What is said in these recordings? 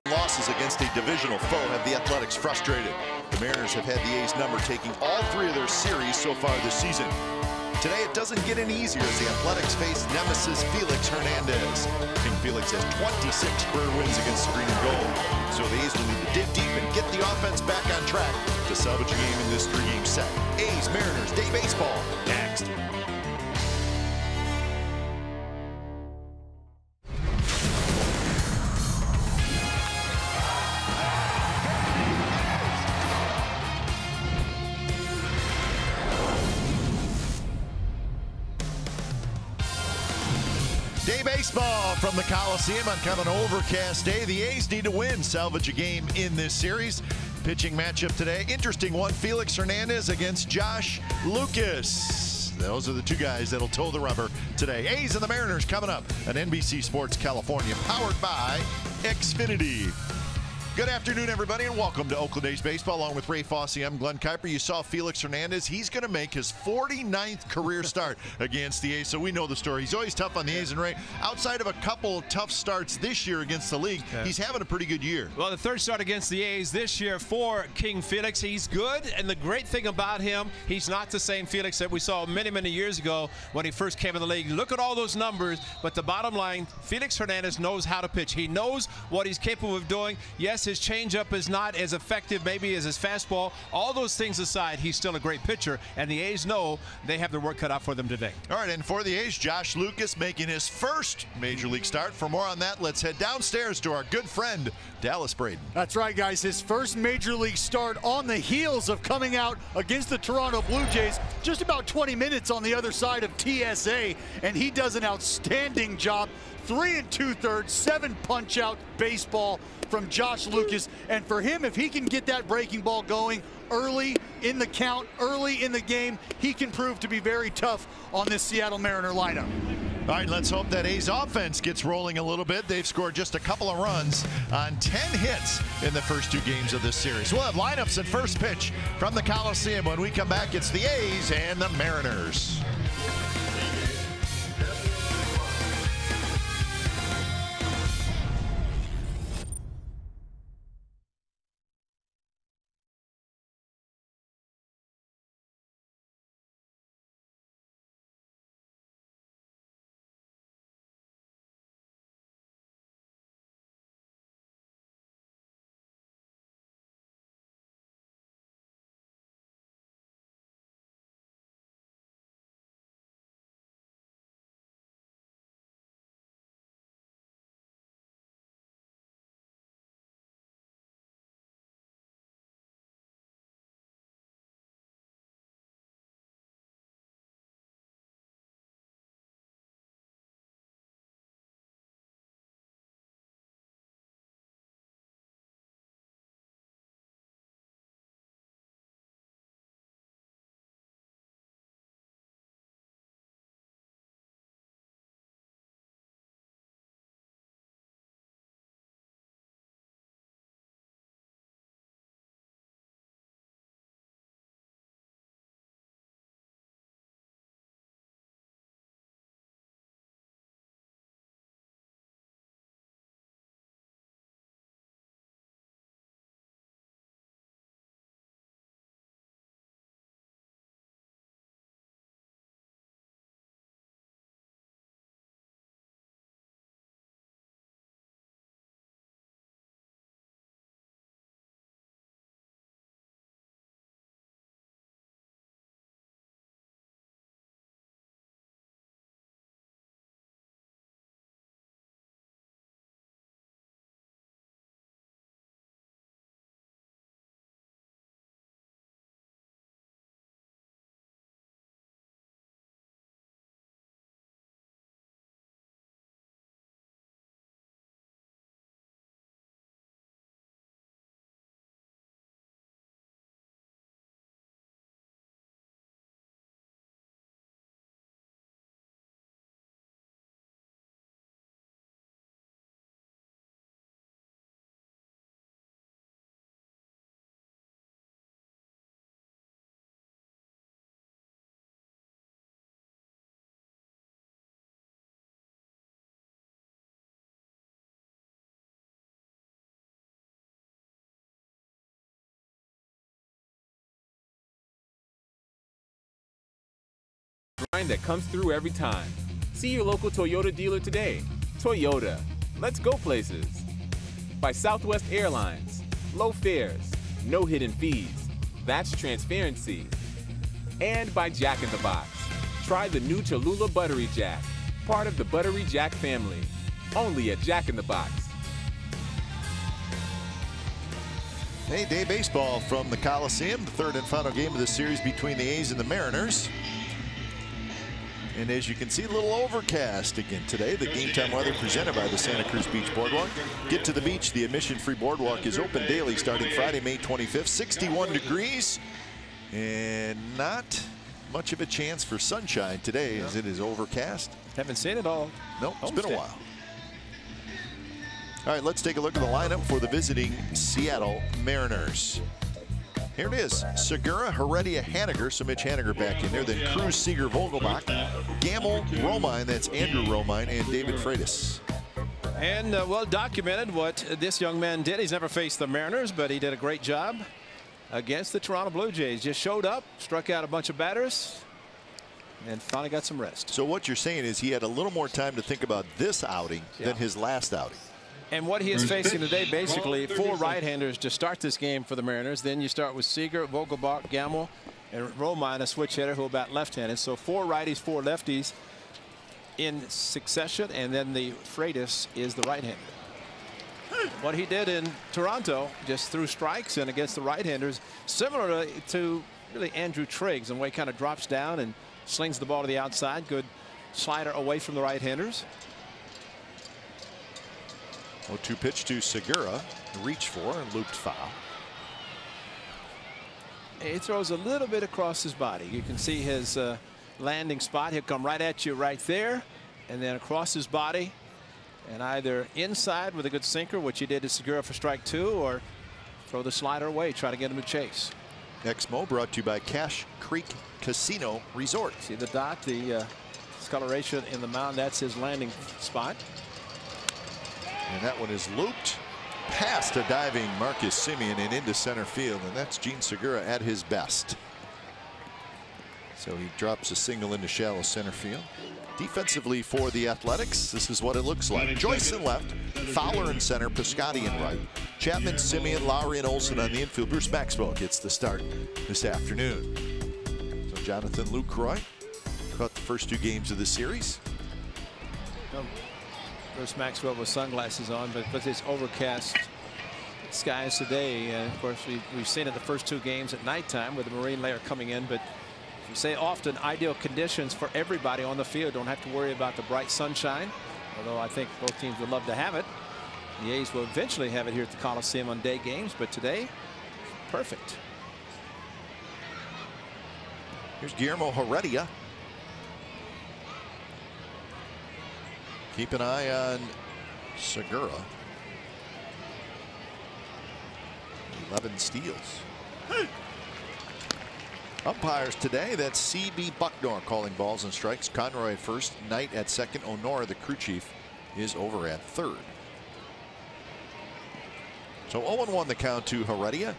Losses against a divisional foe have the Athletics frustrated. The Mariners have had the A's number, taking all 3 of their series so far this season. Today it doesn't get any easier as the Athletics face nemesis Felix Hernandez. King Felix has 26 career wins against the green and gold. So the A's will need to dig deep and get the offense back on track to salvage a game in this 3-game set. A's Mariners Day Baseball next. Day baseball from the Coliseum on kind of an overcast day. The A's need to win, salvage a game in this series. Pitching matchup today, interesting one. Felix Hernandez against Josh Lucas. Those are the 2 guys that'll toe the rubber today. A's and the Mariners coming up on NBC Sports California, powered by Xfinity. Good afternoon, everybody, and welcome to Oakland A's Baseball. Along with Ray Fosse, I'm Glenn Kuiper. You saw Felix Hernandez. He's going to make his 49th career start against the A's, so we know the story. He's always tough on the A's, and Ray, outside of a couple tough starts this year against the league, he's having a pretty good year. Well, the 3rd start against the A's this year for King Felix. He's good, and the great thing about him, he's not the same Felix that we saw many, many years ago when he first came in the league. Look at all those numbers, but the bottom line, Felix Hernandez knows how to pitch. He knows what he's capable of doing. Yes, his changeup is not as effective maybe as his fastball. All those things aside, he's still a great pitcher, and the A's know they have their work cut out for them today. All right, and for the A's, Josh Lucas making his first Major League start. For more on that, let's head downstairs to our good friend, Dallas Braden. That's right, guys. His first Major League start on the heels of coming out against the Toronto Blue Jays just about 20 minutes on the other side of TSA, and he does an outstanding job. 3 2/3, 7 punch-out baseball from Josh Lucas. And for him, if he can get that breaking ball going early in the count, early in the game, he can prove to be very tough on this Seattle Mariner lineup. All right, let's hope that A's offense gets rolling a little bit. They've scored just a couple of runs on 10 hits in the first 2 games of this series. We'll have lineups and first pitch from the Coliseum. When we come back, it's the A's and the Mariners. that comes through every time. See your local Toyota dealer today. Toyota, let's go places. By Southwest Airlines, low fares, no hidden fees. That's transparency. And by Jack in the Box. Try the new Cholula Buttery Jack, part of the Buttery Jack family. Only at Jack in the Box. Hey, day baseball from the Coliseum, the third and final game of the series between the A's and the Mariners. And as you can see, a little overcast again today. The game time weather presented by the Santa Cruz Beach Boardwalk. Get to the beach. The admission-free boardwalk is open daily starting Friday, May 25th. 61 degrees and not much of a chance for sunshine today as it is overcast. Haven't seen it all. Nope, it's been a while. All right, let's take a look at the lineup for the visiting Seattle Mariners. Here it is: Segura, Heredia, Haniger. So Mitch Haniger back in there. Then Cruz, Seager, Vogelbach, Gamble, Romine. That's Andrew Romine, and David Freitas. And well documented what this young man did. He's never faced the Mariners, but he did a great job against the Toronto Blue Jays. Just showed up, struck out a bunch of batters, and finally got some rest. So what you're saying is he had a little more time to think about this outing than his last outing. And what he is facing today, basically, 4 right-handers to start this game for the Mariners. Then you start with Seager, Vogelbach, Gamble, and Romine, a switch hitter who bat left-handed. So 4 righties, 4 lefties in succession, and then the Freitas is the right-hander. What he did in Toronto, just threw strikes in against the right-handers, similar to really Andrew Triggs, and the way he kind of drops down and slings the ball to the outside. Good slider away from the right-handers. 0-2 pitch to Segura, reach for and looped foul. He throws a little bit across his body. You can see his landing spot. He'll come right at you right there, and then across his body, and either inside with a good sinker, which he did to Segura for strike 2, or throw the slider away, try to get him to chase. Exmo brought to you by Cache Creek Casino Resort. See the dot, the discoloration in the mound. That's his landing spot. And that one is looped past a diving Marcus Semien and into center field, and that's Gene Segura at his best. So he drops a single into shallow center field. Defensively for the Athletics, this is what it looks like. Joyce in left, Fowler in center, Piscotty in right, Chapman, Semien, Lowry, and Olsen on the infield. Bruce Maxwell gets the start this afternoon. So Jonathan Lucroy caught the first 2 games of the series. Bruce Maxwell with sunglasses on, but with his overcast skies today, of course we've seen it the first 2 games at nighttime with the marine layer coming in, but we say often ideal conditions for everybody on the field. Don't have to worry about the bright sunshine, although I think both teams would love to have it. The A's will eventually have it here at the Coliseum on day games, but today, perfect. Here's Guillermo Heredia. Keep an eye on Segura. 11 steals. Umpires today, that's C.B. Bucknor calling balls and strikes. Conroy at first, Knight at second. Honora, the crew chief, is over at third. So 0-1 the count to Heredia.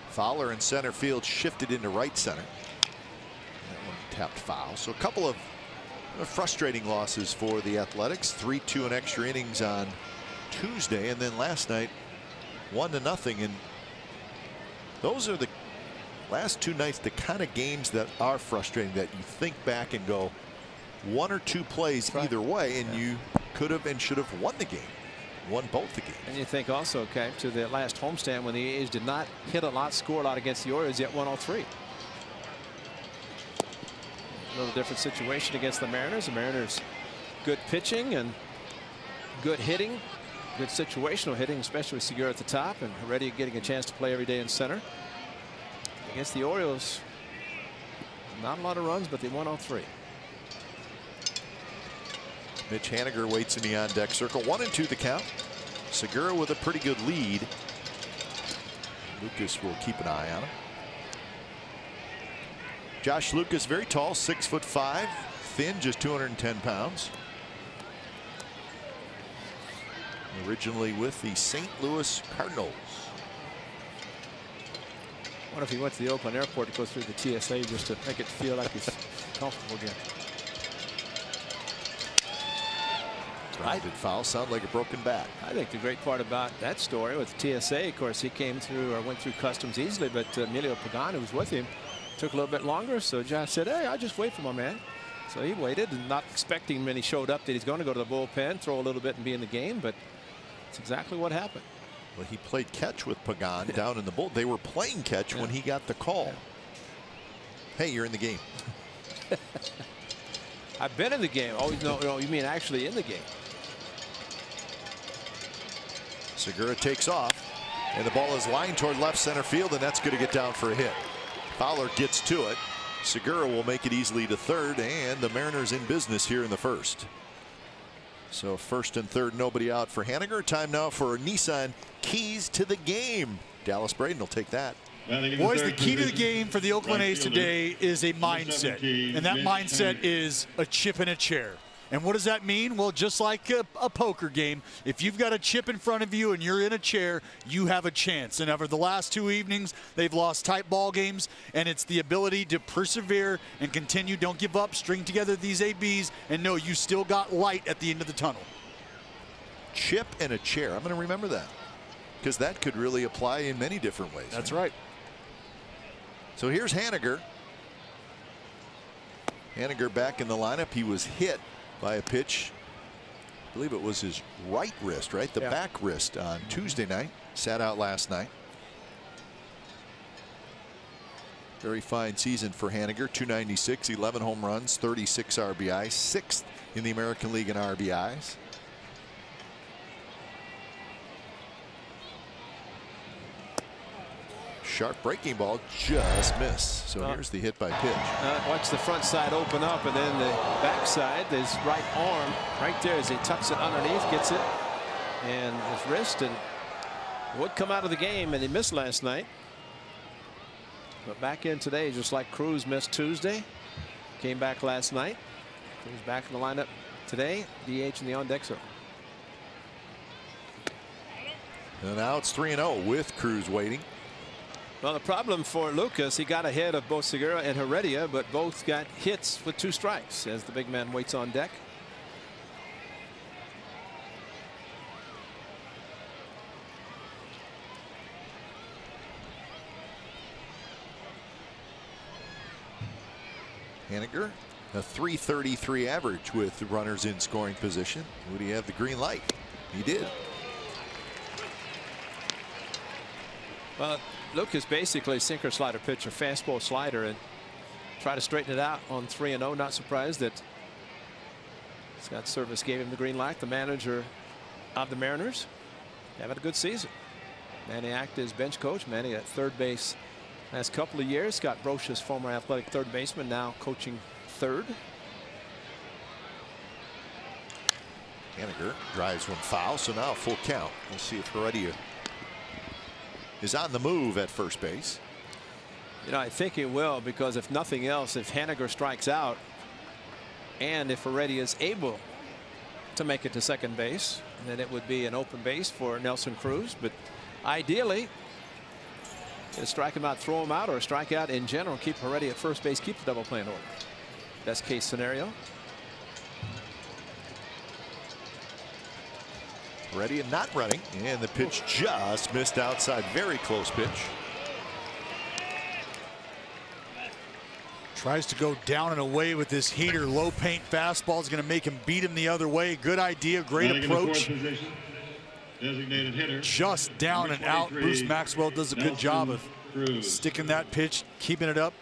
Fowler in center field shifted into right center. That one tapped foul. So a couple of frustrating losses for the Athletics. 3-2 in extra innings on Tuesday, and then last night 1-0. And those are the last 2 nights, the kind of games that are frustrating, that you think back and go 1 or 2 plays either way, and you could have and should have won the game. Won both the games. And you think also, okay, to the last homestand when the A's did not hit a lot, score a lot against the Orioles, yet 103. A little different situation against the Mariners. The Mariners, good pitching and good hitting, good situational hitting, especially with Segura at the top, and Heredia getting a chance to play every day in center. Against the Orioles, not a lot of runs, but they won all 3. Mitch Haniger waits in the on-deck circle. 1-2 the count. Segura with a pretty good lead. Lucas will keep an eye on him. Josh Lucas, very tall, 6'5", thin, just 210 pounds. Originally with the St. Louis Cardinals. What if he went to the Oakland airport to go through the TSA just to make it feel like he's comfortable again? Grounded foul, sound like a broken bat. I think the great part about that story with TSA, of course, he came through or went through customs easily, but Emilio Pagan, who was with him, took a little bit longer. So Josh said, hey, I'll just wait for my man. So he waited, and not expecting when he showed up that he's going to go to the bullpen, throw a little bit and be in the game, but it's exactly what happened. Well, he played catch with Pagan down in the bull. They were playing catch when he got the call. Hey, you're in the game. I've been in the game. Oh, no, you mean actually in the game. Segura takes off, and the ball is lined toward left center field, and that's going to get down for a hit. Fowler gets to it. Segura will make it easily to third, and the Mariners in business here in the first. So first and third, nobody out for Haniger. Time now for Nissan keys to the game. Dallas Braden will take that. Boys, the key to the game for the Oakland A's today is a mindset, and that mindset is a chip in a chair. And what does that mean? Well, just like a poker game, if you've got a chip in front of you and you're in a chair, you have a chance. And over the last 2 evenings, they've lost tight ball games, and it's the ability to persevere and continue. Don't give up. String together these ABs, and know you still got light at the end of the tunnel. Chip and a chair. I'm going to remember that, because that could really apply in many different ways. That's right. So here's Haniger. Haniger back in the lineup. He was hit by a pitch. I believe it was his right wrist, right? The back wrist on Tuesday night. Sat out last night. Very fine season for Haniger. 296, 11 home runs, 36 RBIs, 6th in the American League in RBIs. Sharp breaking ball, just missed. So here's the hit by pitch. Watch the front side open up, and then the back side, his right arm right there as he tucks it underneath, gets it, and his wrist, and would come out of the game, and he missed last night. But back in today, just like Cruz missed Tuesday, came back last night. Cruz back in the lineup today, DH in the on-deck zone. And now it's 3-0 with Cruz waiting. Well, the problem for Lucas, he got ahead of both Segura and Heredia, but both got hits with 2 strikes as the big man waits on deck. Haniger, a .333 average with runners in scoring position. Would he have the green light? He did. Well, Lucas basically sinker slider pitcher, fastball slider, and try to straighten it out on 3-0. Not surprised that Scott Service gave him the green light. The manager of the Mariners having a good season. Manny acted as bench coach. Manny at third base last couple of years. Scott Brocious, former athletic third baseman, now coaching third. Haniger drives one foul, so now a full count. We'll see if Heredia is on the move at first base. You know, I think he will, because if nothing else, if Haniger strikes out and if Heredia is able to make it to second base, then it would be an open base for Nelson Cruz. But ideally, strike him out, throw him out, or strike out in general, keep Heredia at first base, keep the double play in order. Best case scenario. Heredia not running, and the pitch just missed outside. Very close pitch. Tries to go down and away with this heater. Low paint fastball is going to make him beat him the other way. Good idea, great approach. Designated hitter. Just down and out. Bruce Maxwell does a good job of sticking that pitch, keeping it up,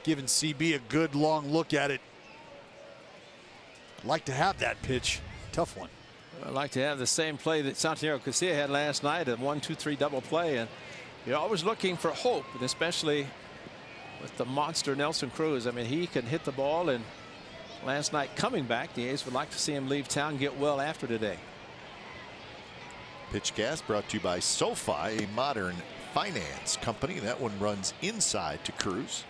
giving CB a good long look at it. Like to have that pitch. Tough one. I'd like to have the same play that Santiago Casilla had last night, a 1-2-3 double play, and you're always looking for hope, and especially with the monster Nelson Cruz. I mean, he can hit the ball, and last night coming back, the A's would like to see him leave town, get well after today. Pitch gas brought to you by SoFi, a modern finance company. That one runs inside to Cruz.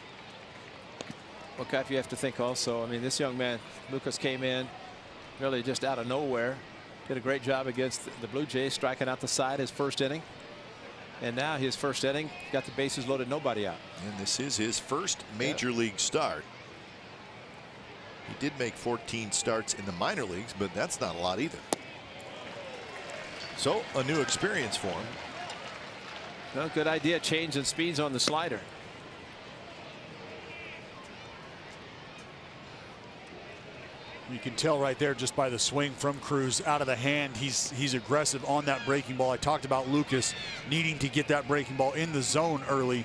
Well, Cap, you have to think also, I mean, this young man, Lucas, came in really just out of nowhere. Did a great job against the Blue Jays, striking out the side his first inning. And now his first inning, got the bases loaded, nobody out. And this is his first major league start. He did make 14 starts in the minor leagues, but that's not a lot either. So a new experience for him. Well, good idea, changing speeds on the slider. You can tell right there just by the swing from Cruz out of the hand. He's aggressive on that breaking ball. I talked about Lucas needing to get that breaking ball in the zone early,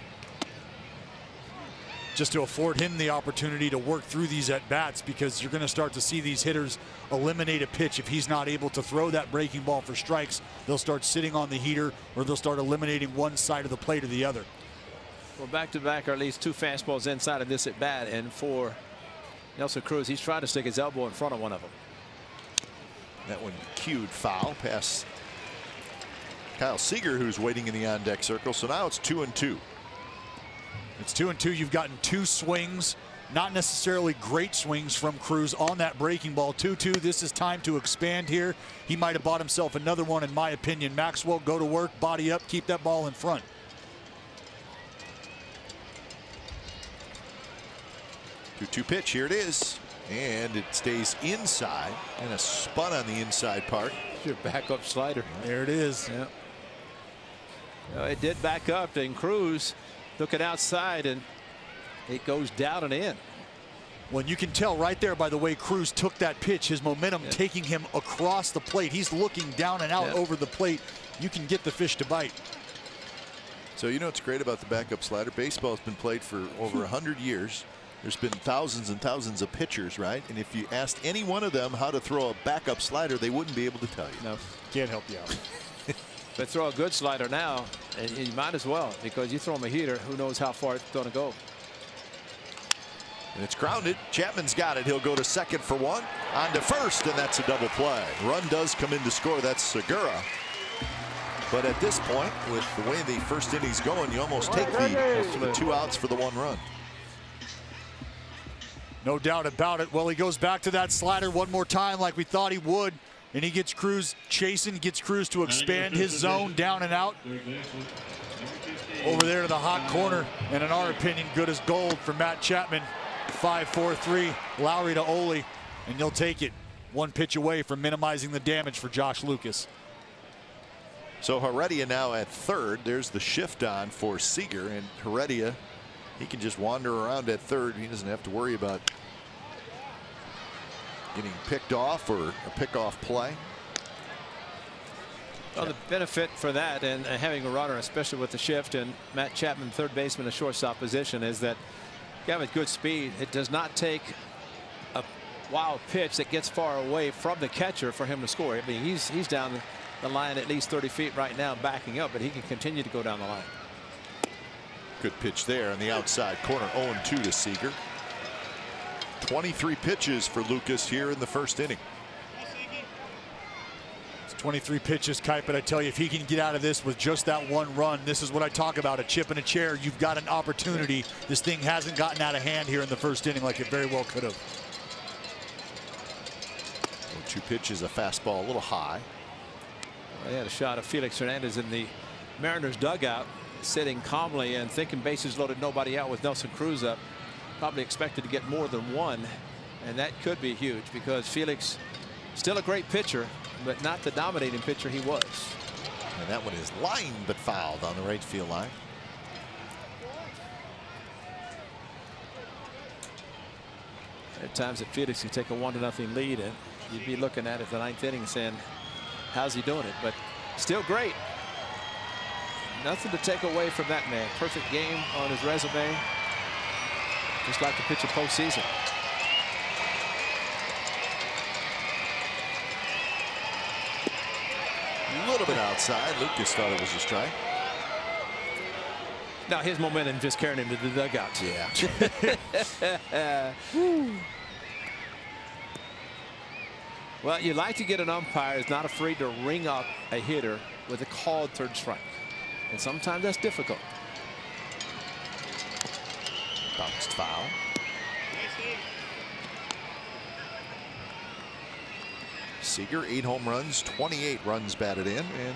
just to afford him the opportunity to work through these at bats, because you're going to start to see these hitters eliminate a pitch. If he's not able to throw that breaking ball for strikes, they'll start sitting on the heater, or they'll start eliminating one side of the plate or the other. Well, back-to-back are at least 2 fastballs inside of this at bat, and for Nelson Cruz, he's trying to stick his elbow in front of one of them. That one cued foul past Kyle Seager, who's waiting in the on-deck circle. So now it's 2-2. It's 2-2. You've gotten 2 swings, not necessarily great swings from Cruz on that breaking ball. 2-2. This is time to expand here. He might have bought himself another one, in my opinion. Maxwell, go to work, body up, keep that ball in front. 2-2 pitch. Here it is. And it stays inside. And a spun on the inside part. Your backup slider. There it is. Yeah. Well, it did back up, and Cruz looking outside, and it goes down and in. Well, you can tell right there by the way Cruz took that pitch, his momentum taking him across the plate. He's looking down and out over the plate. You can get the fish to bite. So you know what's great about the backup slider? Baseball's been played for over 100 years. There's been thousands and thousands of pitchers, right? And if you asked any one of them how to throw a backup slider, they wouldn't be able to tell you. No, can't help you out. But throw a good slider now, and you might as well, because you throw him a heater, who knows how far it's going to go. And it's grounded. Chapman's got it. He'll go to second for one. On to first, and that's a double play. Run does come in to score. That's Segura. But at this point, with the way the first inning's going, you almost take the 2 outs for the 1 run. No doubt about it. Well, he goes back to that slider one more time like we thought he would. And he gets Cruz chasing, gets Cruz to expand his zone down and out. Over there to the hot corner. And in our opinion, good as gold for Matt Chapman. 5-4-3, Lowry to Ole. And you'll take it. 1 pitch away from minimizing the damage for Josh Lucas. So Heredia now at third. There's the shift on for Seager. And Heredia, he can just wander around at third. He doesn't have to worry about getting picked off or a pickoff play. Well, the benefit for that and having a runner, especially with the shift and Matt Chapman, third baseman, a shortstop position, is that you have a good speed. It does not take a wild pitch that gets far away from the catcher for him to score. I mean, he's down the line at least 30 feet right now, backing up, but he can continue to go down the line. Good pitch there on the outside corner. 0-2 to Seager. 23 pitches for Lucas here in the first inning. It's 23 pitches, Kite, but I tell you, if he can get out of this with just that 1 run, this is what I talk about, a chip in a chair. You've got an opportunity. This thing hasn't gotten out of hand here in the first inning like it very well could have. 2 pitches, a fastball a little high. Well, they had a shot of Felix Hernandez in the Mariners dugout, sitting calmly and thinking bases loaded, nobody out with Nelson Cruz up. Probably expected to get more than 1, and that could be huge because Felix still a great pitcher, but not the dominating pitcher he was. And that one is lined but fouled on the right field line. At times that Felix can take a 1-0 lead, and you'd be looking at it the 9th inning saying, how's he doing it? But still great. Nothing to take away from that man. Perfect game on his resume. Just like to pitch a postseason. A little bit outside. Lucas thought it was a strike. Now his momentum just carrying him to the dugout. Yeah. Well, you like to get an umpire who's not afraid to ring up a hitter with a called 3rd strike. And sometimes that's difficult. Bounced foul. Seager, 8 home runs, 28 runs batted in, and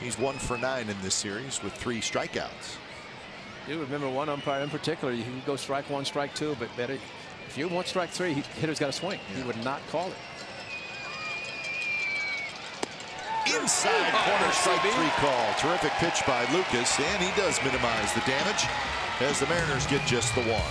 He's 1 for 9 in this series with 3 strikeouts. You remember one umpire in particular, you can go strike 1, strike 2, but better if you want strike 3, hitter's got to swing. Yeah. He would not call it. Inside corner, strike 3 call. Terrific pitch by Lucas, and he does minimize the damage as the Mariners get just the 1.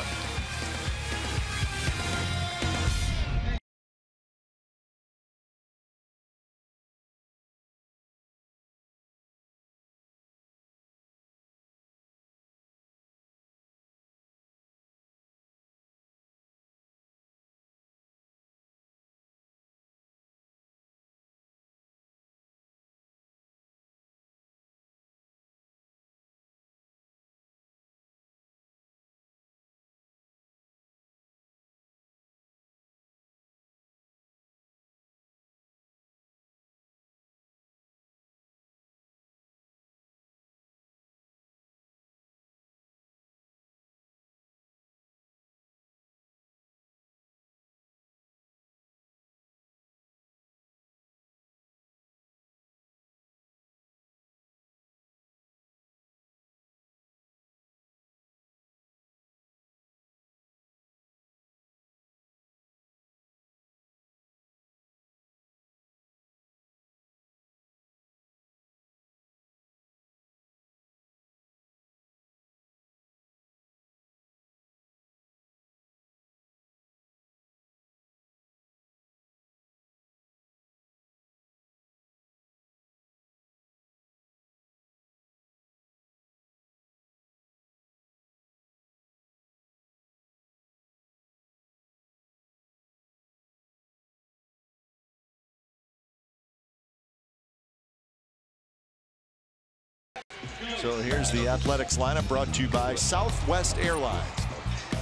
So here's the Athletics lineup brought to you by Southwest Airlines.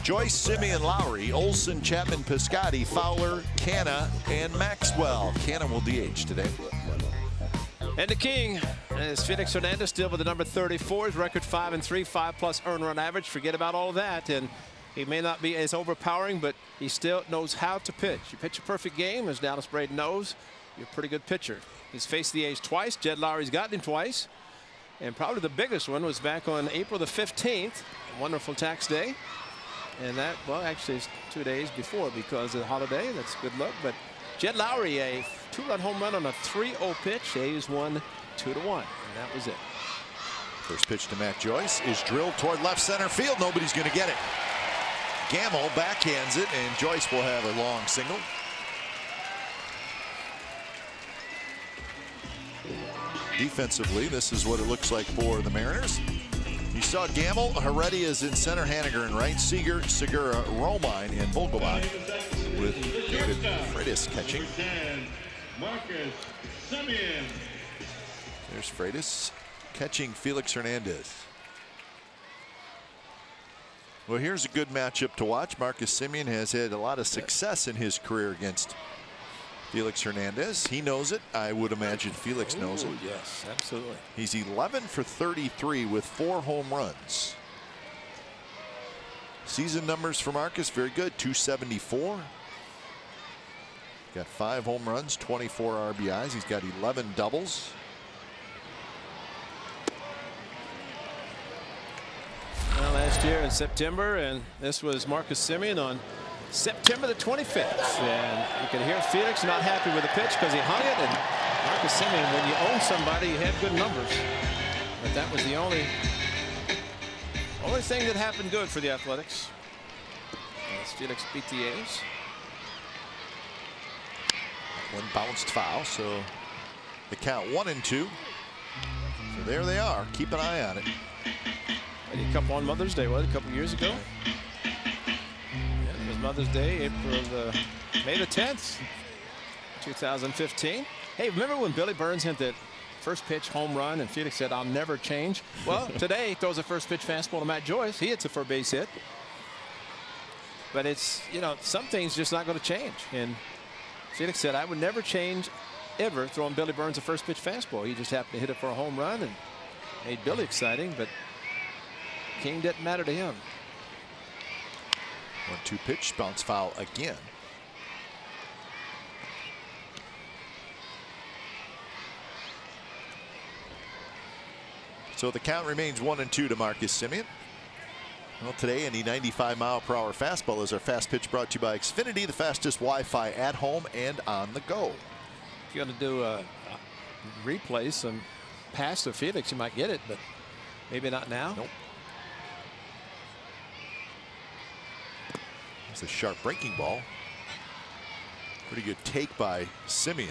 Joyce, Simeon, Lowry, Olson, Chapman, Piscotty, Fowler, Canna, and Maxwell. Canna will DH today. And the king is Felix Hernandez, still with the number 34. His record 5-3, 5+ earned run average. Forget about all of that. And he may not be as overpowering, but he still knows how to pitch. You pitch a perfect game, as Dallas Braden knows, you're a pretty good pitcher. He's faced the A's twice. Jed Lowry's gotten him twice. And probably the biggest one was back on April the 15th, wonderful tax day. And that, well, actually it's 2 days before because of the holiday. That's good luck. But Jed Lowry, a 2-run home run on a 3-0 pitch. A's won 2-1, and that was it. First pitch to Matt Joyce is drilled toward left center field. Nobody's going to get it. Gamble backhands it, and Joyce will have a long single. Defensively, this is what it looks like for the Mariners. You saw Gamble, Heredia is in center, Haniger in right, Seager, Segura, Romine, and Vogelbach with David Freitas catching. There's Freitas catching Felix Hernandez. Well, here's a good matchup to watch. Marcus Semien has had a lot of success in his career against Felix Hernandez. He knows it. I would imagine Felix knows it. Yes, absolutely. He's 11 for 33 with 4 home runs. Season numbers for Marcus, very good. 274. Got 5 home runs, 24 RBIs. He's got 11 doubles. Well, last year in September, and this was Marcus Semien on September the 25th, and you can hear Felix not happy with the pitch because he hung it. And Marcus Semien, when you own somebody, you have good numbers. But that was the only thing that happened good for the Athletics. As Felix beat the A's. One bounced foul, so the count 1-2. So there they are. Keep an eye on it. A couple on Mother's Day, what, a couple years ago? Mother's Day, May the 10th, 2015. Hey, remember when Billy Burns hit that first pitch home run and Felix said, "I'll never change"? Well, today he throws a first pitch fastball to Matt Joyce. He hits it for a base hit. But it's, you know, some things just not going to change. And Felix said, "I would never change ever throwing Billy Burns a first pitch fastball." He just happened to hit it for a home run and made Billy exciting, but King didn't matter to him. 1-2 pitch, bounce foul again. So the count remains 1-2 to Marcus Semien. Well, today, any 95-mile-per-hour fastball is our fast pitch, brought to you by Xfinity, the fastest Wi-Fi at home and on the go. If you're going to do a replay, some pass to Felix, you might get it, but maybe not now. Nope. It's a sharp breaking ball. Pretty good take by Semien.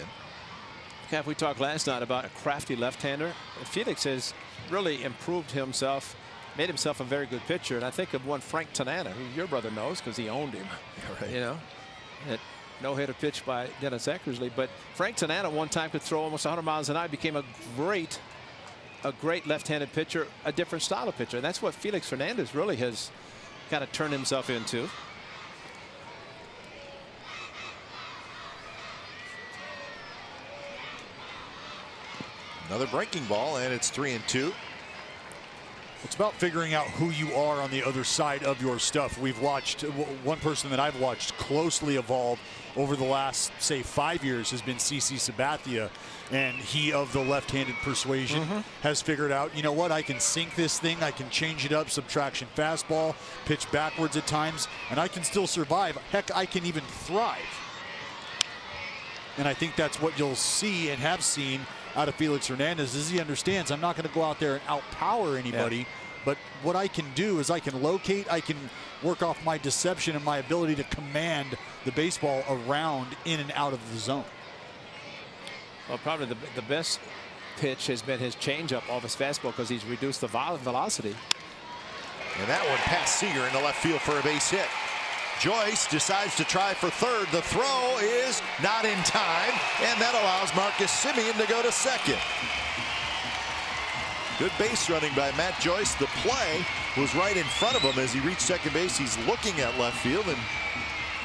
Cap, we talked last night about a crafty left-hander. Felix has really improved himself, made himself a very good pitcher. And I think of one Frank Tanana, who your brother knows because he owned him. Right. You know, no-hitter pitch by Dennis Eckersley. But Frank Tanana one time could throw almost 100 miles an hour, became a great left-handed pitcher, a different style of pitcher. And that's what Felix Hernandez really has kind of turned himself into. Another breaking ball, and it's 3-2. It's about figuring out who you are on the other side of your stuff. We've watched, one person that I've watched closely evolve over the last, say, 5 years has been CC Sabathia, and he, of the left-handed persuasion, has figured out, you know what, I can sink this thing, I can change it up, subtraction fastball, pitch backwards at times, and I can still survive. Heck, I can even thrive. And I think that's what you'll see and have seen out of Felix Hernandez, is he understands I'm not going to go out there and outpower anybody, but what I can do is I can locate, I can work off my deception and my ability to command the baseball around, in and out of the zone. Well, probably the best pitch has been his changeup off his fastball because he's reduced the velocity. And that one past Seager into left field for a base hit. Joyce decides to try for third. The throw is not in time, and that allows Marcus Semien to go to second. Good base running by Matt Joyce. The play was right in front of him as he reached second base. He's looking at left field, and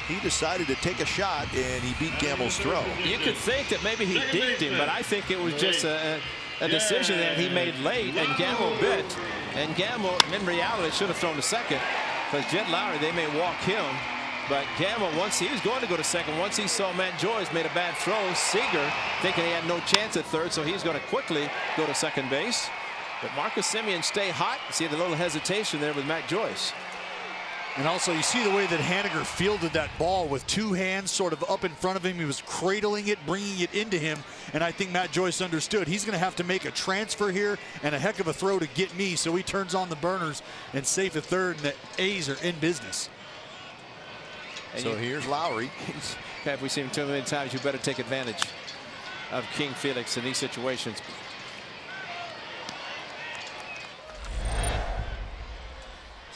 he decided to take a shot, and he beat Gamble's throw. You could think that maybe he deeped him, but I think it was just a decision that he made late, and Gamble bit. And Gamble, in reality, should have thrown to second. Because Jet Lowry, they may walk him, but Gamble, once he was going to go to second, once he saw Matt Joyce made a bad throw, Seager, thinking he had no chance at third, so he's going to quickly go to second base. But Marcus Semien stay hot. See the little hesitation there with Matt Joyce. And also, you see the way that Haniger fielded that ball with two hands sort of up in front of him. He was cradling it, bringing it into him. And I think Matt Joyce understood he's going to have to make a transfer here and a heck of a throw to get me. So he turns on the burners and safe at third, and the A's are in business. So here's Lowry. If we see him too many times, you better take advantage of King Felix in these situations.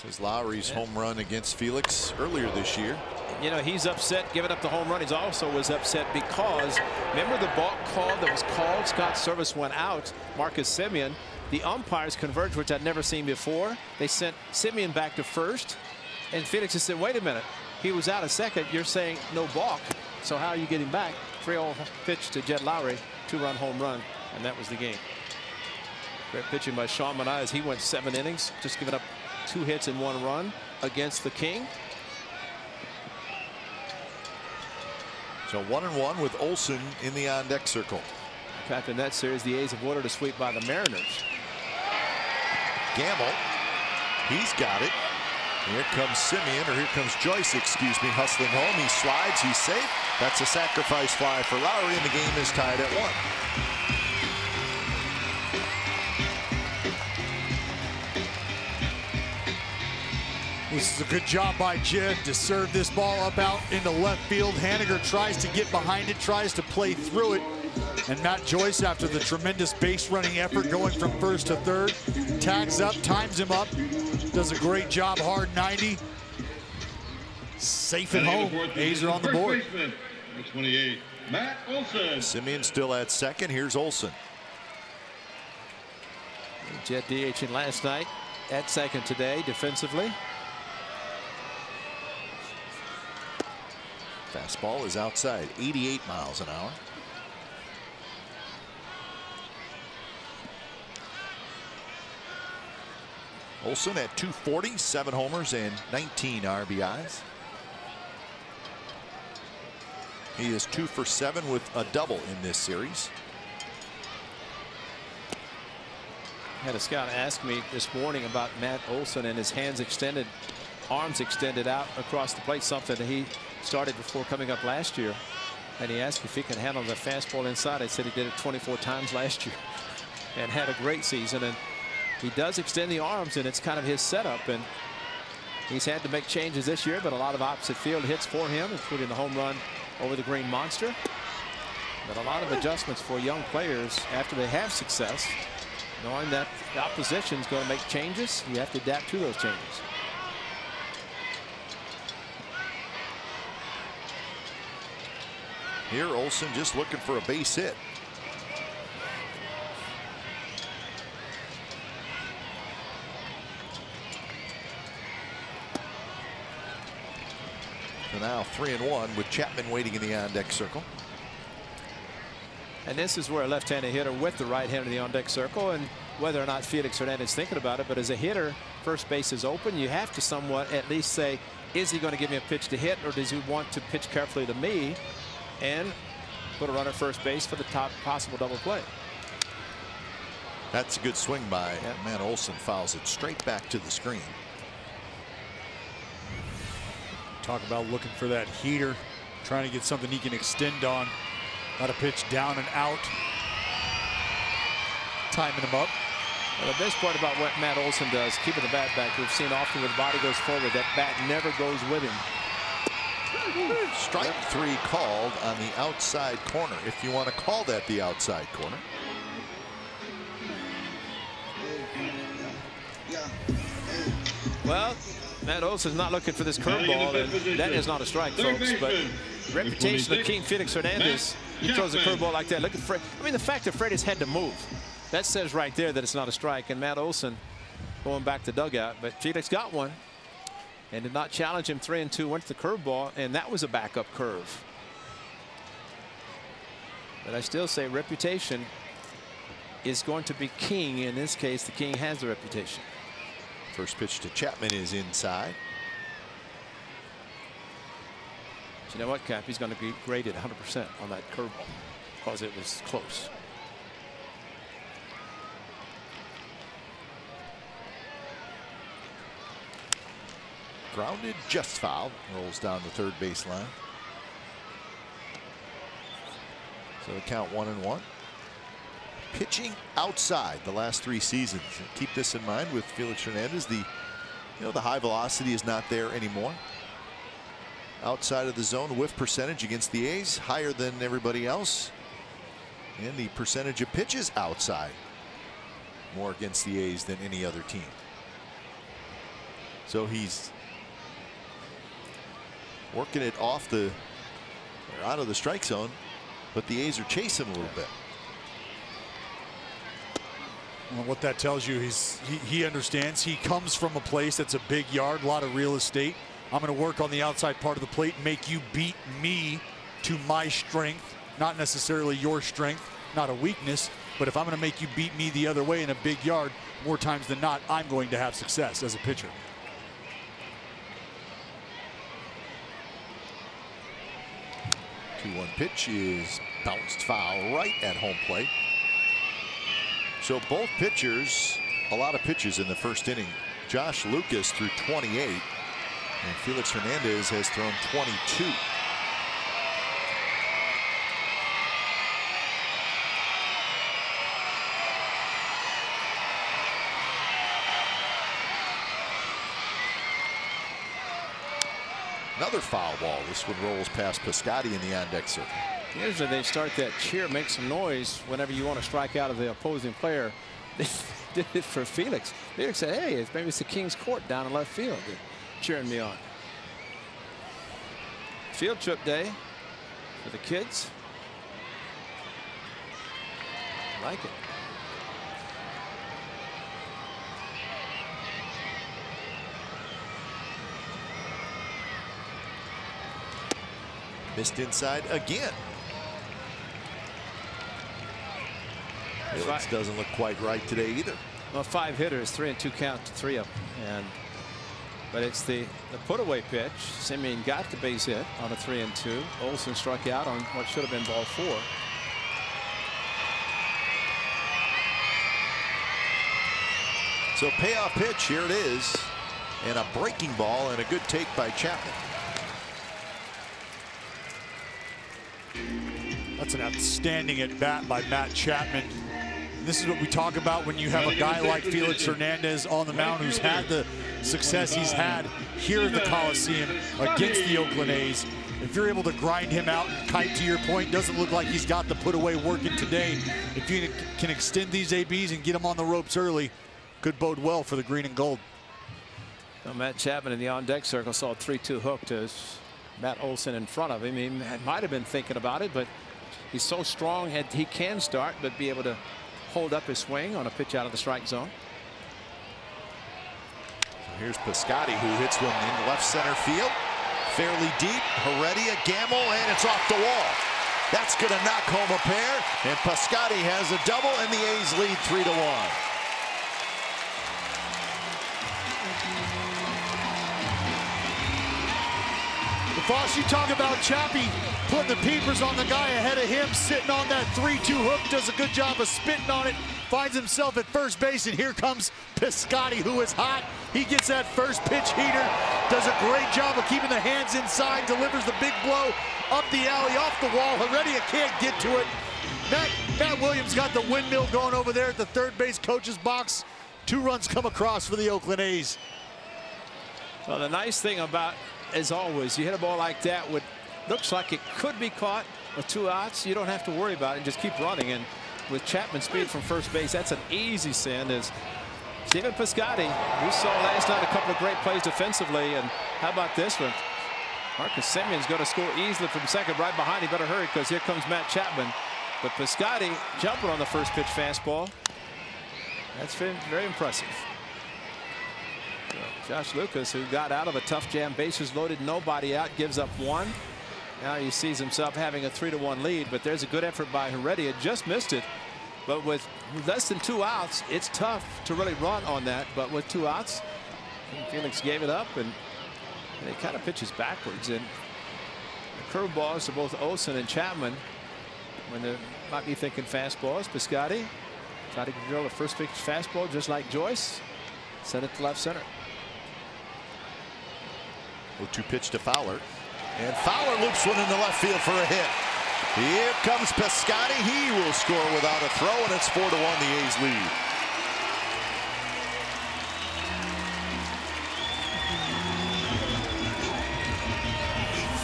This is Lowry's home run against Felix earlier this year. You know, he's upset giving up the home run. He also was upset because, remember the balk call that was called? Scott Service went out, Marcus Semien. The umpires converged, which I'd never seen before. They sent Semien back to first, and Felix just said, wait a minute. He was out a second. You're saying no balk. So how are you getting back? 3-0 pitch to Jet Lowry, 2-run home run, and that was the game. Great pitching by Sean Manaea as he went 7 innings, just giving up 2 hits and 1 run against the King. So 1-1 with Olson in the on-deck circle. In that series, the A's have ordered a sweep by the Mariners. Gamble, he's got it. Here comes Semien, or here comes Joyce, excuse me, hustling home. He slides, he's safe. That's a sacrifice fly for Lowry, and the game is tied at 1. This is a good job by Jed to serve this ball up out into left field. Haniger tries to get behind it, tries to play through it. And Matt Joyce, after the tremendous base running effort going from first to third, tags up, times him up, does a great job, hard 90. Safe at home. A's are on the board. 28, Matt Olson. Semien still at second. Here's Olson. Jet DHing last night, at second today defensively. Fastball is outside, 88 miles an hour. Olson at 240, 7 homers and 19 RBIs. He is 2 for 7 with a double in this series. Had a scout ask me this morning about Matt Olson and his hands extended, arms extended out across the plate, something that he started before coming up last year. And he asked if he could handle the fastball inside. I said he did it 24 times last year and had a great season. And he does extend the arms, and it's kind of his setup. And he's had to make changes this year, but a lot of opposite field hits for him, including the home run over the Green Monster. But a lot of adjustments for young players after they have success, knowing that the opposition is going to make changes. You have to adapt to those changes. Here, Olson just looking for a base hit. So now 3-1 with Chapman waiting in the on-deck circle. And this is where a left-handed hitter with the right hand in the on-deck circle, and whether or not Felix Hernandez is thinking about it, but as a hitter, first base is open. You have to somewhat at least say, is he going to give me a pitch to hit, or does he want to pitch carefully to me and put a runner first base for the top possible double play? That's a good swing by Matt Olson. Fouls it straight back to the screen. Talk about looking for that heater, trying to get something he can extend on. Not a pitch down and out. Timing him up. Well, the best part about what Matt Olson does, keeping the bat back, we've seen often when the body goes forward, that bat never goes with him. Strike 3 called on the outside corner, if you want to call that the outside corner. Well, Matt Olson's not looking for this curveball, and that is not a strike, folks. But reputation of King Felix Hernandez, he throws a curveball like that. Look at Fred. I mean, the fact that Fred has had to move, that says right there that it's not a strike. And Matt Olson going back to dugout, but Felix got one and did not challenge him. 3-2, went to the curveball, and that was a backup curve. But I still say reputation is going to be king. In this case, the king has the reputation. First pitch to Chapman is inside. But you know what, Cap? He's going to be graded 100% on that curveball because it was close. Grounded, just foul. Rolls down the third baseline. So the count 1-1. Pitching outside the last 3 seasons. Keep this in mind with Felix Hernandez. The high velocity is not there anymore. Outside of the zone, whiff percentage against the A's higher than everybody else. And the percentage of pitches outside more against the A's than any other team. So he's working it off the, or out of the strike zone, but the A's are chasing a little bit. Well, what that tells you is he understands. He comes from a place that's a big yard, a lot of real estate. I'm going to work on the outside part of the plate, make you beat me to my strength, not necessarily your strength, not a weakness. But if I'm going to make you beat me the other way in a big yard, more times than not, I'm going to have success as a pitcher. The 2-1 pitch is bounced foul right at home plate. So both pitchers, a lot of pitches in the first inning. Josh Lucas threw 28, and Felix Hernandez has thrown 22. Another foul ball. This one rolls past Piscotti in the on-deck circle. Usually they start that cheer, make some noise whenever you want to strike out of the opposing player. They did it for Felix. Felix said, hey, maybe it's the King's Court down in left field. They're cheering me on. Field trip day for the kids. I like it. Missed inside again. Felix doesn't look quite right today either. Well, 5 hitters, 3-2 count to 3 of them. But it's the put away pitch. Simeon got the base hit on a 3-2. Olson struck out on what should have been ball 4. So payoff pitch, here it is, and a breaking ball and a good take by Chapman. That's an outstanding at bat by Matt Chapman. This is what we talk about when you have a guy like Felix Hernandez on the mound who's had the success he's had here at the Coliseum against the Oakland A's. If you're able to grind him out and kite, to your point, doesn't look like he's got the put away working today. If you can extend these ABs and get them on the ropes early, could bode well for the green and gold. Well, Matt Chapman in the on deck circle saw a 3-2 hook to Matt Olson in front of him. He might have been thinking about it, but he's so strong he can start, but be able to hold up his swing on a pitch out of the strike zone. So here's Piscotty, who hits one in left center field. Fairly deep. Heredia, gamble, and it's off the wall. That's going to knock home a pair, and Piscotty has a double, and the A's lead 3-1. Boss, you talk about Chappie putting the peepers on the guy ahead of him, sitting on that 3-2 hook, does a good job of spitting on it, finds himself at first base, and here comes Piscotty, who is hot. He gets that first pitch heater, does a great job of keeping the hands inside, delivers the big blow up the alley, off the wall. Heredia can't get to it. Matt Williams got the windmill going over there at the third base coach's box. 2 runs come across for the Oakland A's. Well, the nice thing about, as always, you hit a ball like that, with looks like it could be caught with 2 outs. You don't have to worry about it. Just keep running. And with Chapman's speed from first base, that's an easy send. As Stephen Piscotty, we saw last night a couple of great plays defensively. And how about this one? Marcus Simeon's going to score easily from second, right behind. He better hurry, because here comes Matt Chapman. But Piscotty jumping on the first pitch fastball. That's been very impressive. Josh Lucas, who got out of a tough jam, bases loaded, nobody out, gives up 1. Now he sees himself having a 3-1 lead, but there's a good effort by Heredia. Just missed it, but with less than 2 outs, it's tough to really run on that. But with 2 outs, Felix gave it up, and he kind of pitches backwards. And the curveballs to both Olson and Chapman, when they might be thinking fastballs. Piscotty tried to drill the first pitch fastball just like Joyce. Sent it to left center. 0-2 pitch to Fowler. And Fowler loops one into left field for a hit. Here comes Piscotty. He will score without a throw, and it's 4-1, the A's lead.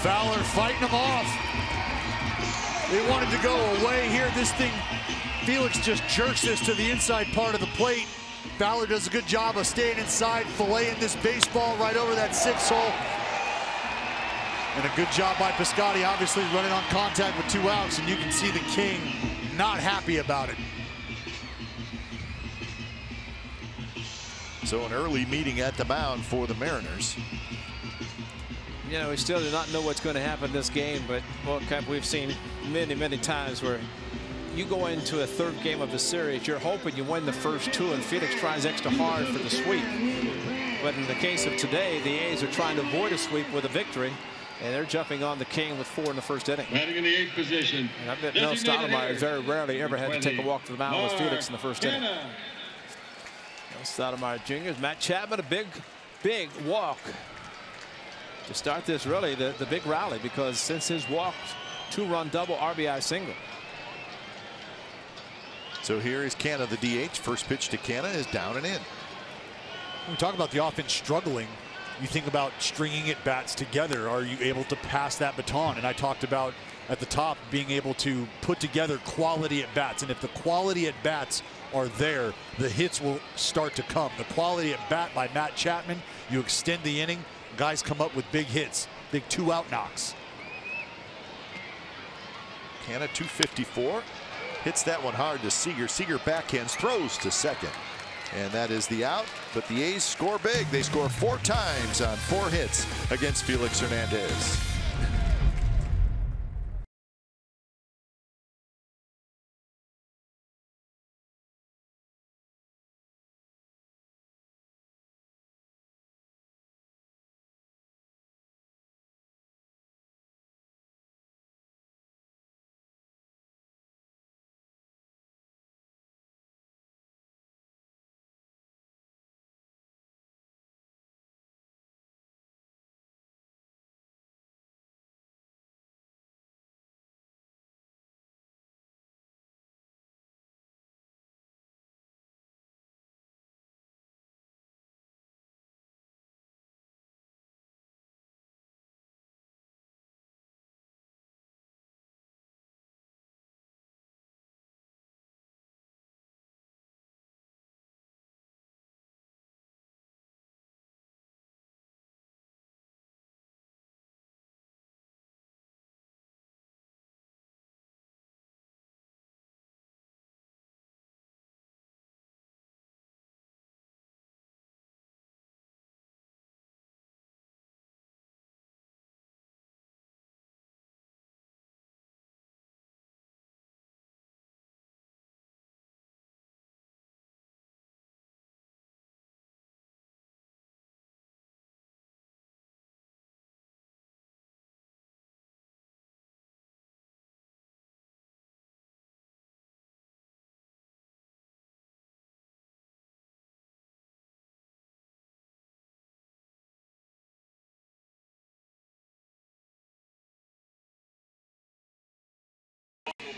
Fowler fighting him off. They wanted to go away here. This thing, Felix just jerks this to the inside part of the plate. Fowler does a good job of staying inside, filleting this baseball right over that 6 hole. And a good job by Piscotty, obviously running on contact with 2 outs, and you can see the King not happy about it. So an early meeting at the mound for the Mariners. You know, we still do not know what's going to happen in this game, but World Cup, we've seen many times where you go into a 3rd game of the series, you're hoping you win the first 2, and Felix tries extra hard for the sweep. But in the case of today, the A's are trying to avoid a sweep with a victory, and they're jumping on the King with 4 in the first inning. Batting in the 8th position. And I bet Mel Stoudemire very rarely ever had to take a walk to the mound with Felix in the first inning. Mel Stoudemire Jr. Matt Chapman, a big walk to start this, really the big rally, because since his walk, 2-run double, RBI single. So here is Canha, the DH. First pitch to Canha is down and in. When we talk about the offense struggling, you think about stringing at bats together. Are you able to pass that baton? And I talked about at the top being able to put together quality at bats. And if the quality at bats are there, the hits will start to come. The quality at bat by Matt Chapman, you extend the inning, guys come up with big hits, big 2-out knocks. Canha 254. Hits that one hard to Seager. Seager backhands, throws to second. And that is the out. But the A's score big. They score 4 times on 4 hits against Felix Hernandez.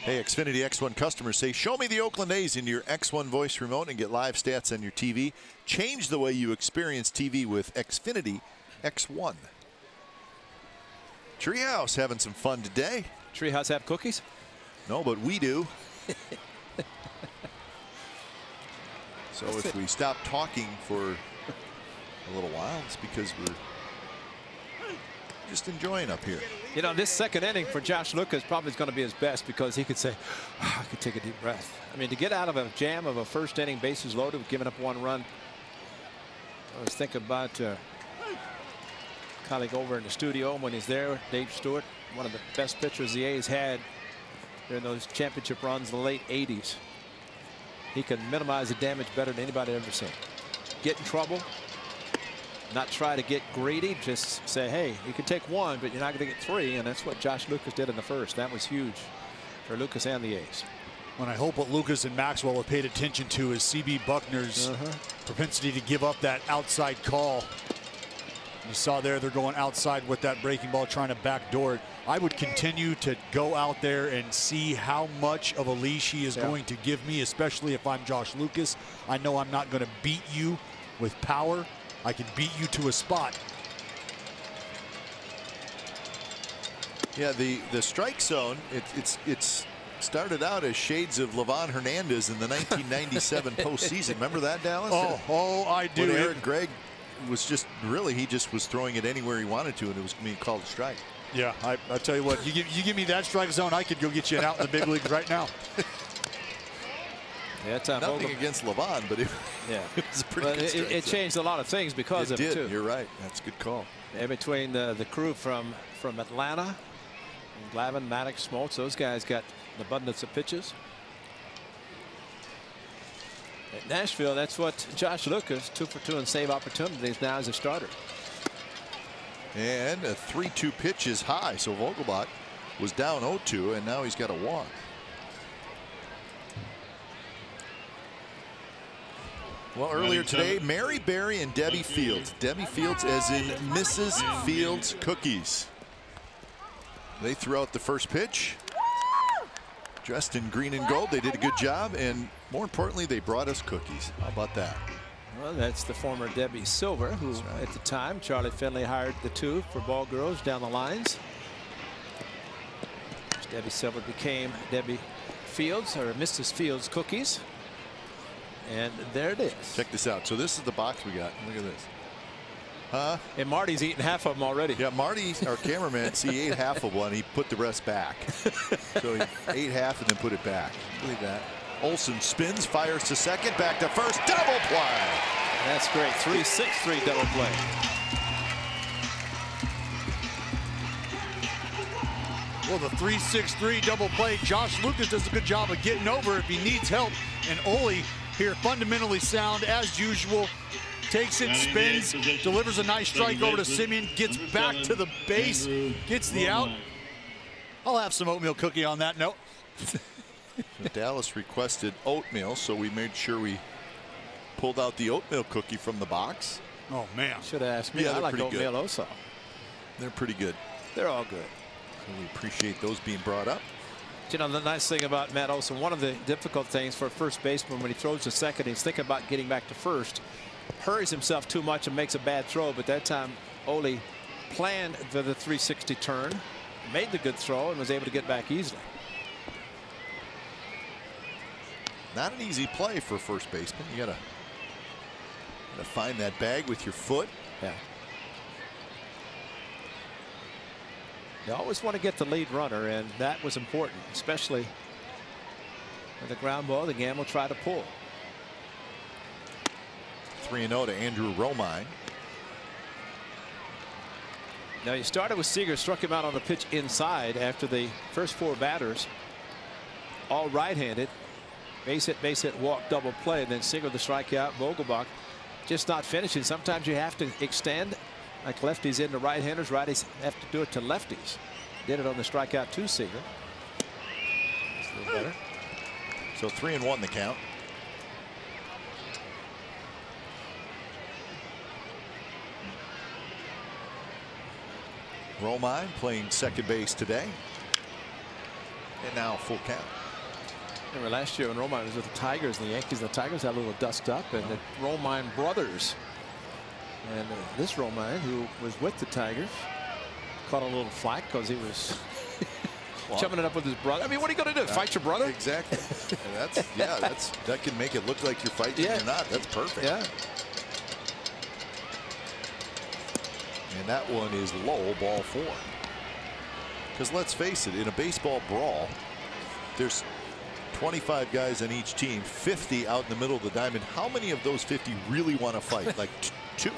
Hey, Xfinity X1 customers, say, show me the Oakland A's in your X1 voice remote and get live stats on your TV. Change the way you experience TV with Xfinity X1. Treehouse having some fun today. Treehouse have cookies? No, but we do. So if we stop talking for a little while, it's because we're just enjoying up here. You know, this second inning for Josh Lucas probably is going to be his best because he could say, oh, I could take a deep breath. I mean, to get out of a jam of a first inning, bases loaded, with giving up 1 run. I was thinking about a colleague over in the studio when he's there, Dave Stewart, one of the best pitchers the A's had during those championship runs in the late 80s. He can minimize the damage better than anybody I've ever seen. Get in trouble. Not try to get greedy, just say, hey, you can take 1, but you're not going to get 3, and that's what Josh Lucas did in the first. That was huge for Lucas and the A's. When I hope what Lucas and Maxwell have paid attention to is C.B. Buckner's propensity to give up that outside call. You saw there they're going outside with that breaking ball, trying to backdoor it. I would continue to go out there and see how much of a leash he is going to give me, especially if I'm Josh Lucas. I know I'm not going to beat you with power. I can beat you to a spot. Yeah, the strike zone, it's started out as shades of Livan Hernandez in the 1997 postseason. Remember that, Dallas? Oh, I do. When Aaron Gregg was just he just was throwing it anywhere he wanted to, and it was being called a strike. Yeah, I tell you what, you give me that strike zone, I could go get you out in the big leagues right now. Yeah, nothing against Livan, but it was a pretty good strike. It changed a lot of things because of it too. You're right. That's a good call. And between the crew from Atlanta, and Glavine, Maddox, Smoltz, those guys got an abundance of pitches. At Nashville, that's what Josh Lucas, 2 for 2 in save opportunities now as a starter. And a 3-2 pitch is high, so Vogelbach was down 0-2, and now he's got a walk. Well, earlier today, Mary Berry and Debbie Fields. Debbie Fields as in Mrs. Fields Cookies. They threw out the first pitch. Dressed in green and gold. They did a good job, and more importantly, they brought us cookies. How about that? Well, that's the former Debbie Silver, who at the time, Charlie Finley hired the 2 for ball girls down the lines. Debbie Silver became Debbie Fields, or Mrs. Fields Cookies. And there it is. Check this out. So this is the box we got. Look at this. Huh? And Marty's eaten half of them already. Yeah, Marty, our cameraman, he ate half of one. He put the rest back. So he ate half and then put it back. Believe that. Olsen spins, fires to second, back to first, double play. That's great. 3-6-3 double play. Well, the 3-6-3 double play. Josh Lucas does a good job of getting over if he needs help. And Ole here fundamentally sound as usual. Takes it, spins, delivers a nice strike over to Simeon, gets back to the base, gets the out. I'll have some oatmeal cookie on that note. So Dallas requested oatmeal, so we made sure we pulled out the oatmeal cookie from the box. Oh, man. Should have asked me. Yeah, I like oatmeal good. also. They're pretty good. They're all good. So we appreciate those being brought up. You know, the nice thing about Matt Olson, one of the difficult things for a first baseman when he throws to second, he's thinking about getting back to first, hurries himself too much and makes a bad throw. But that time, Ole planned for the 360 turn, made the good throw, and was able to get back easily. Not an easy play for a first baseman. You gotta find that bag with your foot. Yeah. You always want to get the lead runner, and that was important, especially with the ground ball. The Gam will try to pull. 3-0 to Andrew Romine. Now, you started with Seager, struck him out on a pitch inside after the first 4 batters, all right-handed. Base hit, walk, double play, and then Seager the strikeout. Vogelbach just not finishing. Sometimes you have to extend, like lefties into right-handers. Righties have to do it to lefties. Did it on the strikeout to Seager. That's a little better. So 3-1 the count. Romine playing second base today. And now full count. Remember last year when Romine was with the Tigers and the Yankees, the Tigers had a little dust up, and the Romine brothers. And this Romine, who was with the Tigers, caught a little flack because he was chumming it up with his brother. I mean, what are you going to do? Fight your brother? Exactly. That can make it look like you're fighting. You're not. That's perfect. Yeah. And that one is low, ball 4. Because let's face it, in a baseball brawl, there's 25 guys on each team, 50 out in the middle of the diamond. How many of those 50 really want to fight? Like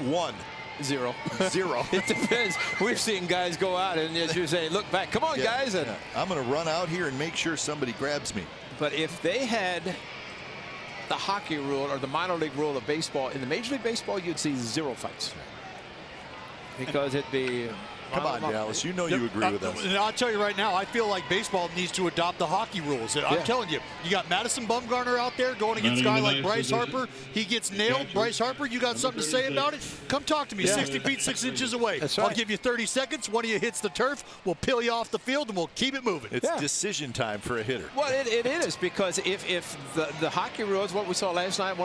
1. 0. 0. It depends. We've seen guys go out and, as you say, look back. Come on, guys. And I'm going to run out here and make sure somebody grabs me. But if they had the hockey rule or the minor league rule of baseball, in the Major League Baseball, you'd see 0 fights. Because it'd be... Come on, Dallas. You know you agree with us. I'll tell you right now, I feel like baseball needs to adopt the hockey rules. I'm telling you, you got Madison Bumgarner out there going against a guy like Bryce Harper. He gets nailed. Bryce Harper, you got something to say about it? Come talk to me. 60 feet, 6 inches away. That's right. I'll give you 30 seconds. One of you hits the turf. We'll peel you off the field, and we'll keep it moving. It's decision time for a hitter. Well, it is, because if the hockey rules, what we saw last night,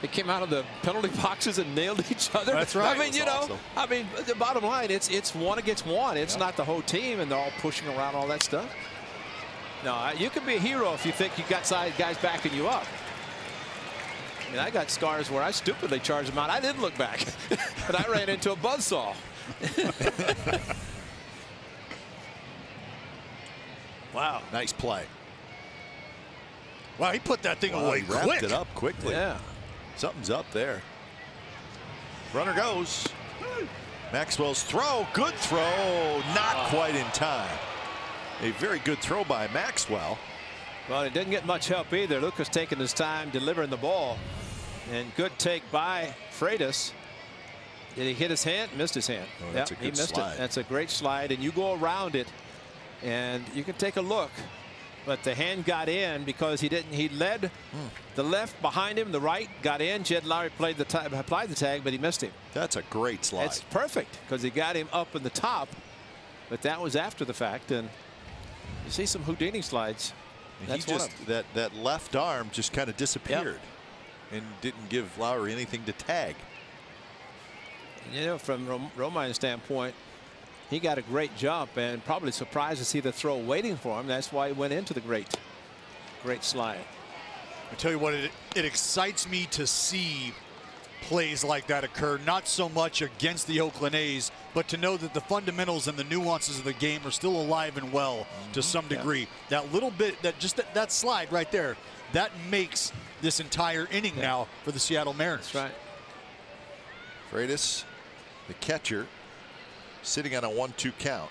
they came out of the penalty boxes and nailed each other. That's right. I mean, awesome. I mean, the bottom line, it's one against one. It's not the whole team, and they're all pushing around all that stuff. No, you can be a hero if you think you got guys backing you up. I mean, I got scars where I stupidly charged them out. I didn't look back, but I ran into a buzzsaw. Wow, nice play. Wow, he put that thing away quick. Wrapped it up quickly. Yeah. Something's up there. Runner goes. Maxwell's throw. Good throw. Not quite in time. A very good throw by Maxwell. Well, it didn't get much help either. Lucas taking his time delivering the ball. And good take by Freitas. Did he hit his hand? Missed his hand. Oh, that's a good he missed slide. it. That's a great slide. And you go around it, and you can take a look. But the hand got in because he didn't. He led the left behind him. The right got in. Jed Lowry applied the tag, but he missed him. That's a great slide. It's perfect because he got him up in the top. But that was after the fact. And you see some Houdini slides. He just that left arm just kind of disappeared and didn't give Lowry anything to tag. You know, from Romine's standpoint, he got a great jump and probably surprised to see the throw waiting for him. That's why he went into the great slide. I tell you what, it excites me to see plays like that occur, not so much against the Oakland A's, but to know that the fundamentals and the nuances of the game are still alive and well to some degree. That little bit, that slide right there, that makes this entire inning now for the Seattle Mariners. That's right. Freitas, the catcher, sitting on a 1-2 count.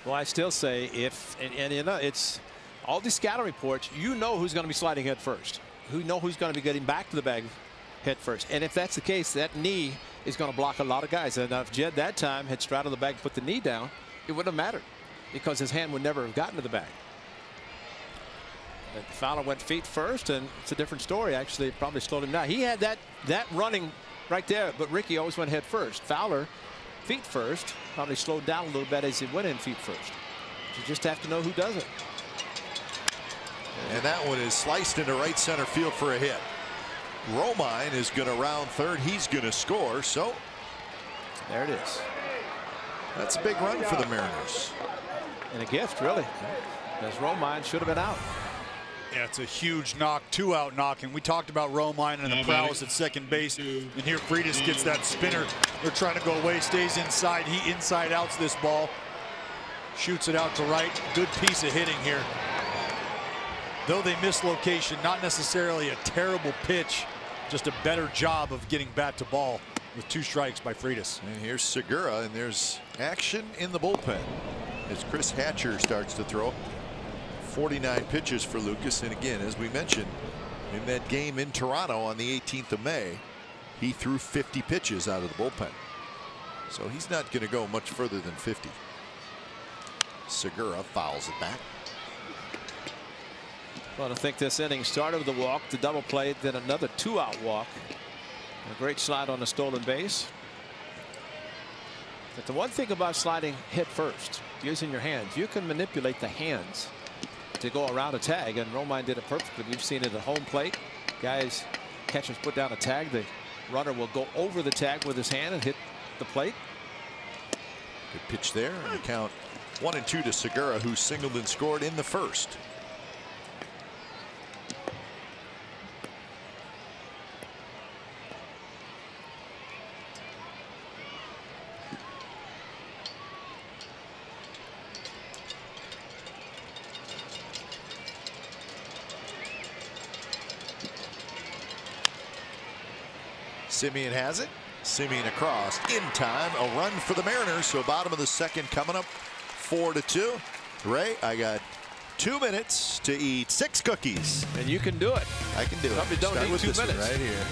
Well, I still say and you know, it's all these scouting reports, you know who's going to be sliding head first. Who know who's going to be getting back to the bag head first. And if that's the case, that knee is going to block a lot of guys. And if Jed that time had straddled the bag and put the knee down, it wouldn't have mattered because his hand would never have gotten to the bag. But Fowler went feet first, and it's a different story. Actually, it probably slowed him down. He had that running right there, but Ricky always went head first. Fowler, feet first, probably slowed down a little bit as he went in feet first. You just have to know who does it. And that one is sliced into right center field for a hit. Romine is going to round third. He's going to score. So there it is. That's a big run for the Mariners. And a gift, really, as Romine should have been out. Yeah, it's a huge knock, 2-out knock, and we talked about Romine and the prowess at second base. And here Freitas gets that spinner. They're trying to go away, stays inside. He inside outs this ball, shoots it out to right. Good piece of hitting here. Though they missed location, not necessarily a terrible pitch, just a better job of getting bat to ball with 2 strikes by Freitas. And here's Segura, and there's action in the bullpen as Chris Hatcher starts to throw. 49 pitches for Lucas, and again, as we mentioned, in that game in Toronto on the 18th of May, he threw 50 pitches out of the bullpen. So he's not going to go much further than 50. Segura fouls it back. Well, I think this inning started with a walk, the double play, then another 2-out walk. A great slide on a stolen base. But the one thing about sliding head first, using your hands, you can manipulate the hands to go around a tag, and Romine did it perfectly. We've seen it at home plate. Guys, catchers put down a tag. The runner will go over the tag with his hand and hit the plate. Good pitch there, and the count 1-2 to Segura, who singled and scored in the first. Simeon has it. Simeon across in time. A run for the Mariners. So bottom of the second coming up, 4-2. Ray, I got 2 minutes to eat 6 cookies. And you can do it. I can do it. Probably don't Start need with 2 this one minutes. right here.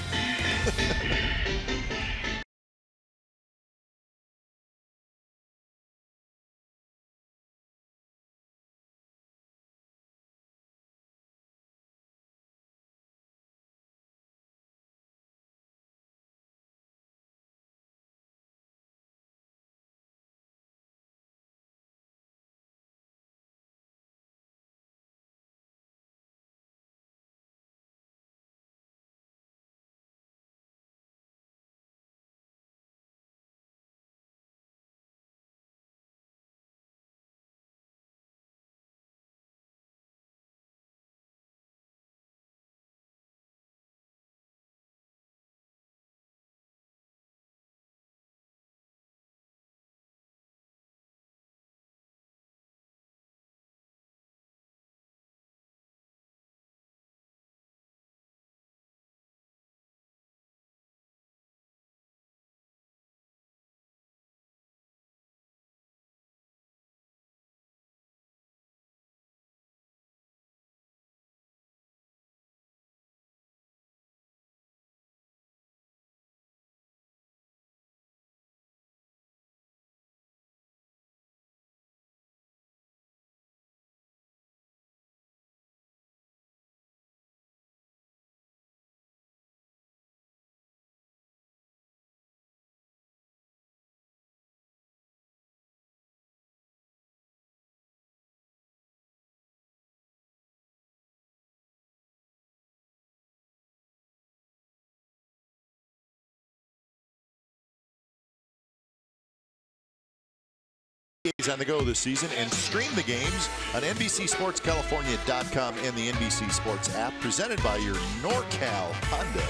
On the go this season, and stream the games on NBCSportsCalifornia.com and the NBC Sports app, presented by your NorCal Honda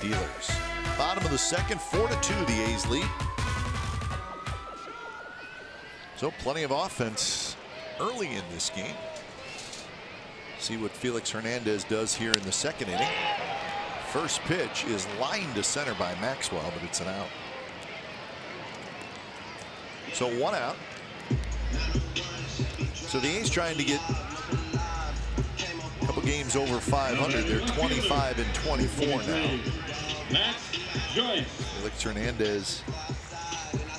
dealers. Bottom of the second, 4-2, the A's lead. So plenty of offense early in this game. See what Felix Hernandez does here in the second inning. First pitch is lined to center by Maxwell, but it's an out. So 1 out. So the A's trying to get a couple games over 500. They're 25-24 now. Felix Hernandez,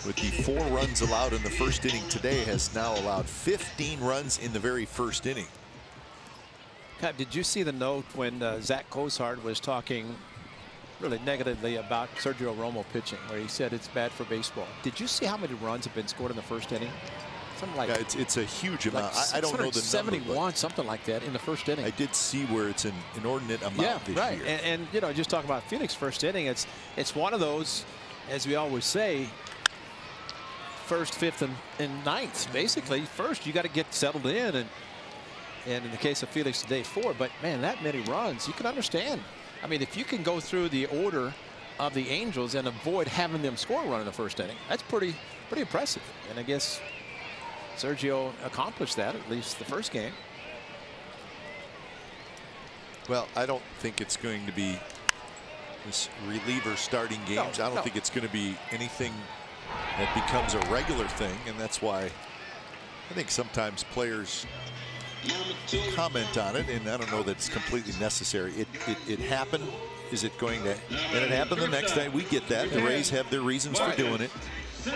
with the 4 runs allowed in the first inning today, has now allowed 15 runs in the very first inning. Did you see the note when Zach Cozart was talking really negatively about Sergio Romo pitching, where he said it's bad for baseball? Did you see how many runs have been scored in the first inning? Something like, yeah, it's a huge amount. I don't know the number, 71, something like that in the first inning. I did see where it's an inordinate amount this right. year. And you know, just talking about Phoenix first inning, it's one of those, as we always say, first, fifth, and ninth. Basically, first you got to get settled in, and in the case of Felix today, 4. But man, that many runs, you can understand. I mean, if you can go through the order of the Angels and avoid having them score a run in the first inning, that's pretty impressive. And I guess Sergio accomplished that, at least the first game. Well, I don't think it's going to be this reliever starting games. I don't think it's going to be anything that becomes a regular thing, and that's why I think sometimes players comment on it, and I don't know that it's completely necessary. It happened. Is it going to? And it happened the next day. We get that. The Rays have their reasons for doing it. But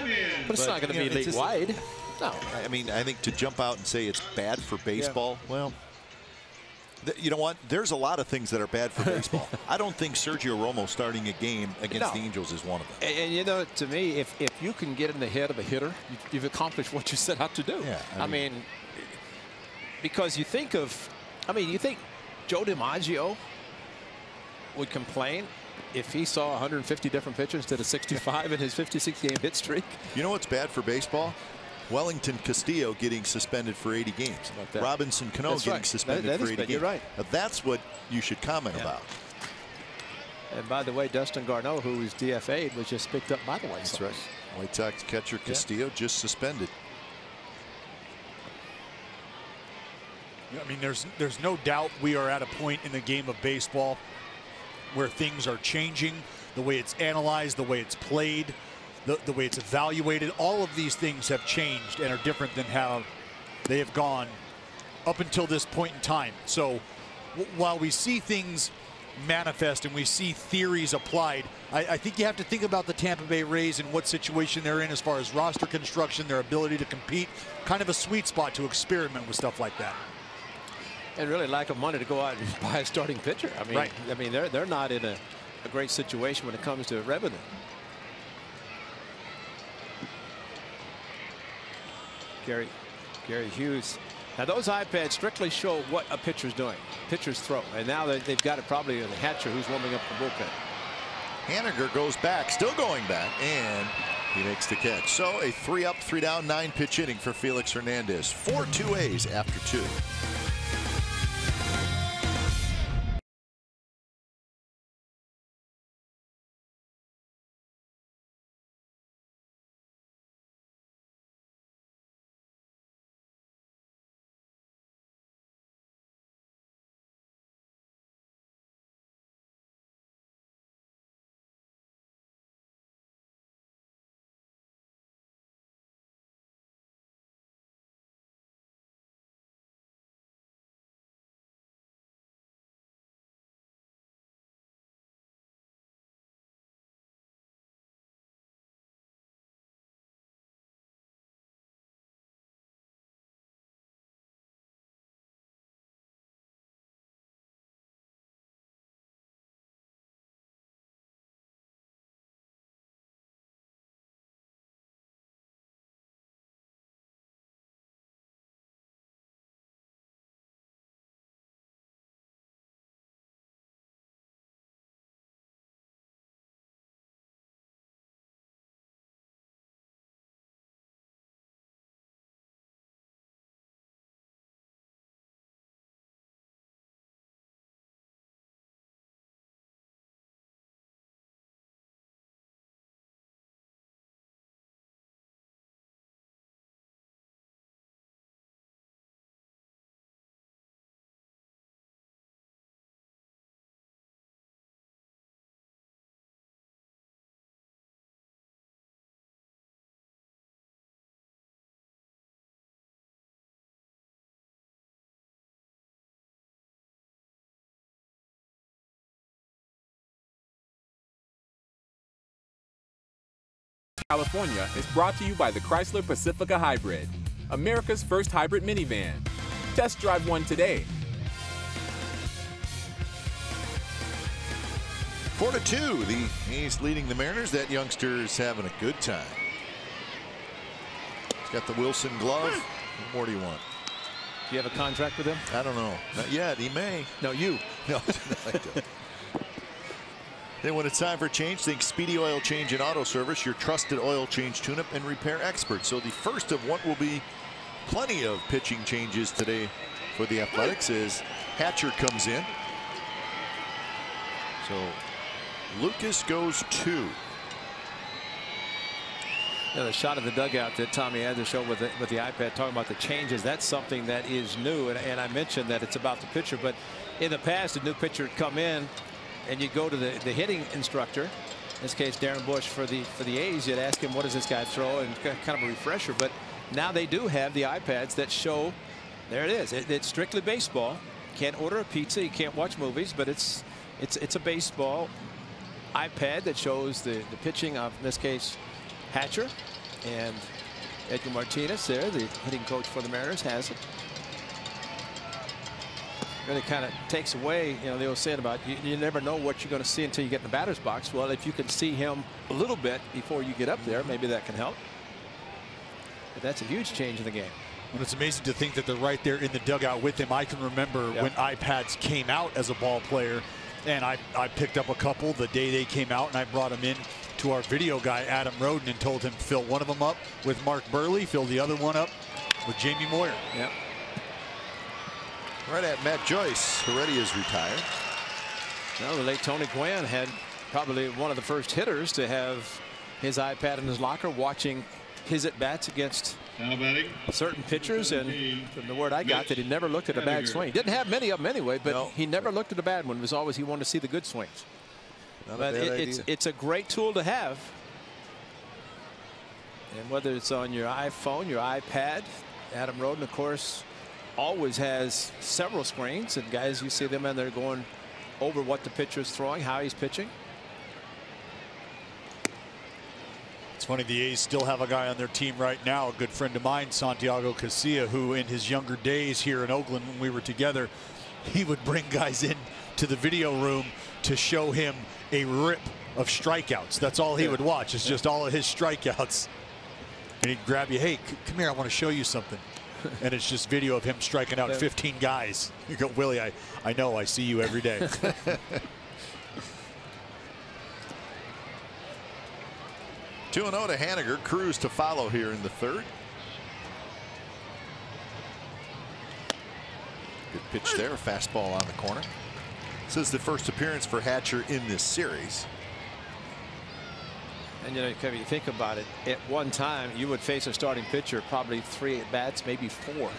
it's not going to be league wide. No. I mean, I think to jump out and say it's bad for baseball, well, You know what? There's a lot of things that are bad for baseball. I don't think Sergio Romo starting a game against the Angels is one of them. And you know, to me, if you can get in the head of a hitter, you've accomplished what you set out to do. Yeah, I mean, because you think of, you think Joe DiMaggio would complain if he saw 150 different pitchers instead of 65 in his 56-game hit streak? You know what's bad for baseball? Wellington Castillo getting suspended for 80 games. Robinson Cano getting suspended for 80 games. You're right. That's what you should comment about. And by the way, Dustin Garneau, who was DFA'd, was just picked up by the White Sox. That's right. White Sox catcher Castillo just suspended. I mean, there's no doubt we are at a point in the game of baseball where things are changing, the way it's analyzed, the way it's played, the way it's evaluated. All of these things have changed and are different than how they have gone up until this point in time. So while we see things manifest and we see theories applied, I think you have to think about the Tampa Bay Rays and what situation they're in as far as roster construction, their ability to compete, kind of a sweet spot to experiment with stuff like that. And really lack of money to go out and buy a starting pitcher. I mean, they're not in a great situation when it comes to revenue. Gary Hughes. Now those iPads strictly show what a pitcher's doing. Pitcher's throw. And now they've got it probably in the Hatcher who's warming up the bullpen. Haniger goes back, still going back, and he makes the catch. So a 3-up, 3-down, 9-pitch inning for Felix Hernandez. 4 2-A's after 2. California is brought to you by the Chrysler Pacifica Hybrid, America's first hybrid minivan. Test drive one today. 4-2, the A's leading the Mariners. That youngster is having a good time. He's got the Wilson glove. What more do you want? Do you have a contract with him? I don't know. Not yet. He may. No, you. No, I don't. Then when it's time for change, think Speedy Oil Change and Auto Service, your trusted oil change, tune-up, and repair expert. So the first of what will be plenty of pitching changes today for the Athletics as Hatcher comes in. So Lucas goes 2. You know, the shot of the dugout that Tommy had to show with the iPad talking about the changes, that's something that is new. And I mentioned that it's about the pitcher, but in the past, a new pitcher would come in and you go to the hitting instructor, in this case Darren Bush for the A's. You'd ask him, what does this guy throw, and kind of a refresher. But now they do have the iPads that show, there it is. It's strictly baseball. You can't order a pizza, you can't watch movies, but it's a baseball iPad that shows the pitching of, in this case, Hatcher, and Edgar Martinez there, the hitting coach for the Mariners, has it. really kind of takes away, you know, they were saying about you never know what you're going to see until you get in the batter's box. Well, if you can see him a little bit before you get up there, maybe that can help. But that's a huge change in the game. And it's amazing to think that they're right there in the dugout with him. I can remember when iPads came out as a ball player, and I picked up a couple the day they came out, and I brought them in to our video guy, Adam Roden, and told him fill one of them up with Mark Burley, fill the other one up with Jamie Moyer. Yep. Right at Matt Joyce, who already is retired. Well, the late Tony Gwynn had probably one of the first hitters to have his iPad in his locker watching his at-bats against certain pitchers, and from the word I got that he never looked at a bad swing. He didn't have many of them anyway, but he never looked at a bad one. It was always he wanted to see the good swings. But it's a great tool to have. And whether it's on your iPhone, your iPad, Adam Roden, of course, always has several screens, and guys, you see them and they're going over what the pitcher is throwing, how he's pitching. It's funny, the A's still have a guy on their team right now, a good friend of mine, Santiago Casilla, who in his younger days here in Oakland when we were together, he would bring guys in to the video room to show him a rip of strikeouts. That's all he would watch. It's just all of his strikeouts. And he'd grab you, hey, come here, I want to show you something. And it's just video of him striking out 15 guys. You go, Willie, I know, I see you every day. 2-0 to Haniger. Cruz to follow here in the third. Good pitch there. Fastball on the corner. This is the first appearance for Hatcher in this series. And you know, Kevin, you think about it, at one time you would face a starting pitcher probably 3 at bats, maybe 4,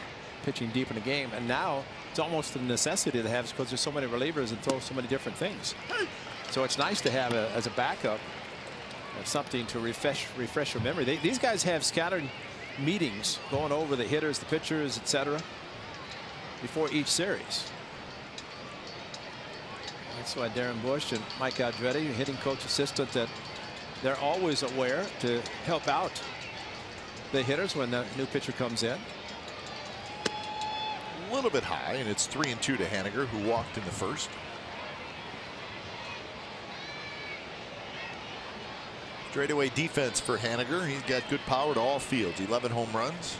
pitching deep in the game, and now it's almost a necessity to have because there's so many relievers and throw so many different things. So it's nice to have as a backup something to refresh your memory. These guys have scattered meetings going over the hitters, the pitchers, etc. before each series. That's why Darren Bush and Mike Andretti, hitting coach assistant, that they're always aware to help out the hitters when the new pitcher comes in. A little bit high, and it's 3-2 to Haniger, who walked in the first. Straightaway defense for Haniger. He's got good power to all fields. 11 home runs.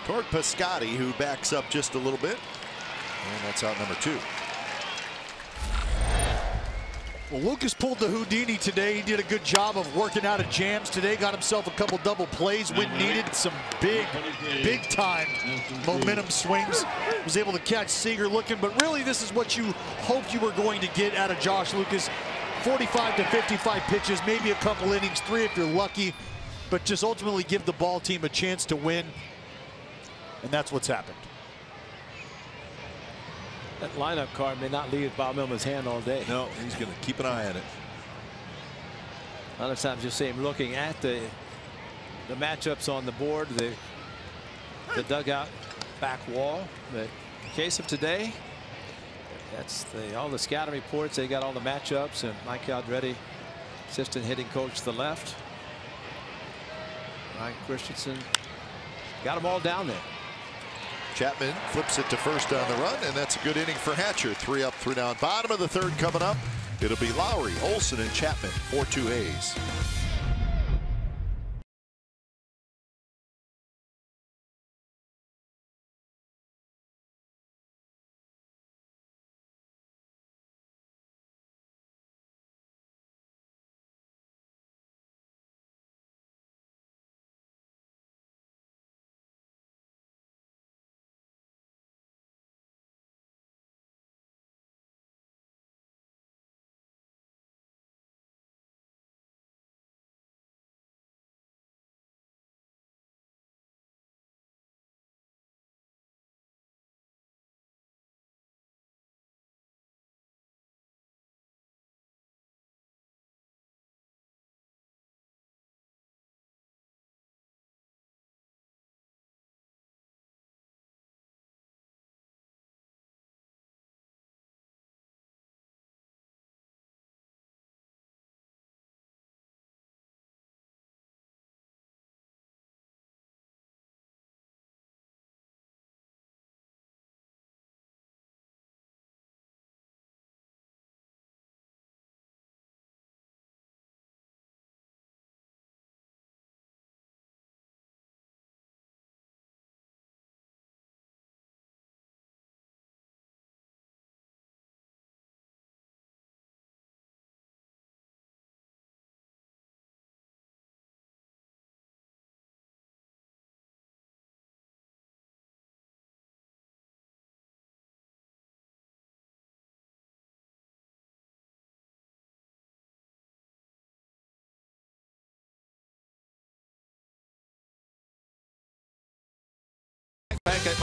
Toward Piscotty, who backs up just a little bit. And that's out number 2. Well, Lucas pulled the Houdini today. He did a good job of working out of jams today. Got himself a couple double plays when needed. Some big time momentum swings. Was able to catch Seager looking. But really, this is what you hoped you were going to get out of Josh Lucas. 45 to 55 pitches, maybe a couple innings, 3 if you're lucky. But just ultimately give the ball team a chance to win. And that's what's happened. That lineup card may not leave Bob Millman's hand all day. No, he's going to keep an eye on it. A lot of times you'll see him looking at the matchups on the board, the dugout back wall. But in the case of today, that's all the scouting reports. They got all the matchups, and Mike Andretti, assistant hitting coach to the left. Ryan Christensen got them all down there. Chapman flips it to first on the run, and that's a good inning for Hatcher. 3 up, 3 down. Bottom of the third coming up. It'll be Lowry, Olson, and Chapman. 4-2 A's.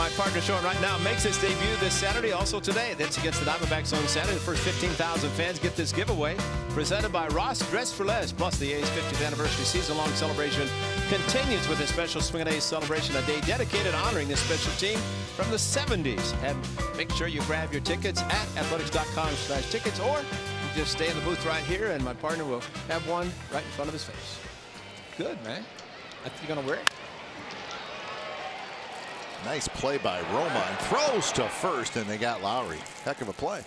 my partner showing right now, makes his debut this Saturday, also today. That's against the Diamondbacks on Saturday. The first 15,000 fans get this giveaway. Presented by Ross Dress for Less. Plus, the A's 50th anniversary season-long celebration continues with a special Swingin' A's celebration, a day dedicated honoring this special team from the 70s. And make sure you grab your tickets at athletics.com/tickets, or you just stay in the booth right here, and my partner will have one right in front of his face. Good, man. I think you're going to wear it. Nice play by Romine. Throws to first, and they got Lowry. Heck of a play.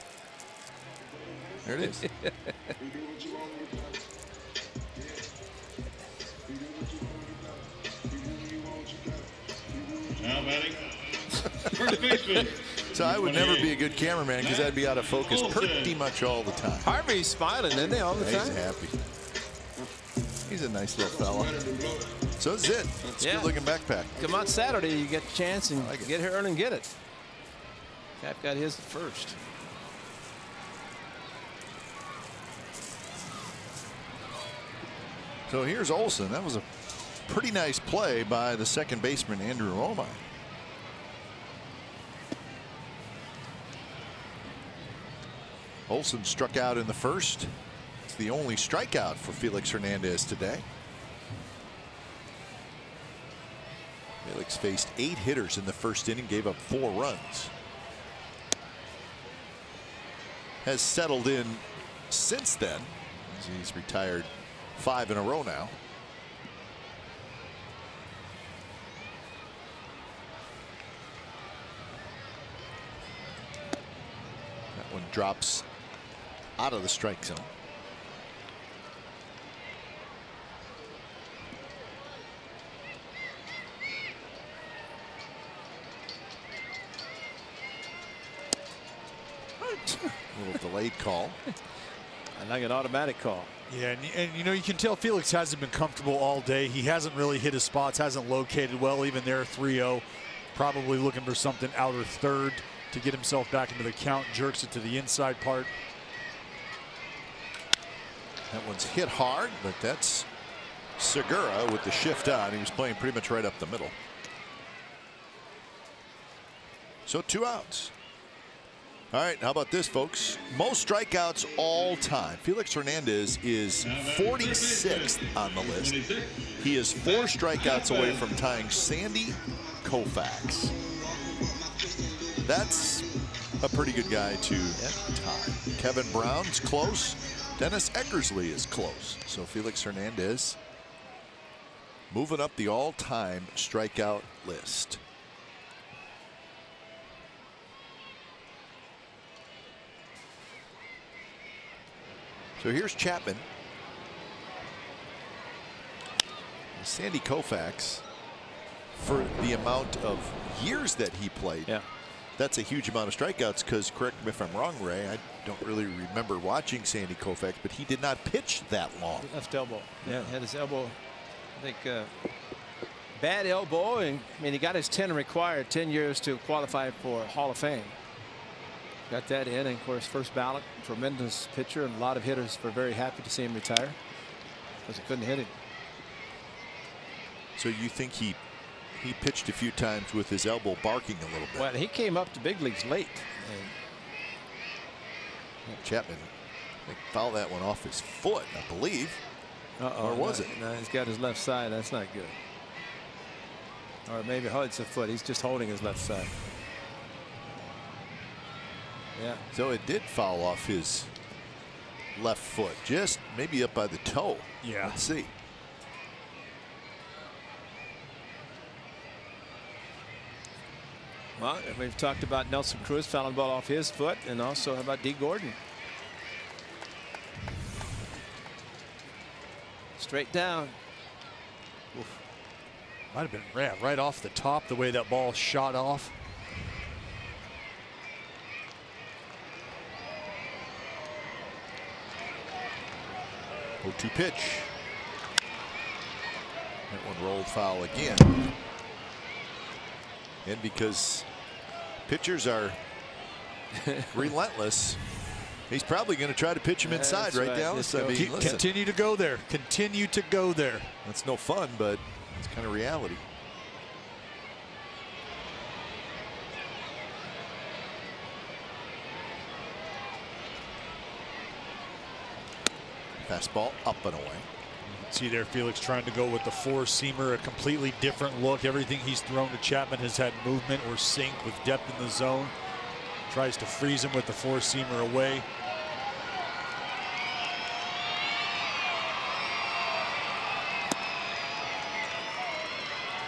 There it is. Now batting, first baseman. So I would never be a good cameraman because I'd be out of focus pretty much all the time. Harvey's smiling, isn't he, all the time? He's happy. He's a nice little fella. So is it. It's a good-looking backpack. Come on Saturday, you get the chance and get here early and get it. Cap got his first. So here's Olsen. That was a pretty nice play by the second baseman, Andrew Romine. Olsen struck out in the first. It's the only strikeout for Felix Hernandez today. Felix faced 8 hitters in the first inning, gave up 4 runs. Has settled in since then, as he's retired 5 in a row now. That one drops out of the strike zone. A little delayed call. I like an automatic call. Yeah, and you know, you can tell Felix hasn't been comfortable all day. He hasn't really hit his spots, hasn't located well, even there 3-0. Probably looking for something outer third to get himself back into the count. Jerks it to the inside part. That one's hit hard, but that's Segura with the shift on. He was playing pretty much right up the middle. So 2 outs. All right, how about this, folks? Most strikeouts all time. Felix Hernandez is 46th on the list. He is 4 strikeouts away from tying Sandy Koufax. That's a pretty good guy to tie. Kevin Brown's close. Dennis Eckersley is close. So Felix Hernandez moving up the all-time strikeout list. So here's Chapman. Sandy Koufax, for the amount of years that he played, that's a huge amount of strikeouts, because, correct me if I'm wrong, Ray, I don't really remember watching Sandy Koufax, but he did not pitch that long. Left elbow. Yeah, had his elbow, I think, bad elbow. And I mean, he got his 10 required, 10 years to qualify for Hall of Fame. Got that in, and of course, first ballot, tremendous pitcher, and a lot of hitters were very happy to see him retire because he couldn't hit him. So you think he pitched a few times with his elbow barking a little bit? Well, he came up to big leagues late. Chapman, I think, fouled that one off his foot, I believe. Or was it? No, he's got his left side. That's not good. Or maybe it's a foot. He's just holding his left side. Yeah. So it did foul off his left foot, just maybe up by the toe. Yeah. Let's see. Well, we've talked about Nelson Cruz fouling the ball off his foot, and also how about D. Gordon? Straight down. Oof. Might have been right off the top, the way that ball shot off. 0-2 pitch. That one rolled foul again. And because pitchers are relentless, he's probably going to try to pitch him inside, right, Dallas? I mean, continue to go there. Continue to go there. That's no fun, but it's kind of reality. Fastball up and away. See there, Felix trying to go with the four-seamer, a completely different look. Everything he's thrown to Chapman has had movement or sink with depth in the zone. Tries to freeze him with the four-seamer away.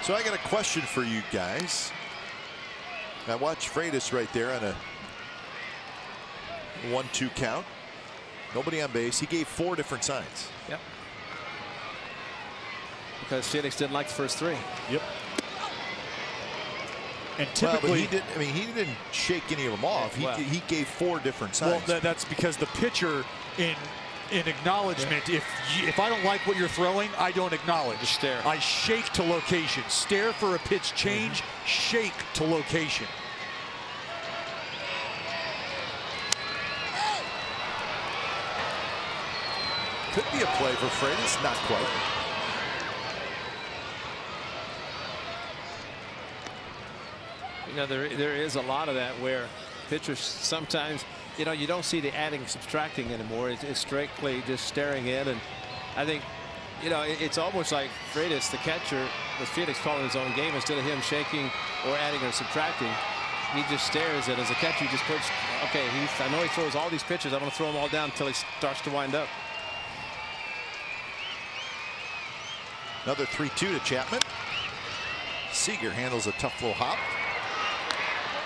So I got a question for you guys. I watched Freitas right there on a 1-2 count. Nobody on base. He gave 4 different signs. Yep. Because Felix didn't like the first 3. Yep. And typically, well, he didn't. I mean, he didn't shake any of them off. He gave 4 different signs. Well, that's because the pitcher, in acknowledgement, if I don't like what you're throwing, I don't acknowledge. Just stare. I shake to location. Stare for a pitch change. Shake to location. Could be a play for Freitas, not quite. You know, there is a lot of that where pitchers sometimes, you know, you don't see the adding, subtracting anymore. It's strictly just staring in. And I think, you know, it's almost like Freitas, the catcher, with Felix calling his own game, instead of him shaking or adding or subtracting, he just stares at, as a catcher, he just puts, okay, I know he throws all these pitches. I'm going to throw them all down until he starts to wind up. Another 3-2 to Chapman. Seager handles a tough little hop.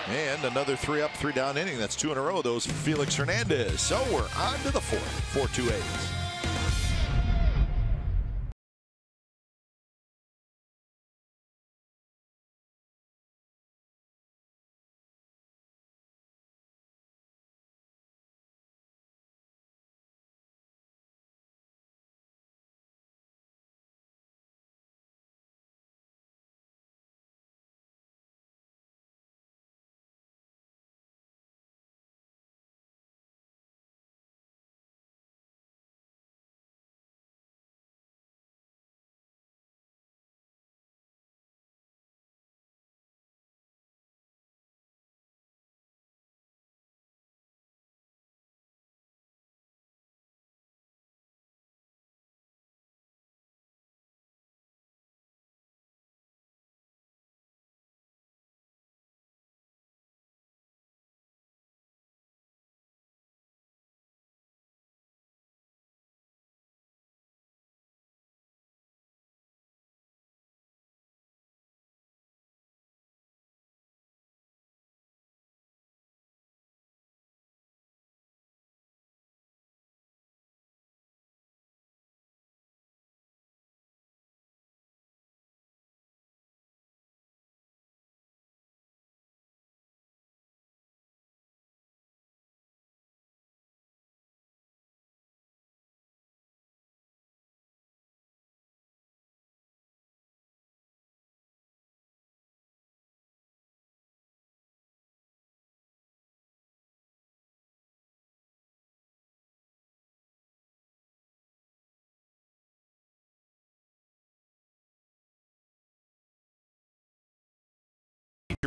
And another 3 up, 3 down inning. That's 2 in a row. Those for Felix Hernandez. So we're on to the 4th. 4-2 A's.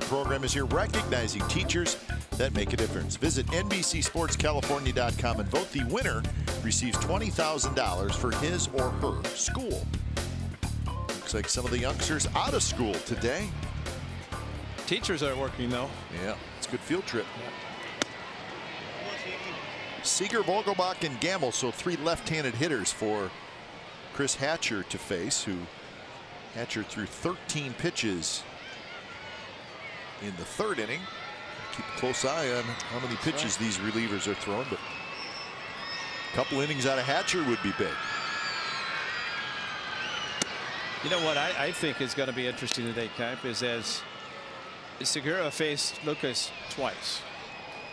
Program is here recognizing teachers that make a difference. Visit NBCSportsCalifornia.com and vote. The winner receives $20,000 for his or her school. Looks like some of the youngsters out of school today. Teachers are working, though. Yeah, it's a good field trip. Seager, Vogelbach, and Gamble. So 3 left-handed hitters for Chris Hatcher to face, who Hatcher threw 13 pitches in the 3rd inning. Keep a close eye on how many pitches these relievers are throwing, but a couple innings out of Hatcher would be big. You know what I think is going to be interesting today, Camp, is as Segura faced Lucas twice.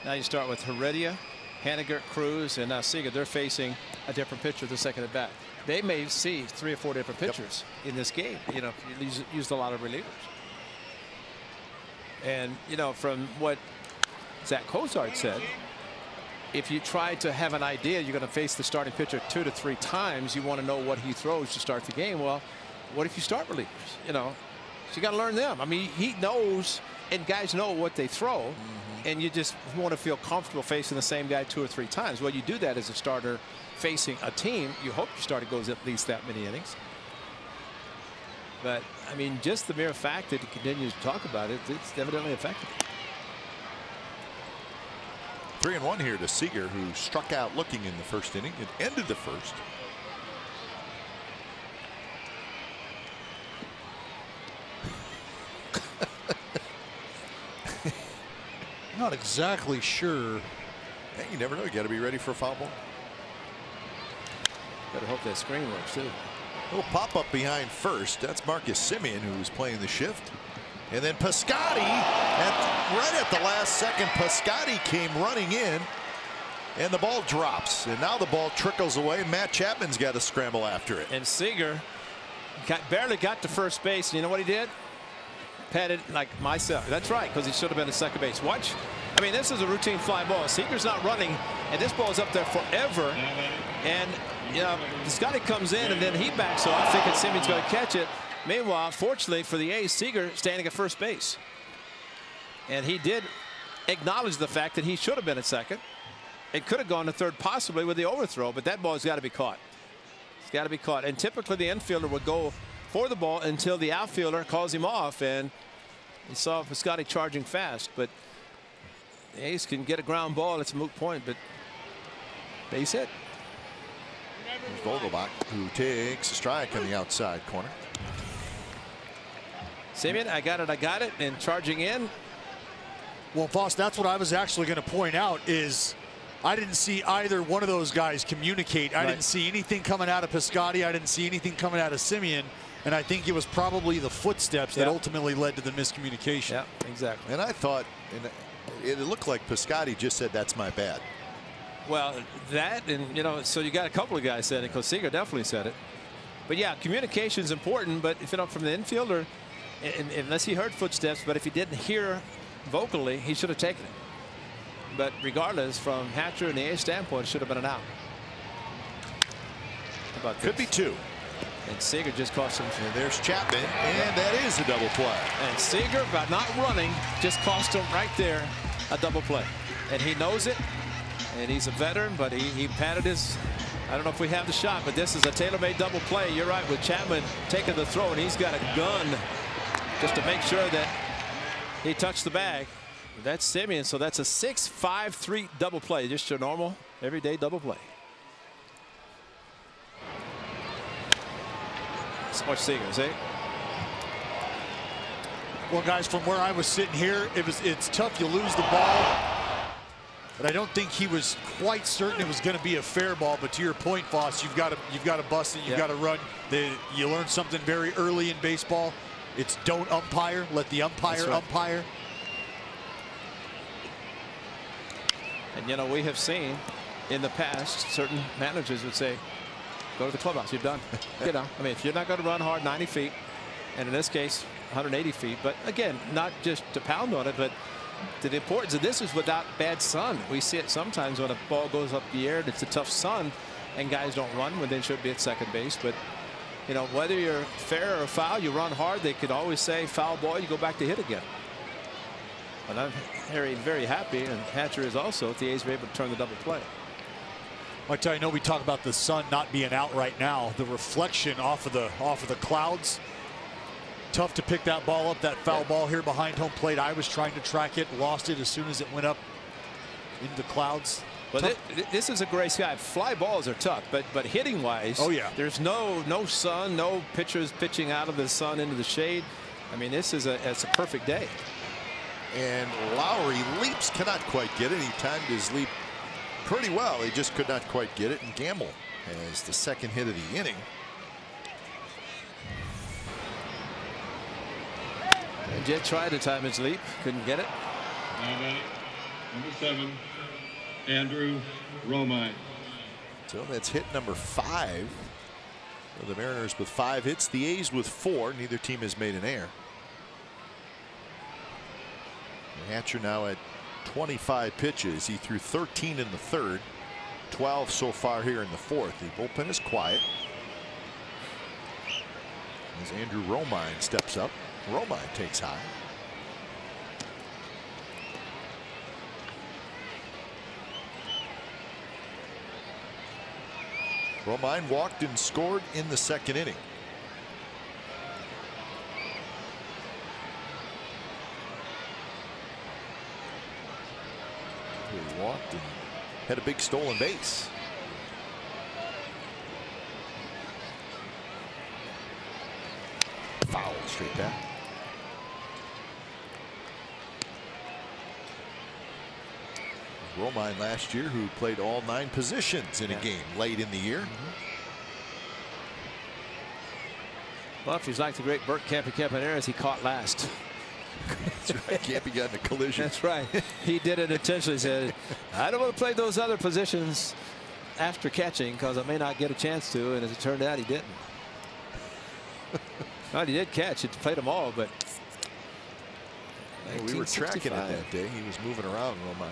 Now you start with Heredia, Haniger, Cruz, and now Seager. They're facing a different pitcher the second at bat. They may see 3 or 4 different pitchers in this game. You know, you used a lot of relievers. And, you know, from what Zach Cozart said, if you try to have an idea you're going to face the starting pitcher 2 to 3 times, you want to know what he throws to start the game. Well, what if you start relievers? You know, so you got to learn them. I mean, he knows and guys know what they throw, and you just want to feel comfortable facing the same guy 2 or 3 times. Well, you do that as a starter facing a team. You hope your starter goes at least that many innings. But, I mean, just the mere fact that he continues to talk about it, it's evidently effective. 3-1 here to Seager, who struck out looking in the first inning. It ended the first. Not exactly sure. Hey, you never know. You got to be ready for a foul ball. Better hope that screen works too. A little pop up behind first. That's Marcus Semien, who was playing the shift. And then Piscotty, right at the last second, Piscotty came running in, and the ball drops. And now the ball trickles away. Matt Chapman's got to scramble after it. And Seager barely got to first base. And you know what he did? Patted like myself. That's right, because he should have been at second base. Watch. I mean, this is a routine fly ball. Seager's not running, and this ball is up there forever. And you know, Piscotty comes in, and then he backs off, thinking Semien's going to catch it. Meanwhile, fortunately for the A's, Seager standing at first base. And he did acknowledge the fact that he should have been at second. It could have gone to third, possibly with the overthrow, but that ball has got to be caught. It's got to be caught. And typically the infielder would go for the ball until the outfielder calls him off, and you saw Piscotty charging fast. But the A's can get a ground ball. It's a moot point, but base hit. There's Vogelbach, who takes a strike on the outside corner. Semien, I got it, and charging in. Well, Voss, that's what I was actually going to point out is I didn't see either one of those guys communicate. I didn't see anything coming out of Piscotty. I didn't see anything coming out of Semien. And I think it was probably the footsteps that ultimately led to the miscommunication. Yeah, exactly. And I thought, and it looked like Piscotty just said, "That's my bad." Well, that, and you know, so you got a couple of guys saying it, because Seager definitely said it. But yeah, communication is important. But if you know, from the infielder, unless he heard footsteps, but if he didn't hear vocally, he should have taken it. But regardless, from Hatcher and the A's standpoint, it should have been an out. How about this? Could be 2. And Seager just cost him. And there's Chapman, and that is a double play. And Seager, by not running, just cost him right there a double play. And he knows it, and he's a veteran, but he patted his, I don't know if we have the shot, but this is a tailor-made double play. You're right, with Chapman taking the throw, and he's got a gun just to make sure that he touched the bag. That's Semien, so that's a 6-5-3 double play, just your normal, everyday double play. So much Seager, see? Well, guys, from where I was sitting here, it's tough. You lose the ball, but I don't think he was quite certain it was going to be a fair ball. But to your point, Voss, you've got to bust it. You've got to run. You learn something very early in baseball. It's don't umpire. Let the umpire umpire. And you know, we have seen in the past certain managers would say, go to the clubhouse, you're done. You know, I mean, if you're not going to run hard 90 feet, and in this case 180 feet, but again, not just to pound on it, but the importance of this is without bad sun. We see it sometimes when a ball goes up the air and it's a tough sun and guys don't run when they should be at second base. But you know, whether you're fair or foul, you run hard, they could always say foul ball, you go back to hit again. But I'm very happy, and Hatcher is also, if the A's were able to turn the double play. I tell you, I know we talk about the sun not being out right now. The reflection off of the clouds. Tough to pick that ball up, that foul ball here behind home plate. I was trying to track it, lost it as soon as it went up into the clouds. But this is a gray sky. Fly balls are tough, but hitting wise, oh yeah, there's no sun, no pitchers pitching out of the sun into the shade. I mean, it's a perfect day. And Lowry leaps, cannot quite get it. He timed his leap pretty well. He just could not quite get it. And Gamble has the second hit of the inning. And Jet tried to time his leap, couldn't get it. Number 7, Andrew Romine. So that's hit number 5. So the Mariners with 5 hits, the A's with 4. Neither team has made an error. Hatcher now at 25 pitches. He threw 13 in the third, 12 so far here in the fourth. The bullpen is quiet as Andrew Romine steps up. Romine takes high. Romine walked and scored in the second inning. He walked and had a big stolen base. Foul straight back. Romine last year, who played all 9 positions in a game late in the year. Well, if he's like the great Bert Campaneris, he caught last. That's right. Campy got in a collision. That's right. He did it intentionally. Said, I don't want to play those other positions after catching because I may not get a chance to. And as it turned out, he didn't. Well, he did catch. He played them all, but we were tracking it that day. He was moving around, Romine.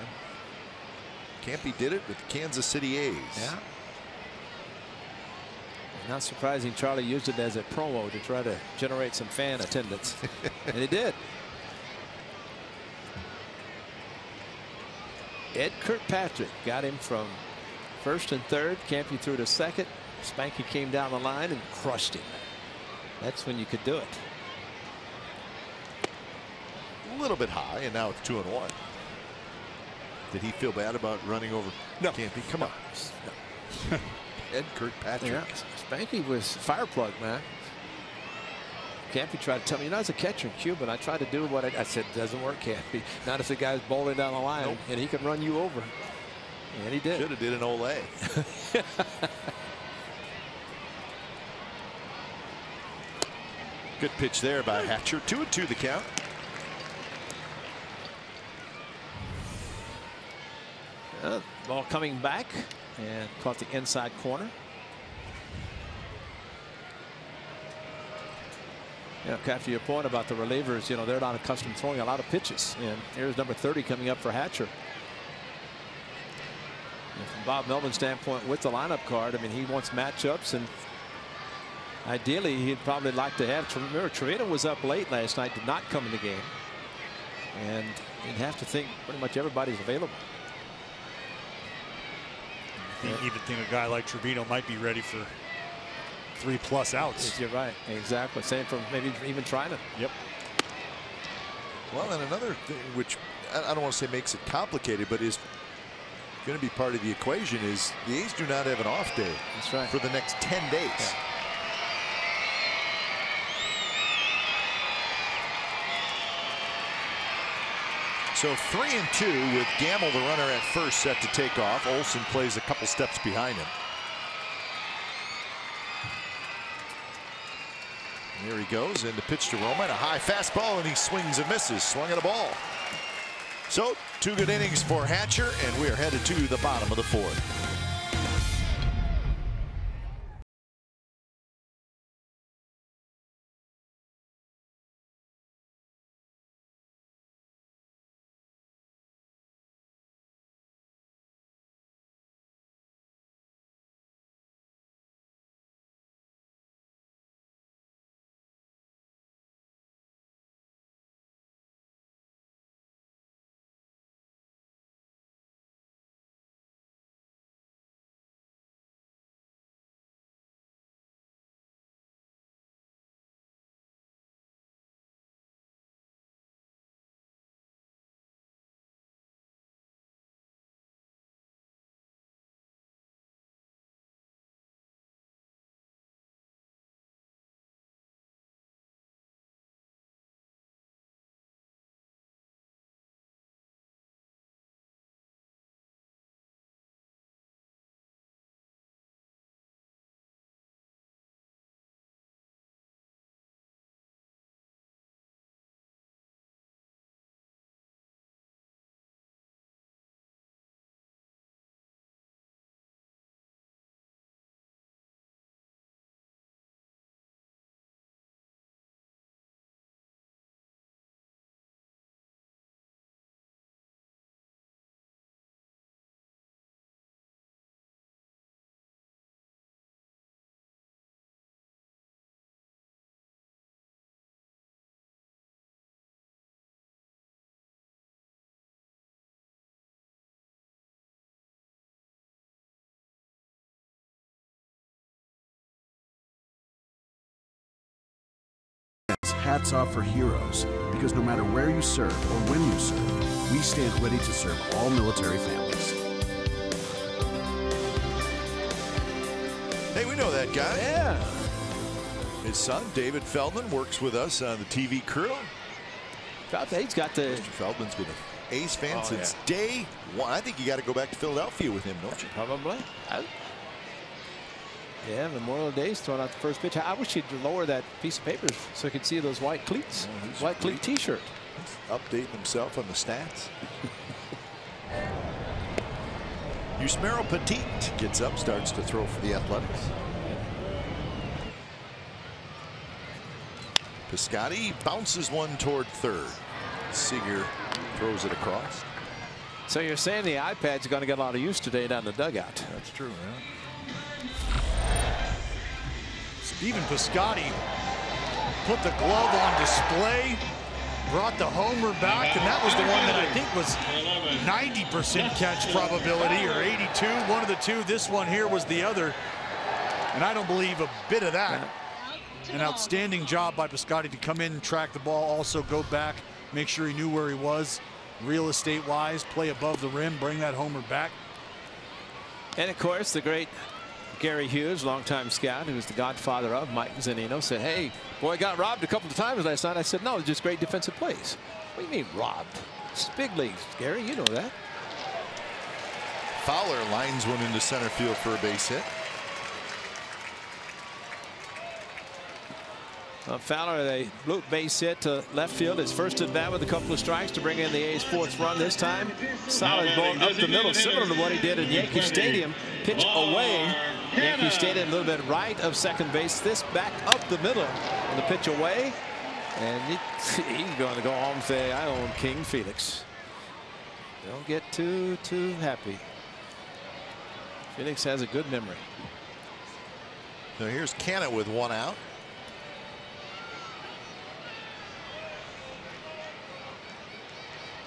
Campy did it with the Kansas City A's. Yeah. Not surprising Charlie used it as a promo to try to generate some fan attendance. And he did. Ed Kirkpatrick got him from first and third. Campy threw to second. Spanky came down the line and crushed him. That's when you could do it. A little bit high, and now it's 2-1. Did he feel bad about running over Campy? Come on. No. Ed Kirkpatrick. Yeah. Spanky was fire plug, man. Campy tried to tell me, as a catcher in Cuba, I tried to do what I said, doesn't work, Campy. Not if the guy's bowling down the line and he can run you over. And he did. Should have did an Olay. Good pitch there by Hatcher. 2-2 the count. Ball coming back and caught the inside corner. After your point about the relievers, they're not accustomed to throwing a lot of pitches. And here's number 30 coming up for Hatcher. And from Bob Melvin's standpoint with the lineup card, he wants matchups, and ideally he'd probably like to have. Remember, Trevino was up late last night, did not come in the game. And you'd have to think pretty much everybody's available. You even think a guy like Trevino might be ready for 3+ outs. You're right. Exactly. Same for maybe even Trinan. Yep. Well, and another thing which I don't want to say makes it complicated, but is going to be part of the equation is the A's do not have an off day. That's right. For the next 10 days. Yeah. So 3-2 with Gamble, the runner at first, set to take off. Olsen plays a couple steps behind him. Here he goes, and the pitch to Romine, a high fastball, and he swings and misses. Swung at a ball. So 2 good innings for Hatcher, and we are headed to the bottom of the 4th. hats off for heroes, because no matter where you serve or when you serve, we stand ready to serve all military families. Hey, we know that guy. Yeah. His son, David Feldman, works with us on the TV crew. He's got the... Mr. Feldman's been an A's fan since yeah. day one. I think you got to go back to Philadelphia with him, don't you? Probably. Yeah, Memorial Day's throwing out the first pitch. I wish he'd lower that piece of paper so I could see those white cleats. White cleat T-shirt. Updating himself on the stats. Yusmeiro Petit gets up, starts to throw for the Athletics. Piscotti bounces one toward third. Seager throws it across. So you're saying the iPad's going to get a lot of use today down the dugout. That's true, yeah. Steven Piscotti put the glove on display, brought the homer back, and that was the one that I think was 90% catch probability, or 82, one of the two. This one here was the other, and I don't believe a bit of that. An outstanding job by Piscotti to come in and track the ball, also go back, make sure he knew where he was, real estate-wise, play above the rim, bring that homer back. And of course, the great Gary Hughes, longtime scout, who was the godfather of Mike Zunino, said, hey, boy, got robbed a couple of times last night. I said, no, it's just great defensive plays. What do you mean robbed? It's big leagues, Gary, you know that. Fowler lines one into center field for a base hit. Fowler, a blue base hit to left field. His first at bat with a couple of strikes to bring in the A's fourth run this time. Solid ball up the middle, similar to what he did at Yankee Stadium. Pitch away. Yankee Stadium a little bit right of second base. This back up the middle. And the pitch away. And he's going to go home and say, I own King Felix. Don't get too happy. Felix has a good memory. Now here's Canna with one out.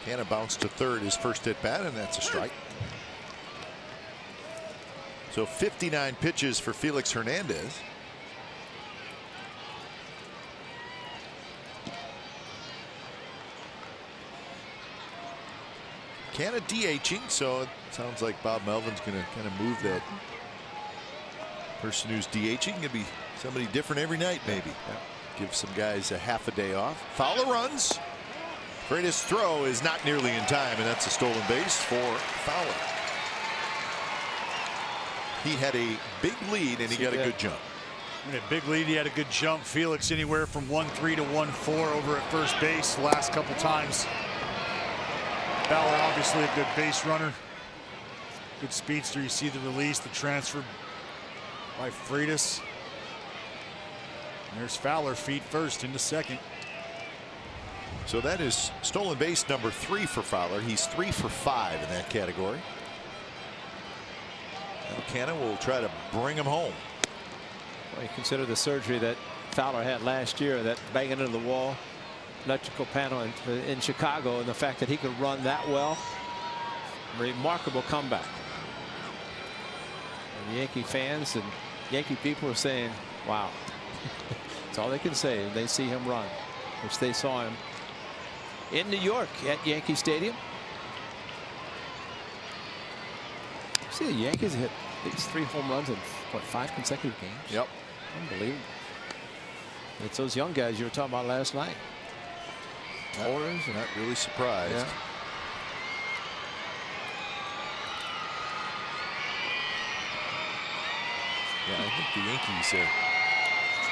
Canna bounced to third his first at bat, and that's a strike. So 59 pitches for Felix Hernandez. Canna DHing, so it sounds like Bob Melvin's going to kind of move that person who's DHing. Going to be somebody different every night, maybe. Give some guys a half a day off. Fowler runs. Greatest throw is not nearly in time, and that's a stolen base for Fowler. He had a big lead, and he got a good jump. In a big lead, he had a good jump. Felix anywhere from 1-3 to 1-4 over at first base the last couple times. Fowler obviously a good base runner. Good speedster. You see the release, the transfer by Freitas. And there's Fowler, feet first into second. So that is stolen base number 3 for Fowler. He's 3 for 5 in that category. Now Canna will try to bring him home. Well, you consider the surgery that Fowler had last year, that banging into the wall electrical panel in Chicago, and the fact that he could run that well. Remarkable comeback. And Yankee fans and Yankee people are saying, wow. That's all they can say. They see him run, which they saw him in New York at Yankee Stadium. See, the Yankees hit these 3 home runs in what, 5 consecutive games? Yep. Unbelievable. It's those young guys you were talking about last night. Torres, not really surprised. Yeah. Yeah, I think the Yankees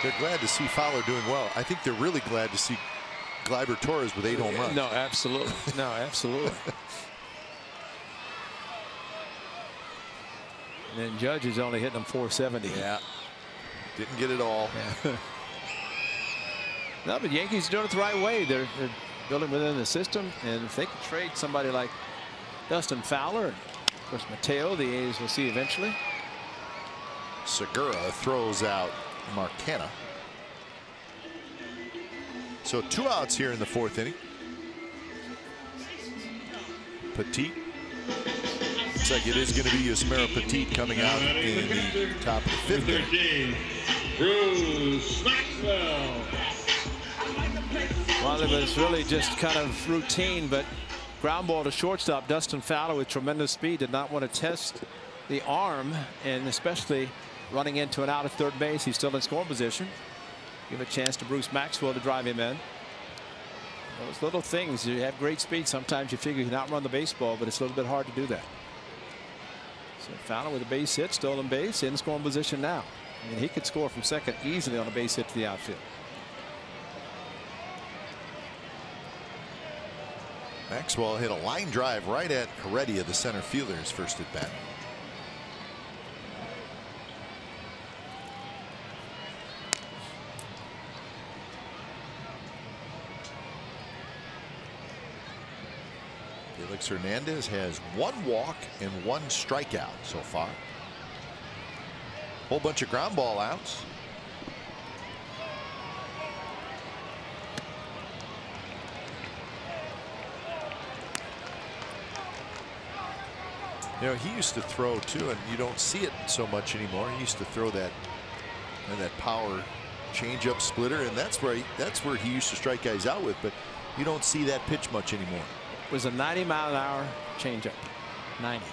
they're glad to see Fowler doing well. I think they're really glad to see Gleyber Torres with 8 home runs. No, absolutely. No, absolutely. And then Judge is only hitting them 470. Yeah. Didn't get it all. Yeah. No, but Yankees are doing it the right way. They're building within the system, and if they could trade somebody like Dustin Fowler, and of course Mateo, the A's will see eventually. Segura throws out Mark Canna. So 2 outs here in the 4th inning. Petit. Looks like it is going to be Yusmeiro Petit coming out in the top of the 5th inning. Bruce Maxwell. Well, it was really just kind of routine, but ground ball to shortstop. Dustin Fowler with tremendous speed did not want to test the arm, and especially running into and out of third base. He's still in scoring position. Give a chance to Bruce Maxwell to drive him in. Those little things, you have great speed. Sometimes you figure you can outrun the baseball, but it's a little bit hard to do that. So Fowler with a base hit, stolen base, in scoring position now. I mean, he could score from second easily on a base hit to the outfield. Maxwell hit a line drive right at Heredia, the center fielder, his first at bat. Felix Hernandez has 1 walk and 1 strikeout so far. Whole bunch of ground ball outs. You know, he used to throw too, and you don't see it so much anymore. He used to throw that power changeup splitter, and that's where he used to strike guys out with. But you don't see that pitch much anymore. It was a 90-mile-an-hour changeup. 90.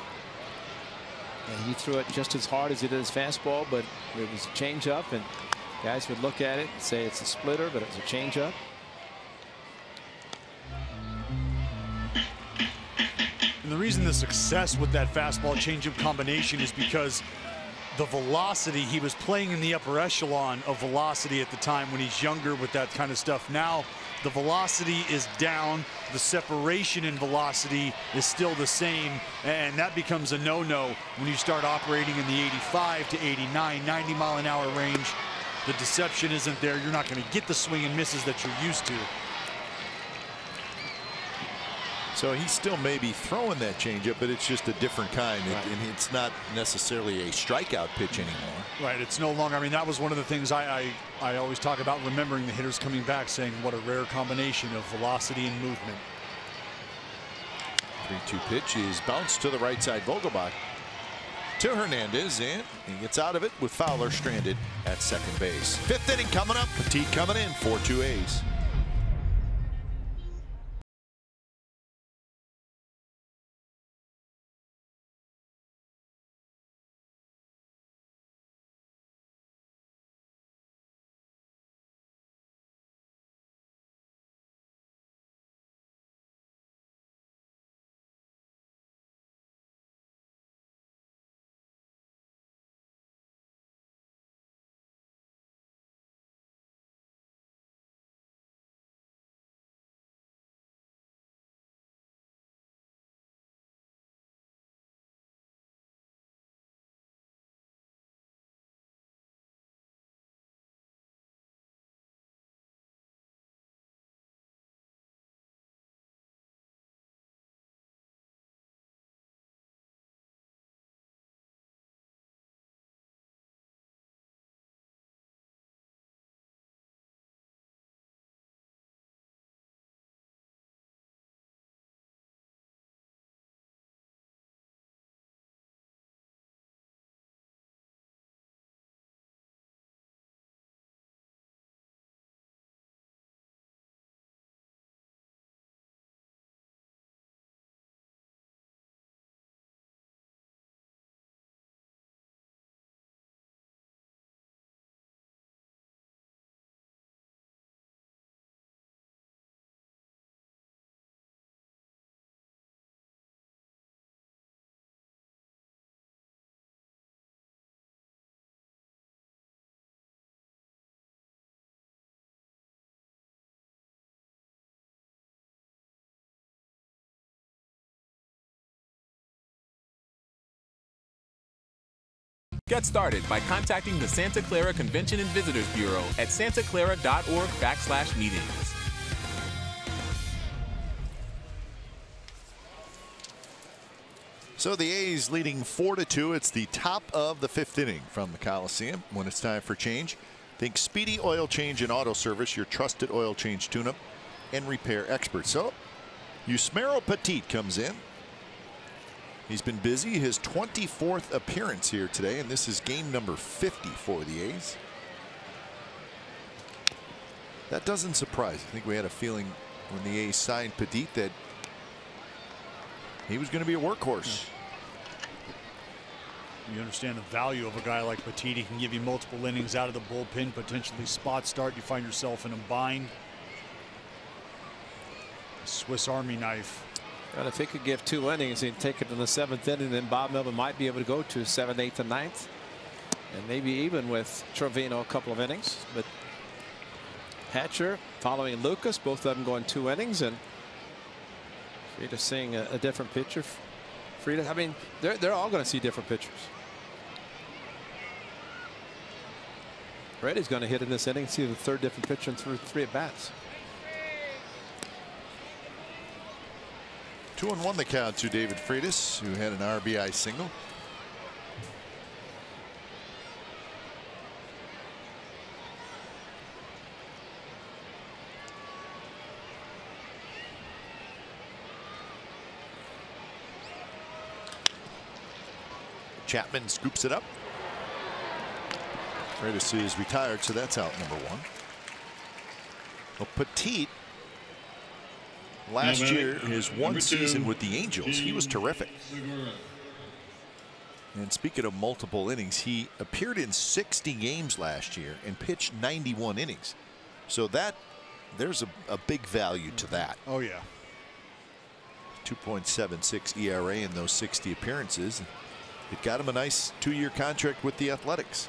And he threw it just as hard as he did his fastball, but it was a changeup, and guys would look at it and say it's a splitter, but it was a changeup. And the reason the success with that fastball changeup combination is because the velocity, he was playing in the upper echelon of velocity at the time when he's younger with that kind of stuff. Now the velocity is down, the separation in velocity is still the same, and that becomes a no-no when you start operating in the 85 to 89, 90-mile-an-hour range. The deception isn't there. You're not going to get the swing and misses that you're used to. So he still may be throwing that changeup, but it's just a different kind. Right. And it's not necessarily a strikeout pitch anymore. Right. It's no longer. I mean, that was one of the things I always talk about, remembering the hitters coming back, saying what a rare combination of velocity and movement. 3-2 pitch is bounced to the right side. Vogelbach to Hernandez, and he gets out of it with Fowler stranded at second base. 5th inning coming up. Petit coming in. 4-2 A's. Get started by contacting the Santa Clara Convention and Visitors Bureau at santaclara.org/meetings. So the A's leading 4-2. It's the top of the 5th inning from the Coliseum. When it's time for change, think Speedy Oil Change and Auto Service, your trusted oil change tune-up and repair expert. So Yusmeiro Petit comes in. He's been busy, his 24th appearance here today, and this is game number 50 for the A's. That doesn't surprise. I think we had a feeling when the A's signed Petit that he was going to be a workhorse. You understand the value of a guy like Petit. He can give you multiple innings out of the bullpen, potentially spot start. You find yourself in a bind. A Swiss Army knife. And if he could give 2 innings and take it in the 7th inning, then Bob Melvin might be able to go to 7th, 8th, and 9th, and maybe even with Trevino a couple of innings. But Hatcher following Lucas, both of them going 2 innings, and Frida seeing a different pitcher. Frida, I mean, they're all going to see different pitchers. Freddie's going to hit in this inning, see the 3rd different pitcher in through 3 at bats. 2-1 the count to David Freitas, who had an RBI single. Chapman scoops it up. Freitas is retired, so that's out number 1. Well, Petit, last year, his one season with the Angels, he was terrific. And speaking of multiple innings, he appeared in 60 games last year and pitched 91 innings. So there's a big value to that. Oh, yeah. 2.76 ERA in those 60 appearances. It got him a nice 2-year contract with the Athletics.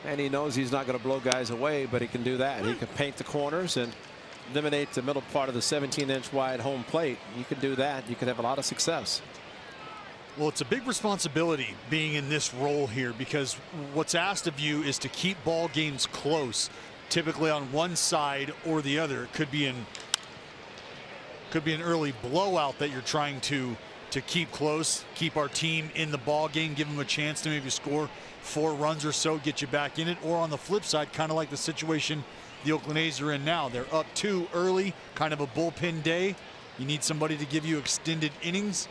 And he knows he's not going to blow guys away, but he can do that. He can paint the corners and eliminate the middle part of the 17-inch wide home plate. You can do that. You can have a lot of success. Well, it's a big responsibility being in this role here, because what's asked of you is to keep ball games close, typically on one side or the other. It could be an early blowout that you're trying to keep close, keep our team in the ball game, give them a chance to maybe score 4 runs or so, get you back in it. Or on the flip side, kind of like the situation the Oakland A's are in now. They're up 2 early, kind of a bullpen day. You need somebody to give you extended innings.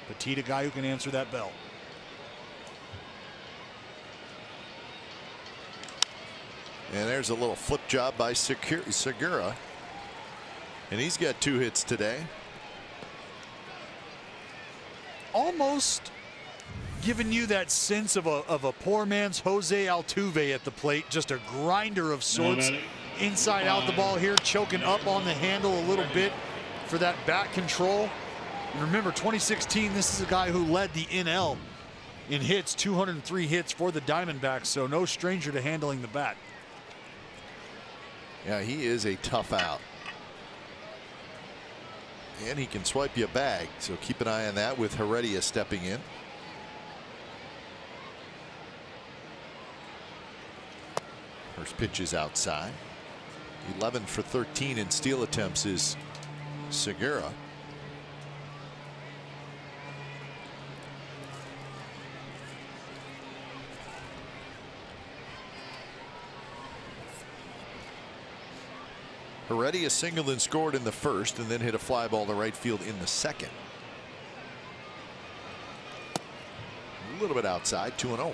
Petit, a guy who can answer that bell. And there's a little flip job by Segura. And he's got 2 hits today. Almost giving you that sense of a poor man's Jose Altuve at the plate, just a grinder of sorts. Inside out the ball here, choking up on the handle a little bit for that bat control. And remember, 2016, this is a guy who led the NL in hits, 203 hits for the Diamondbacks, so no stranger to handling the bat. Yeah, he is a tough out. And he can swipe you a bag, so keep an eye on that with Heredia stepping in. First pitch is outside. 11 for 13 in steal attempts is Segura. Heredia singled and scored in the first, and then hit a fly ball to right field in the second. A little bit outside, 2-0.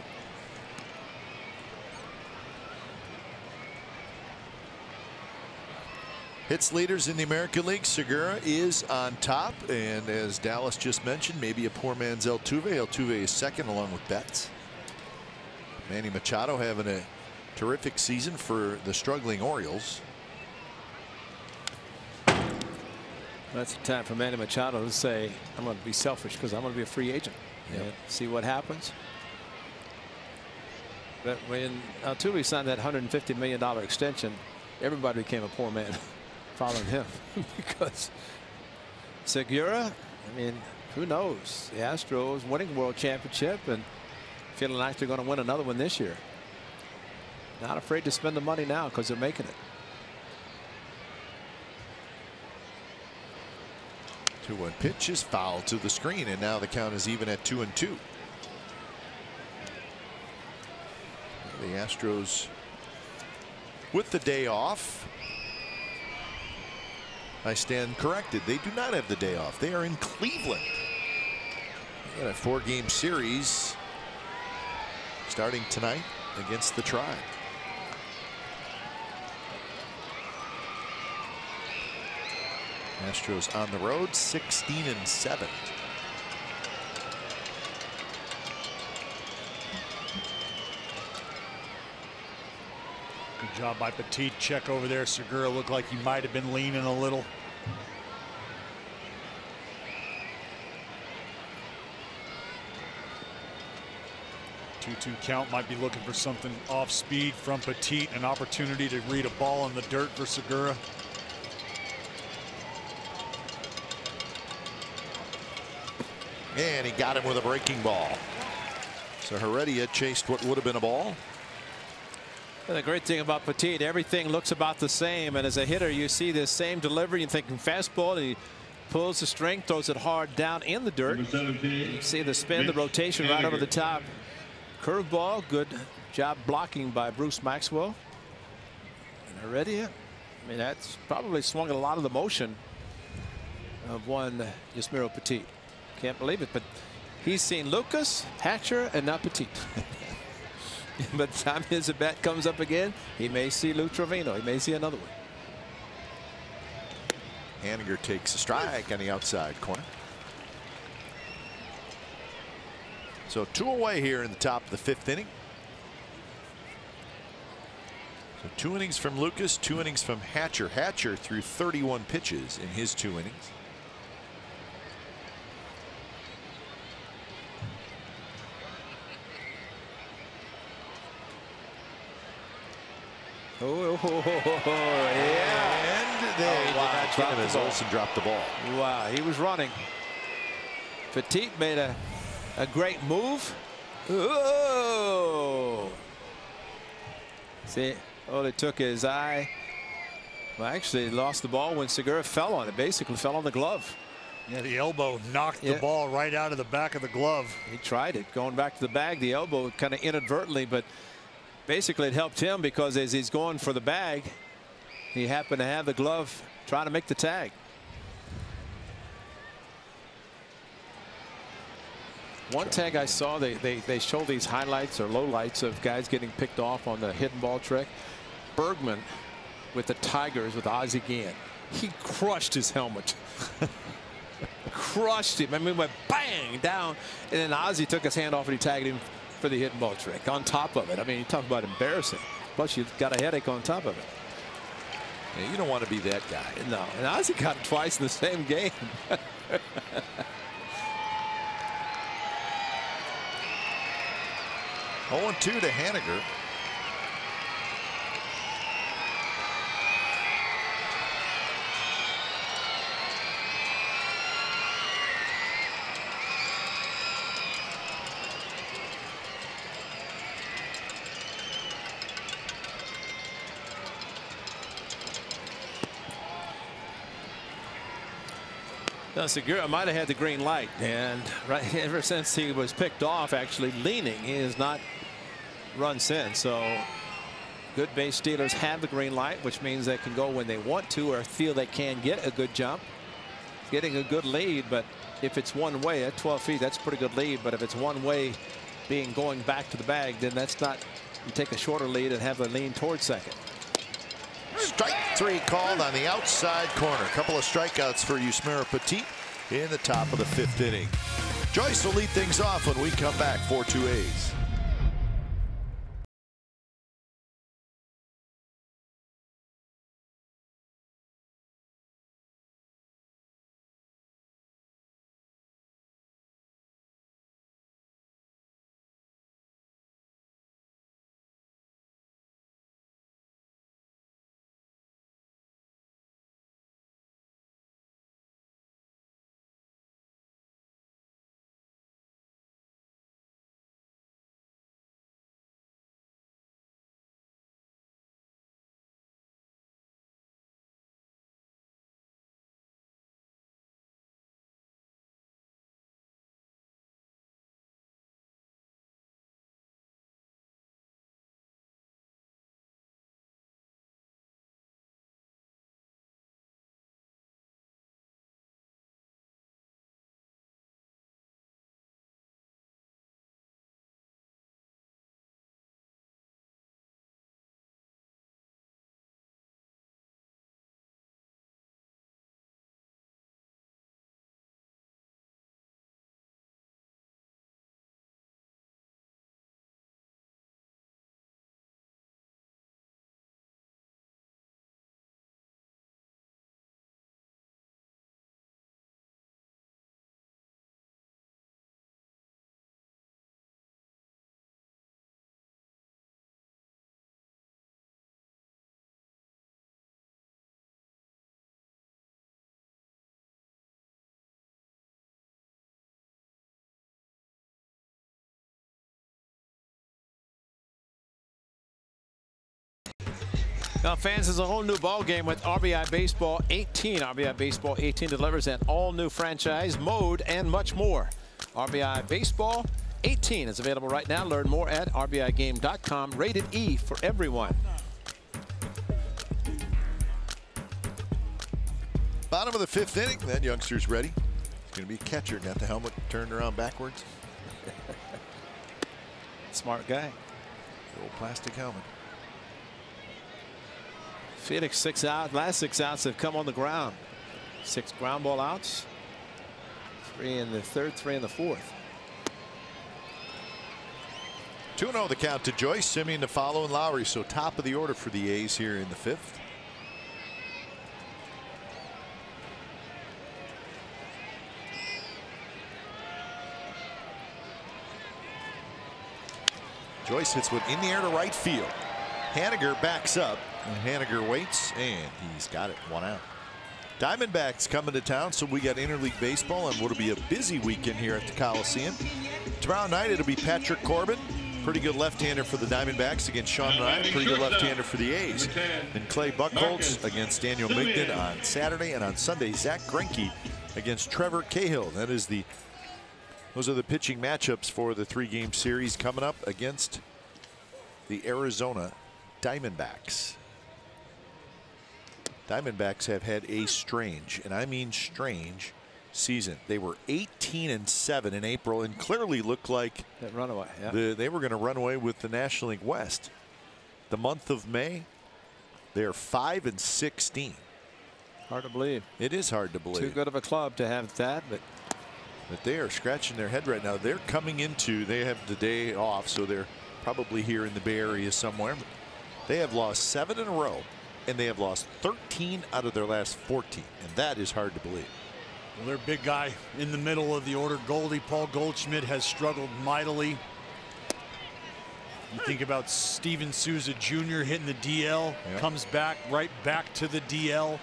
Hits leaders in the American League, Segura is on top, and as Dallas just mentioned, maybe a poor man's Altuve. Altuve is second along with Betts. Manny Machado having a terrific season for the struggling Orioles. That's the time for Manny Machado to say, I'm going to be selfish because I'm going to be a free agent and see what happens. But when Altuve signed that $150 million extension, everybody became a poor man following him because Segura, I mean, who knows? The Astros winning world championship and feeling like they're going to win another one this year. Not afraid to spend the money now because they're making it. 2-1 pitch is fouled to the screen, and now the count is even at 2-2. The Astros with the day off. I stand corrected. They do not have the day off. They are in Cleveland. They got a 4-game series starting tonight against the Tribe. Astros on the road 16-7. Good job by Petit. Check over there. Segura looked like he might have been leaning a little. Two count. Might be looking for something off speed from Petit. An opportunity to read a ball in the dirt for Segura. And he got him with a breaking ball. So Heredia chased what would have been a ball. And the great thing about Petit, everything looks about the same. And as a hitter, you see this same delivery. You're thinking fastball, and he pulls the string, throws it hard down in the dirt. You see the spin, the rotation right over the top. Curveball, good job blocking by Bruce Maxwell. And Heredia, I mean, that's probably swung a lot of the motion of one Yusmeiro Petit. Can't believe it, but he's seen Lucas, Hatcher, and not Petit. By the time his at bat comes up again, he may see Lou Trevino. He may see another one. Haniger takes a strike on the outside corner. So 2 away here in the top of the 5th inning. So 2 innings from Lucas, 2 innings from Hatcher. Hatcher threw 31 pitches in his 2 innings. Yeah. And they did not get him as Olsen dropped the ball. Wow, he was running. Petit made a great move. Oh. See, all it took his eye. Well, actually, he lost the ball when Segura fell on it. Basically, fell on the glove. Yeah, the elbow knocked the ball right out of the back of the glove. He tried it, going back to the bag. The elbow kind of inadvertently, but basically it helped him because as he's going for the bag, he happened to have the glove trying to make the tag. One tag I saw, they show these highlights or lowlights of guys getting picked off on the hidden ball trick. Bergman with the Tigers with Ozzie Guillen. He crushed his helmet. Crushed him. I mean, went bang down, and then Ozzie took his hand off and he tagged him for the hidden ball trick on top of it. I mean, you talk about embarrassing. Plus, you've got a headache on top of it. Yeah, you don't want to be that guy. No, and Ozzie got it twice in the same game. 0-2 to Haniger. Now, Segura might have had the green light, and right ever since he was picked off, actually leaning, he has not run since. So good base stealers have the green light, which means they can go when they want to or feel they can get a good jump. Getting a good lead, but if it's one way at 12 feet, that's a pretty good lead. But if it's one way being going back to the bag, then that's not. You take a shorter lead and have a lean towards second. Strike 3 called on the outside corner. A couple of strikeouts for Yusmeiro Petit in the top of the 5th inning. Joyce will lead things off when we come back. 4-2 A's. Now, fans, it's a whole new ball game with RBI Baseball 18. RBI Baseball 18 delivers an all-new franchise mode and much more. RBI Baseball 18 is available right now. Learn more at rbigame.com. Rated E for everyone. Bottom of the 5th inning. That youngster's ready. He's going to be a catcher. Got the helmet turned around backwards. Smart guy. The old plastic helmet. Felix 6 out. Last 6 outs have come on the ground. 6 ground ball outs. 3 in the 3rd, 3 in the 4th. 2-0 the count to Joyce. Simeon to follow, and Lowry. So top of the order for the A's here in the 5th. Joyce hits one in the air to right field. Haniger backs up. And Haniger waits, and he's got it. 1 out. Diamondbacks coming to town, so we got interleague baseball and what'll be a busy weekend here at the Coliseum. Tomorrow night it'll be Patrick Corbin, pretty good left-hander for the Diamondbacks against Sean Ryan, pretty good left-hander for the A's. And Clay Buchholz against Daniel Migden on Saturday, and on Sunday Zach Greinke against Trevor Cahill. Those are the pitching matchups for the 3-game series coming up against the Arizona Diamondbacks. Diamondbacks have had a strange, and I mean strange, season. They were 18-7 in April and clearly looked like that runaway. Yeah. They were going to run away with the National League West. The month of May, they're 5-16. Hard to believe. It is hard to believe. Too good of a club to have that, but they are scratching their head right now. They're coming into, they have the day off, so they're probably here in the Bay Area somewhere. They have lost 7 in a row, and they have lost 13 out of their last 14, and that is hard to believe. Well, their big guy in the middle of the order, Goldie, Paul Goldschmidt, has struggled mightily. You think about Steven Souza Jr. hitting the DL, comes back right back to the DL.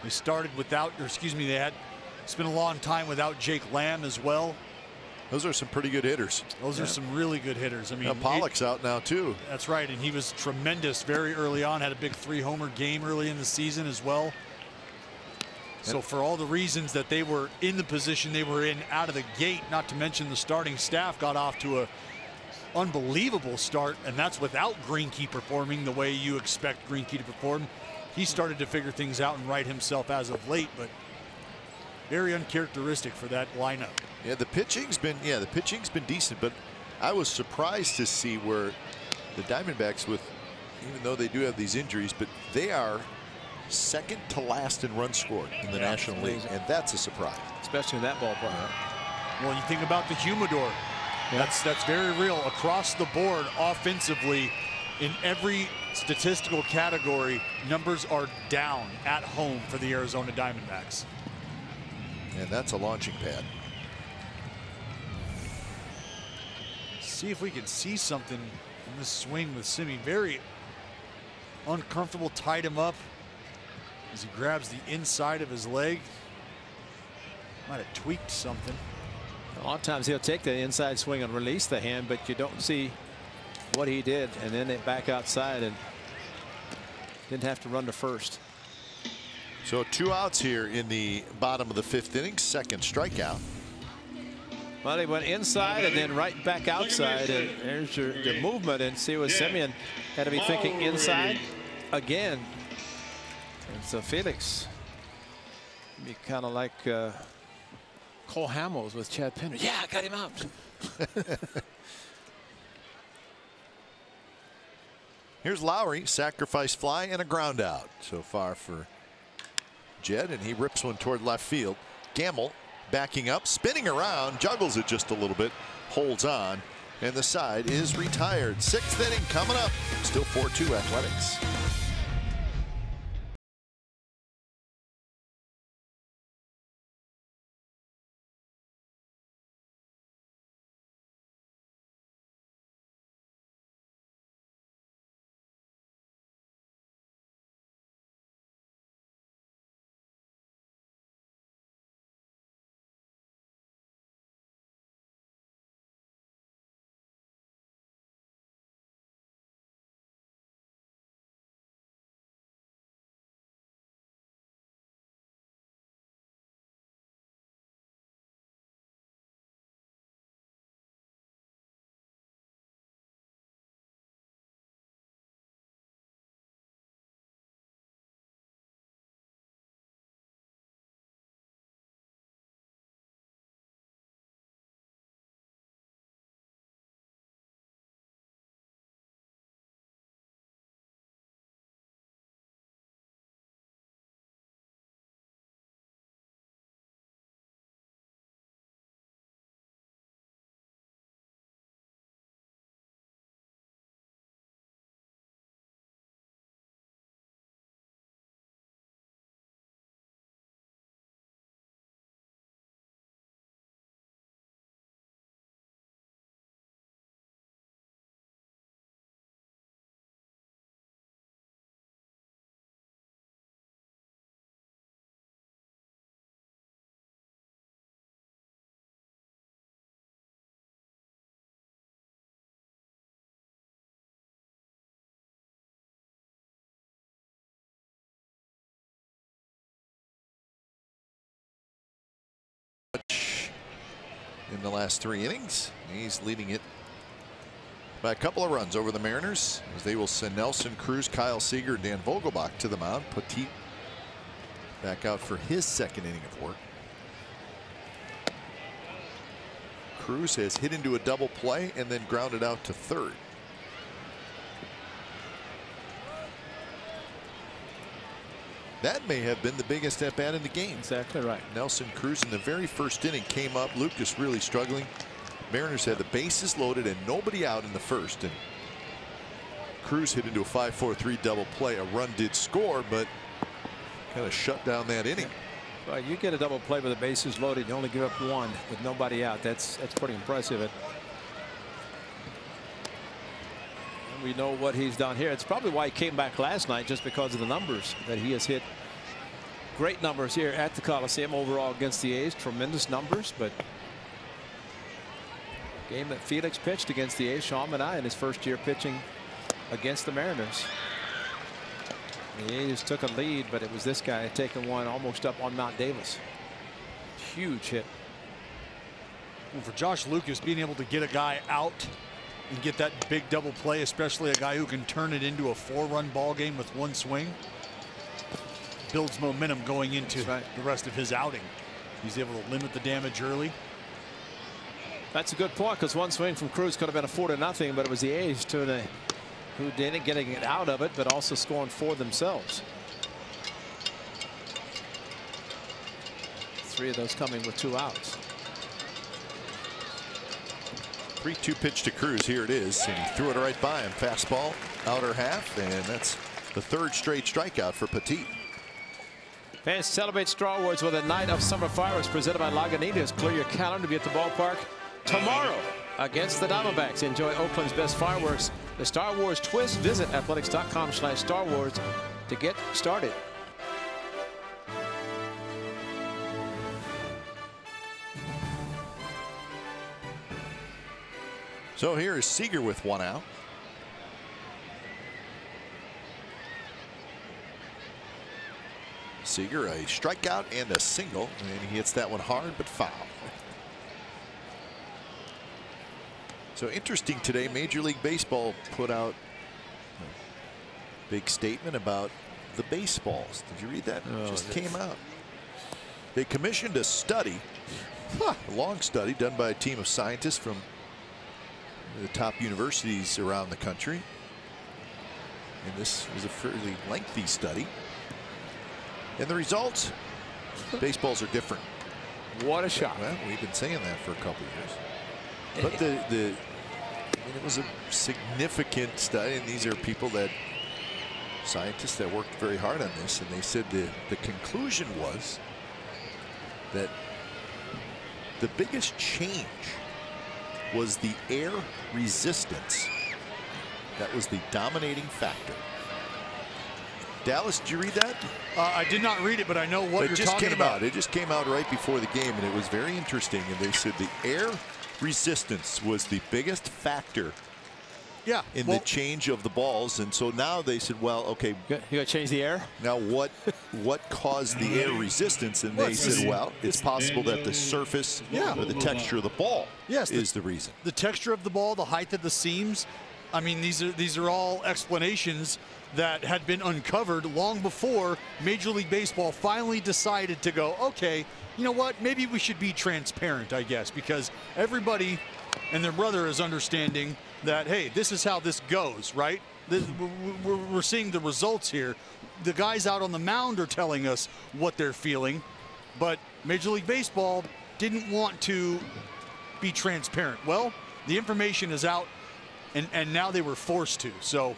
They started without, or excuse me, it's been a long time without Jake Lamb as well. Those are some pretty good hitters. Those are some really good hitters. I mean, Pollock's out now too. That's right, and he was tremendous very early on. Had a big 3-homer game early in the season as well. So for all the reasons that they were in the position they were in out of the gate, not to mention the starting staff got off to a unbelievable start, and that's without Greinke performing the way you expect Greinke to perform. He started to figure things out and right himself as of late, but very uncharacteristic for that lineup. Yeah, the pitching's been decent, but I was surprised to see where the Diamondbacks, even though they do have these injuries, but they are second to last in runs scored in the National League, and that's a surprise, especially in that ballpark. Well, you think about the humidor. That's very real across the board offensively. In every statistical category, numbers are down at home for the Arizona Diamondbacks. And that's a launching pad. See if we can see something in this swing with Simi. Very uncomfortable, tied him up as he grabs the inside of his leg. Might have tweaked something. A lot of times he'll take the inside swing and release the hand, but you don't see what he did, and then they back outside and didn't have to run to first. So 2 outs here in the bottom of the 5th inning. Second strikeout. Well, he went inside and then right back outside, and there's the movement. And see what Simeon had to be thinking inside again. And so Felix be kind of like Cole Hamels with Chad Penner. Yeah, I got him out. Here's Lowry, sacrifice fly and a ground out so far for Jed, and he rips one toward left field. Gamble backing up, spinning around, juggles it just a little bit, holds on, and the side is retired. 6th inning coming up. Still 4-2 Athletics. in the last 3 innings. He's leading it by a couple of runs over the Mariners as they will send Nelson Cruz, Kyle Seager, Dan Vogelbach to the mound. Petit back out for his 2nd inning of work. Cruz has hit into a double play and then grounded out to 3rd. That may have been the biggest at bat in the game. Exactly right. Nelson Cruz in the very 1st inning came up. Lucas really struggling. Mariners had the bases loaded and nobody out in the 1st, and Cruz hit into a 5-4-3 double play. A run did score, but kind of shut down that inning. Well, you get a double play with the bases loaded, you only give up 1 with nobody out. That's pretty impressive. And we know what he's done here. It's probably why he came back last night, just because of the numbers that he has hit. Great numbers here at the Coliseum overall against the A's. Tremendous numbers, but game that Felix pitched against the A's, Sean Manaea, in his 1st year pitching against the Mariners. The A's took a lead, but it was this guy taking one almost up on Mount Davis. Huge hit. Well, for Josh Lucas, being able to get a guy out and get that big double play, especially a guy who can turn it into a 4-run ball game with 1 swing, builds momentum going into the rest of his outing. He's able to limit the damage early. That's a good point, because 1 swing from Cruz could have been a 4-0, but it was the A's who didn't getting it out of it, but also scoring 4 themselves. 3 of those coming with 2 outs. 3-2 pitch to Cruz. Here it is, and he threw it right by him. Fastball, outer half, and that's the 3rd straight strikeout for Petit. Fans, celebrate Star Wars with a night of summer fireworks presented by Lagunitas. Clear your calendar to be at the ballpark tomorrow against the Diamondbacks. Enjoy Oakland's best fireworks, the Star Wars twist. Visit athletics.com/Star Wars to get started. So here is Seager with 1 out. Seager, a strikeout and a single, and he hits that one hard but foul. So interesting today, Major League Baseball put out a big statement about the baseballs. Did you read that? It just came out. They commissioned a study, a long study done by a team of scientists from the top universities around the country. And this was a fairly lengthy study. And the results, baseballs are different. What a shot. Well, we've been saying that for a couple of years. But I mean, it was a significant study, and these are people that, scientists that worked very hard on this, and they said the conclusion was that the biggest change was the air resistance. That was the dominating factor. Dallas, did you read that? I did not read it, but I know what you're talking about. It just came out right before the game, and it was very interesting. And they said the air resistance was the biggest factor in the change of the balls. And so now they said, well, okay, you got to change the air. Now what caused the air resistance? And they said, well, it's possible that the surface or the texture of the ball is the reason. The texture of the ball, the height of the seams. I mean, these are all explanations that had been uncovered long before Major League Baseball finally decided to go, okay, you know what, maybe we should be transparent, I guess, because everybody and their brother is understanding that, hey, this is how this goes, right? We're seeing the results here. The guys out on the mound are telling us what they're feeling, but Major League Baseball didn't want to be transparent. Well, the information is out, and now they were forced to. So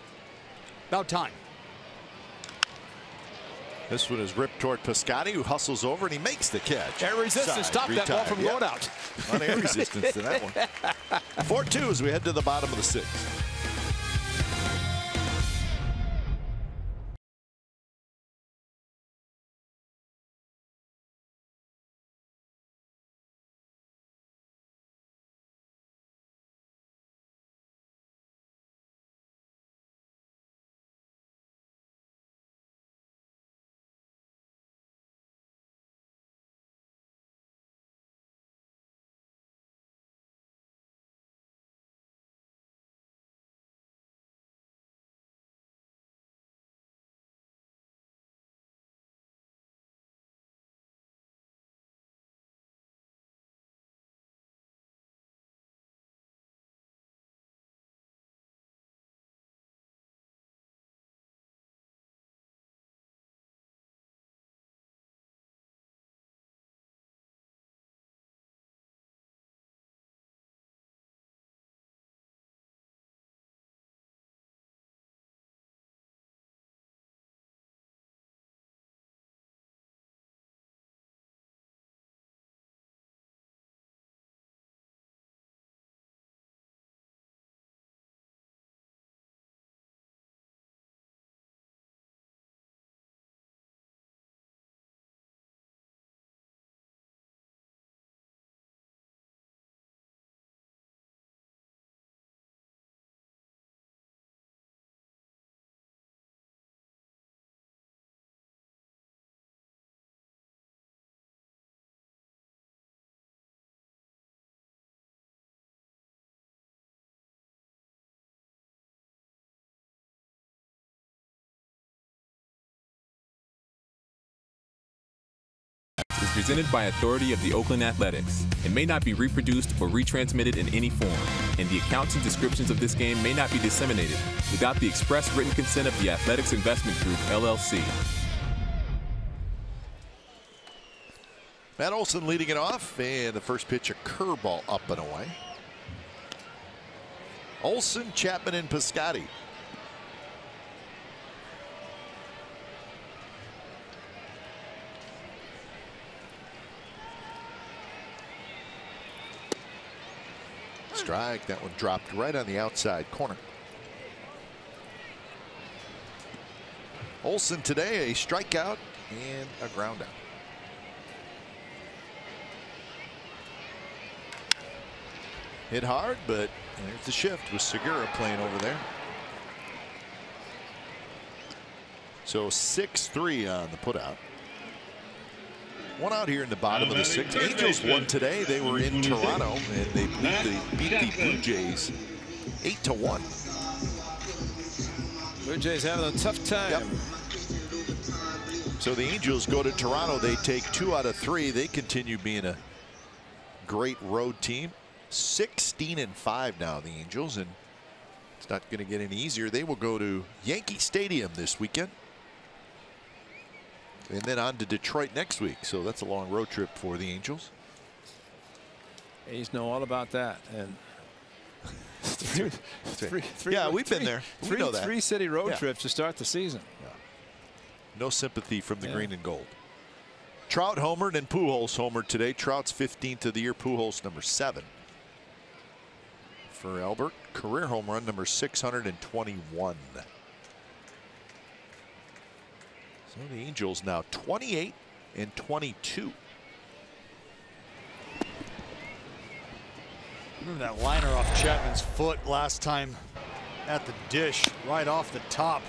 about time. This one is ripped toward Piscotty, who hustles over, and he makes the catch. Air resistance stopped that ball from going out. A lot of air resistance to that one. 4-2 as we head to the bottom of the 6th. presented by authority of the Oakland Athletics and may not be reproduced or retransmitted in any form, and the accounts and descriptions of this game may not be disseminated without the express written consent of the Athletics Investment Group, LLC. Matt Olson leading it off, and the first pitch, a curveball up and away. Olson, Chapman, and Piscotty. Strike. That one dropped right on the outside corner. Olson today, a strikeout and a ground out. Hit hard, but there's the shift with Segura playing over there. So 6-3 on the putout. One out here in the bottom of the sixth. Angels won today. They were in Toronto, and they beat the Blue Jays 8-1. Blue Jays having a tough time. Yep. So the Angels go to Toronto. They take 2 out of 3. They continue being a great road team. 16-5 now, the Angels, and it's not going to get any easier. They will go to Yankee Stadium this weekend, and then on to Detroit next week. So that's a long road trip for the Angels. A's know all about that. And we've been there. We know that. 3 city road trips to start the season. Yeah. No sympathy from the green and gold. Trout homered and Pujols homered today. Trout's 15th of the year. Pujols number 7. For Albert, career home run number 621. So the Angels now 28-22. Remember that liner off Chapman's foot last time at the dish, right off the top.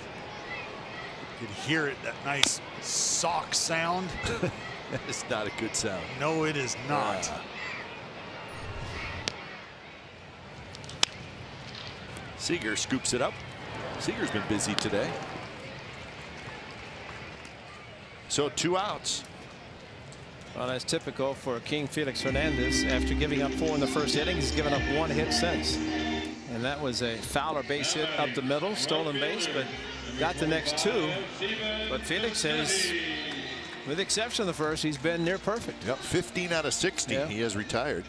You could hear it, that nice sock sound. That is not a good sound. No, it is not. Seager scoops it up. Seager's been busy today. So 2 outs. Well, that's typical for King Felix Hernandez. After giving up 4 in the first inning, he's given up 1 hit since. And that was a Fowler base hit up the middle, stolen base, but got the next 2. But Felix has, with the exception of the first, he's been near perfect. Yep, 15 out of 60. Yeah. He has retired.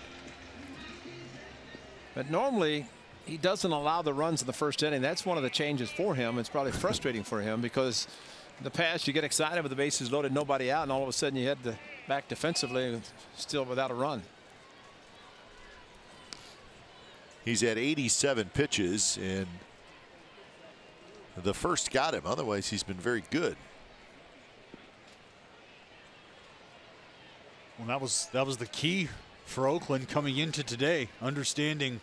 But normally, he doesn't allow the runs in the first inning. That's one of the changes for him. It's probably frustrating for him because in the past you get excited with the bases loaded, nobody out, and all of a sudden you head back defensively still without a run. He's at 87 pitches, and the first got him. Otherwise, he's been very good. Well, that was the key for Oakland coming into today, understanding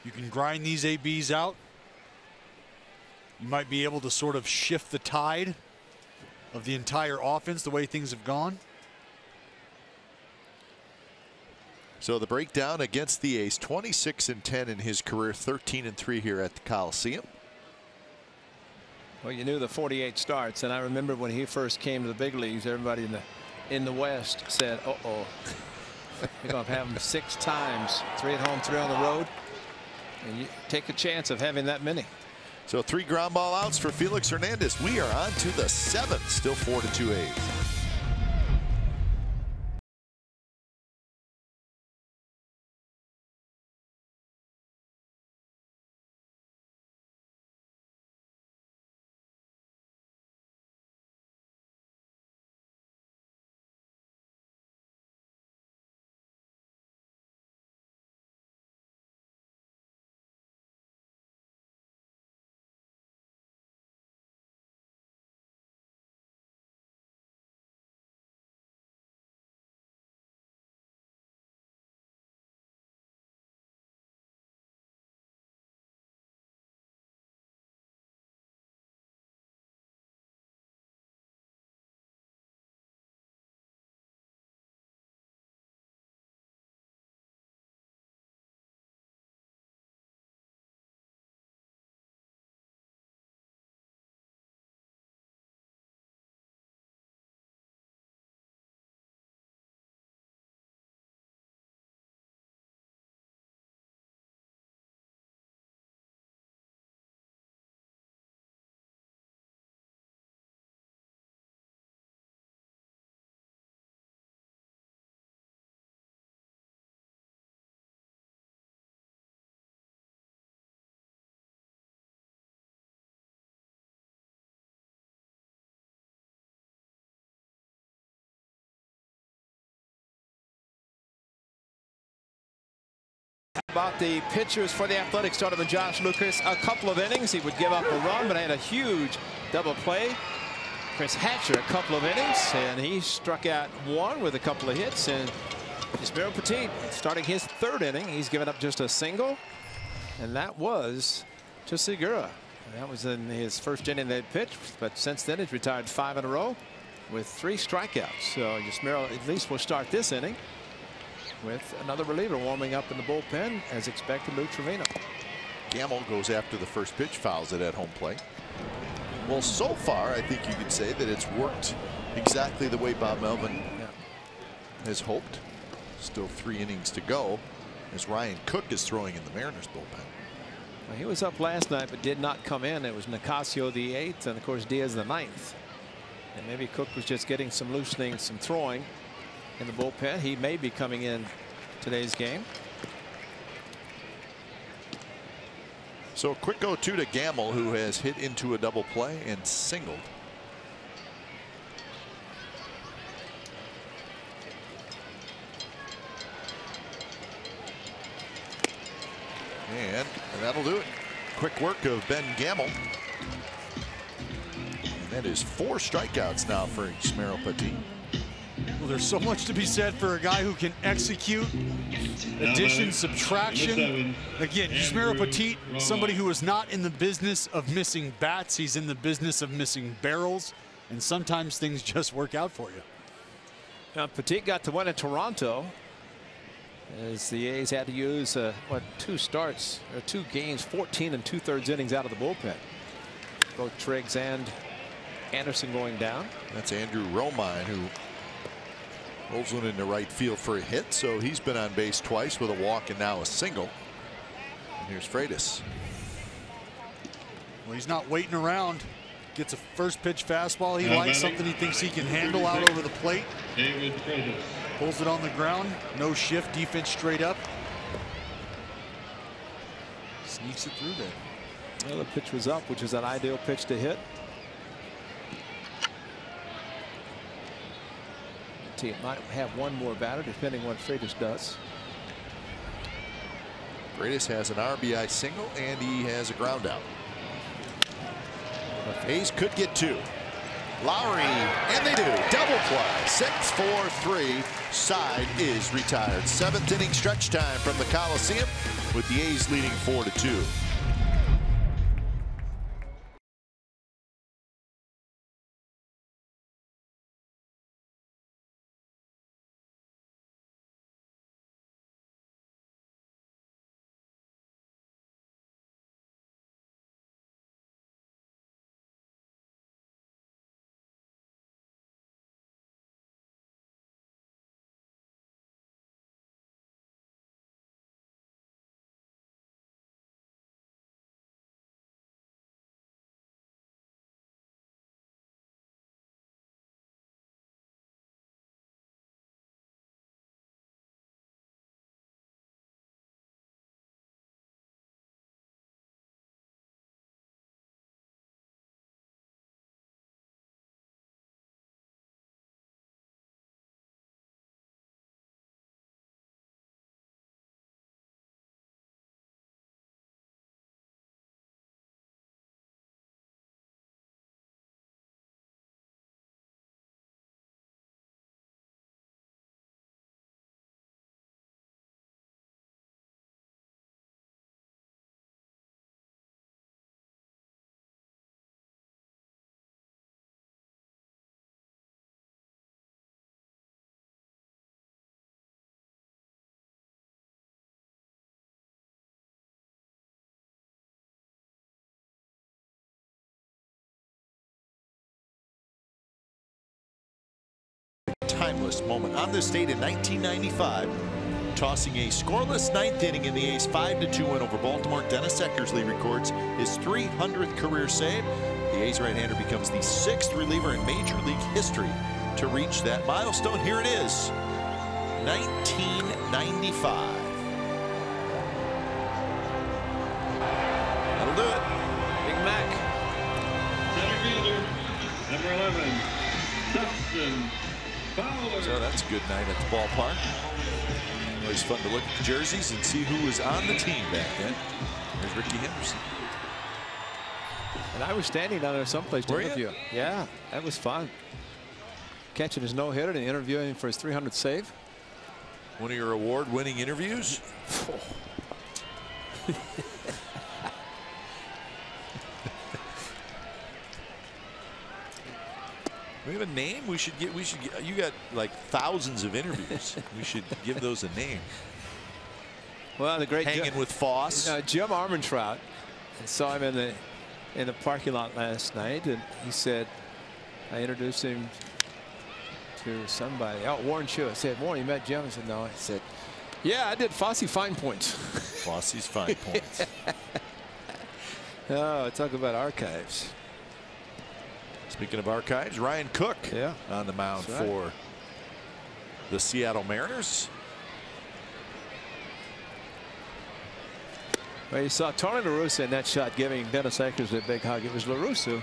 you can grind these ABs out. You might be able to sort of shift the tide of the entire offense the way things have gone. So the breakdown against the A's, 26-10 in his career, 13-3 here at the Coliseum. Well, you knew the 48 starts, and I remember when he first came to the big leagues, everybody in the West said, "Uh-oh, you're going to have him 6 times, 3 at home, 3 on the road." And you take a chance of having that many. So 3 ground ball outs for Felix Hernandez. We are on to the 7th, still 4-2 A's. About the pitchers for the Athletics started with Josh Lucas. A couple of innings, he would give up a run, but had a huge double play. Chris Hatcher, a couple of innings, and he struck out one with a couple of hits. And Yusmeiro Petit starting his third inning, he's given up just a single, and that was to Segura. That was in his first inning they pitched, but since then he's retired 5 in a row with 3 strikeouts. So Yusmeiro at least will start this inning with another reliever warming up in the bullpen, as expected, Luke Trevino. Gamble goes after the first pitch, fouls it at home plate. Well, so far, I think you could say that it's worked exactly the way Bob Melvin has hoped. Still 3 innings to go as Ryan Cook is throwing in the Mariners bullpen. Well, he was up last night, but did not come in. It was Nicasio the 8th, and of course Diaz the 9th. And maybe Cook was just getting some loosening, some throwing in the bullpen. He may be coming in today's game. So a quick 0-2 to Gamble, who has hit into a double play and singled. And that'll do it. Quick work of Ben Gamble. And that is 4 strikeouts now for Yusmeiro Petit. Well, there's so much to be said for a guy who can execute addition, subtraction. Again, Yusmeiro Petit, somebody who is not in the business of missing bats. He's in the business of missing barrels, and sometimes things just work out for you. Now, Petit got to win in Toronto, as the A's had to use 2 starts or 2 games, 14 2/3 innings out of the bullpen. Both Triggs and Anderson going down. That's Andrew Romine, who rolls one into right field for a hit, so he's been on base twice with a walk and now a single. And here's Freitas. Well, he's not waiting around. Gets a first pitch fastball he likes, something he thinks he can handle out over the plate. David Freitas. Pulls it on the ground, no shift, defense straight up. Sneaks it through there. Well, the pitch was up, which is an ideal pitch to hit. It might have one more batter, depending what Freitas does. Freitas has an RBI single, and he has a ground out. A's could get 2. Lowry, and they do. Double play. 6-4-3. Side is retired. 7th inning stretch time from the Coliseum, with the A's leading 4-2. Timeless moment on this date in 1995, tossing a scoreless 9th inning in the A's 5-2 win over Baltimore. Dennis Eckersley records his 300th career save. The A's right-hander becomes the 6th reliever in Major League history to reach that milestone. Here it is, 1995. That'll do it. Big Mac. Center fielder, number 11, Dustin Fowler. So that's a good night at the ballpark. Always fun to look at the jerseys and see who was on the team back then. There's Ricky Henderson. And I was standing down there someplace to interview him. Yeah, that was fun. Catching his no-hitter and interviewing him for his 300th save. One of your award-winning interviews. We have a name. We should get. You got like thousands of interviews. We should give those a name. Well, the great Hanging with Foss. Jim Armentrout. I saw him in the parking lot last night, and he said, I introduced him to somebody. Oh, Warren Chu. I said, Warren, you met Jim? I said, no. I said, yeah, I did Fosse Fine Points. Fosse's Fine Points. Oh, talk about archives. Speaking of archives, Ryan Cook on the mound for the Seattle Mariners. Well, you saw Tony La Russa in that shot giving Dennis Akers a big hug. It was La Russa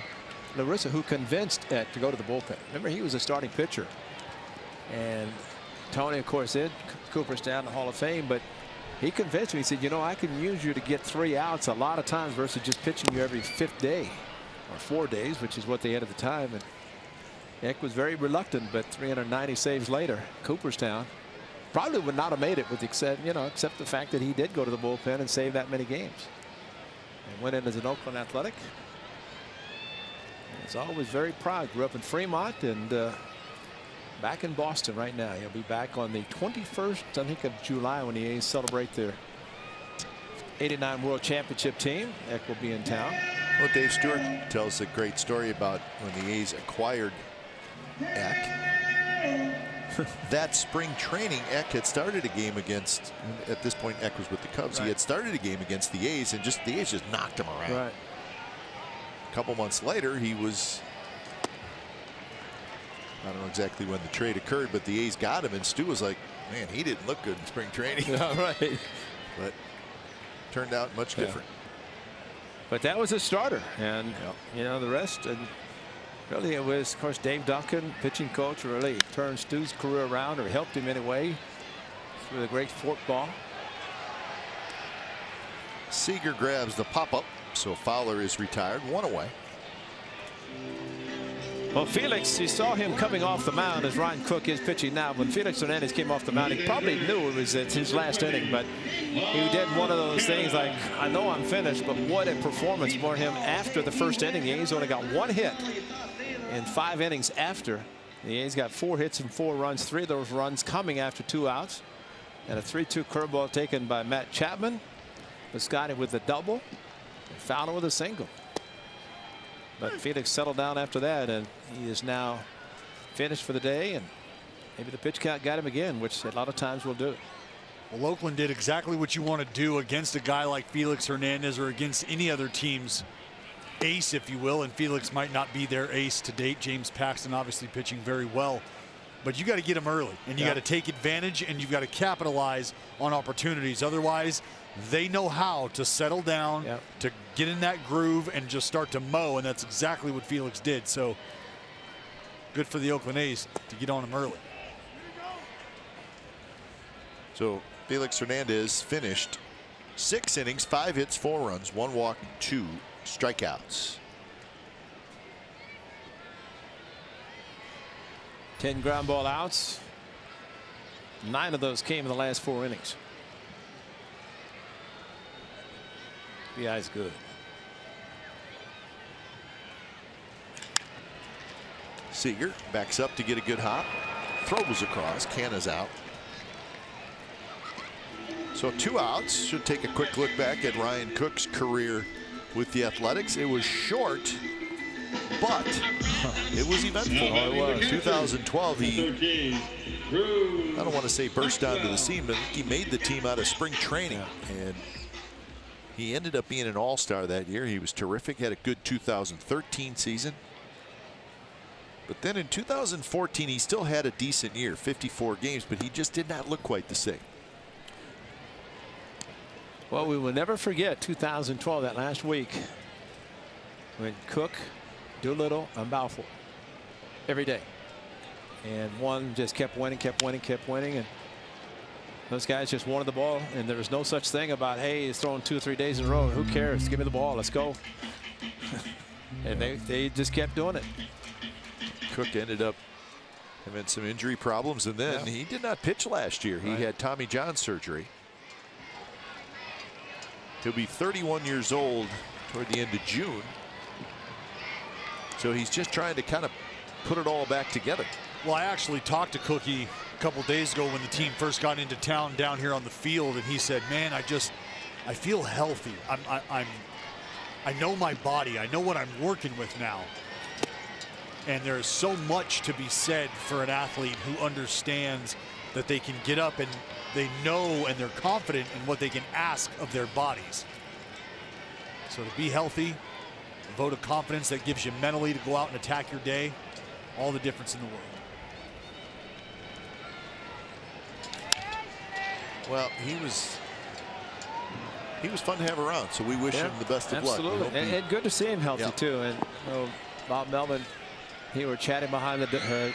who convinced Eck to go to the bullpen. Remember, he was a starting pitcher. And Tony, of course, did Cooperstown in the Hall of Fame, but he convinced me. He said, you know, I can use you to get 3 outs a lot of times versus just pitching you every 5th day. Or 4 days, which is what they had at the time. And Eck was very reluctant, but 390 saves later, Cooperstown probably would not have made it with except the fact that he did go to the bullpen and save that many games. And went in as an Oakland Athletic. And he's always very proud. Grew up in Fremont and back in Boston right now. He'll be back on the 21st, I think, of July when the A's celebrate their '89 World Championship team. Eck will be in town. Well, Dave Stewart tells a great story about when the A's acquired Eck. That spring training, Eck had started a game against, at this point Eck was with the Cubs. He had started a game against the A's, and the A's just knocked him around. Right. A couple months later, he was, I don't know exactly when the trade occurred, but the A's got him, and Stu was like, man, he didn't look good in spring training. Yeah, right. But turned out much different. But that was a starter, and you know the rest. And really, it was, of course, Dave Duncan, pitching coach, really turned Stu's career around, or helped him in a way through the great fork ball. Seager grabs the pop-up, so Fowler is retired, 1 away. Well, Felix, you saw him coming off the mound as Ryan Cook is pitching now. When Felix Hernandez came off the mound, he probably knew it was his last inning, but he did one of those things like, I know I'm finished, but what a performance for him after the first inning. The A's only got 1 hit in 5 innings after. The A's got 4 hits and 4 runs, 3 of those runs coming after 2 outs. And a 3-2 curveball taken by Matt Chapman. Piscotty with a double, and Fowler with a single. But Felix settled down after that, and he is now finished for the day, and maybe the pitch count got him again, which a lot of times will do. Well, Oakland did exactly what you want to do against a guy like Felix Hernandez or against any other team's ace, if you will, and Felix might not be their ace to date. James Paxton obviously pitching very well, but you got to get him early, and you got to take advantage, and you've got to capitalize on opportunities. Otherwise, they know how to settle down, to get in that groove and just start to mow, and that's exactly what Felix did. So good for the Oakland A's to get on him early. So Felix Hernandez finished 6 innings, 5 hits, 4 runs, 1 walk, 2 strikeouts. 10 ground ball outs. 9 of those came in the last 4 innings. The eye's good. Seager backs up to get a good hop. Throws across. Canna's out. So 2 outs. Should take a quick look back at Ryan Cook's career with the Athletics. It was short, but it was eventful. Oh, it was. 2012, he, I don't want to say burst onto the scene, but he made the team out of spring training. And he ended up being an all-star that year. He was terrific, had a good 2013 season. But then in 2014, he still had a decent year, 54 games, but he just did not look quite the same. Well, we will never forget 2012, that last week, when Cook, Doolittle, and Balfour every day. And one just kept winning, and Those guys just wanted the ball, and there was no such thing about, hey, he's throwing 2 or 3 days in a row. Who cares? Give me the ball. Let's go. And they just kept doing it. Cook ended up having some injury problems, and then he did not pitch last year. He had Tommy John surgery. He'll be 31 years old toward the end of June. So he's just trying to kind of put it all back together. Well, I actually talked to Cookie a couple days ago when the team first got into town down here on the field, and he said, man, I feel healthy. I know my body. I know what I'm working with now. And there's so much to be said for an athlete who understands that they can get up and they know and they're confident in what they can ask of their bodies. So to be healthy, a vote of confidence that gives you mentally to go out and attack your day, all the difference in the world. Well, he was fun to have around, so we wish him the best of luck. Absolutely, and good to see him healthy too. And Bob Melvin, he were chatting behind the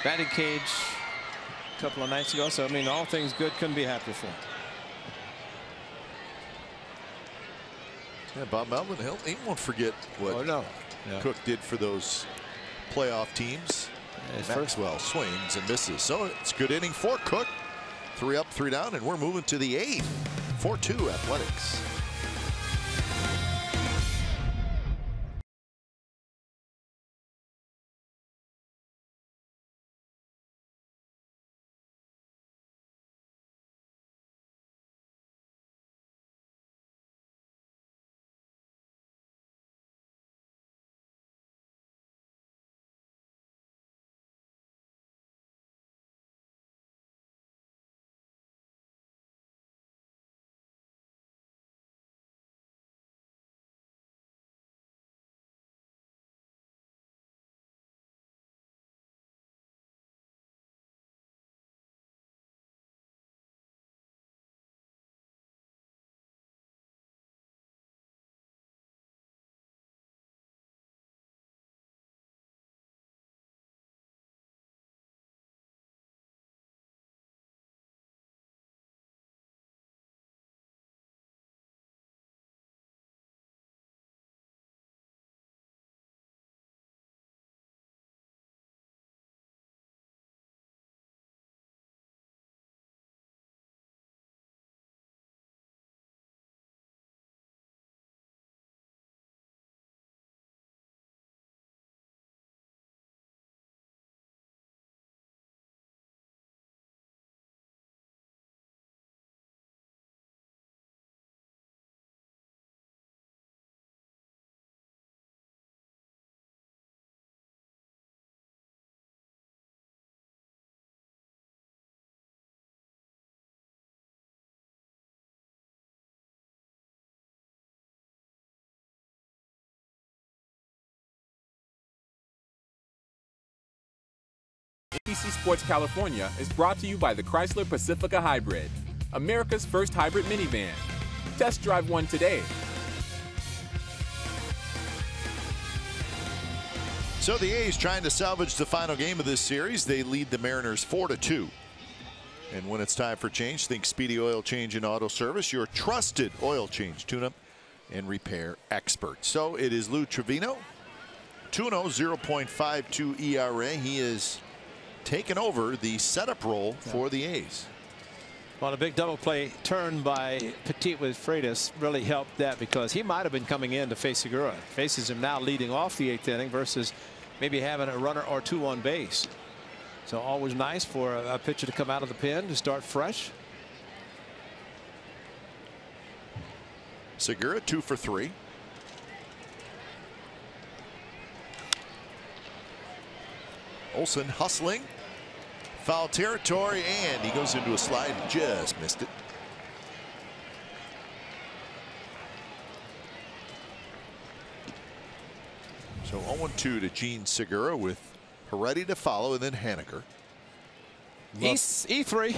batting cage a couple of nights ago. So I mean, all things good, couldn't be happier for him. Yeah, Bob Melvin, he won't forget what Cook did for those playoff teams. Maxwell swings and misses. So it's a good inning for Cook. 3 up, 3 down, and we're moving to the 8th. 4-2 Athletics. ABC Sports California is brought to you by the Chrysler Pacifica Hybrid, America's first hybrid minivan. Test drive one today. So the A's trying to salvage the final game of this series. They lead the Mariners 4-2. And when it's time for change, think Speedy Oil Change and Auto Service, your trusted oil change, tune-up, and repair expert. So it is Lou Trevino, 2-0, 0.52 ERA. He is taken over the setup role for the A's. Well, a big double play turn by Petit with Freitas really helped that, because he might have been coming in to face Segura. Faces him now leading off the 8th inning versus maybe having a runner or two on base. So always nice for a pitcher to come out of the pen to start fresh. Segura 2 for 3. Olsen hustling. Foul territory, and he goes into a slide and just missed it. So 0-2 to Gene Segura with Heredia to follow, and then Haniger. E3.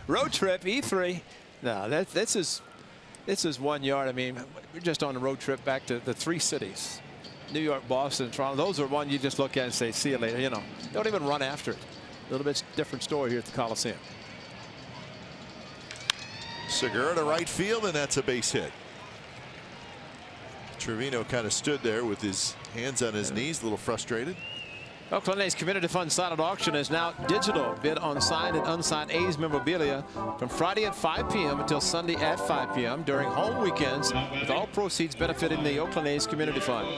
Road trip, E3. No, this is 1 yard. I mean, we're just on a road trip back to the 3 cities. New York, Boston, Toronto. Those are one you just look at and say, see you later. You know, don't even run after it. little bit different story here at the Coliseum. Segura to right field, and that's a base hit. Trevino kind of stood there with his hands on his knees, a little frustrated. Oakland A's Community Fund silent auction is now digital. Bid on signed and unsigned A's memorabilia from Friday at 5 p.m. until Sunday at 5 p.m. during home weekends, with all proceeds benefiting the Oakland A's Community Fund.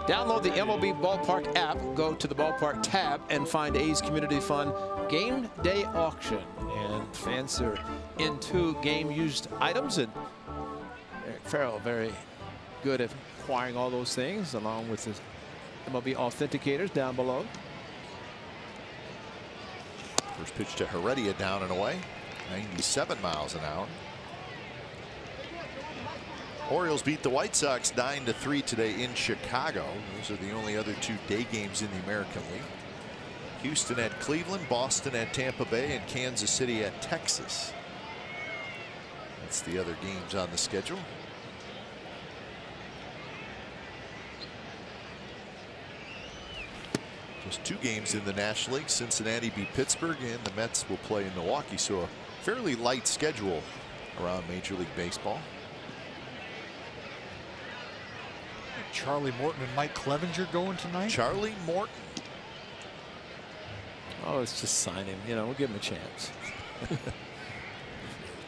Download the MLB Ballpark app, go to the Ballpark tab, and find A's Community Fund Game Day Auction. And fans are into game-used items, and Eric Farrell very good at acquiring all those things, along with the MLB authenticators down below. First pitch to Heredia, down and away, 97 miles an hour. Orioles beat the White Sox 9-3 today in Chicago. Those are the only other 2 day games in the American League. Houston at Cleveland, Boston at Tampa Bay, and Kansas City at Texas. That's the other games on the schedule. Just 2 games in the National League. Cincinnati beat Pittsburgh, and the Mets will play in Milwaukee. So a fairly light schedule around Major League Baseball. Charlie Morton and Mike Clevenger going tonight. Charlie Morton. Oh, let's just sign him. You know, we'll give him a chance.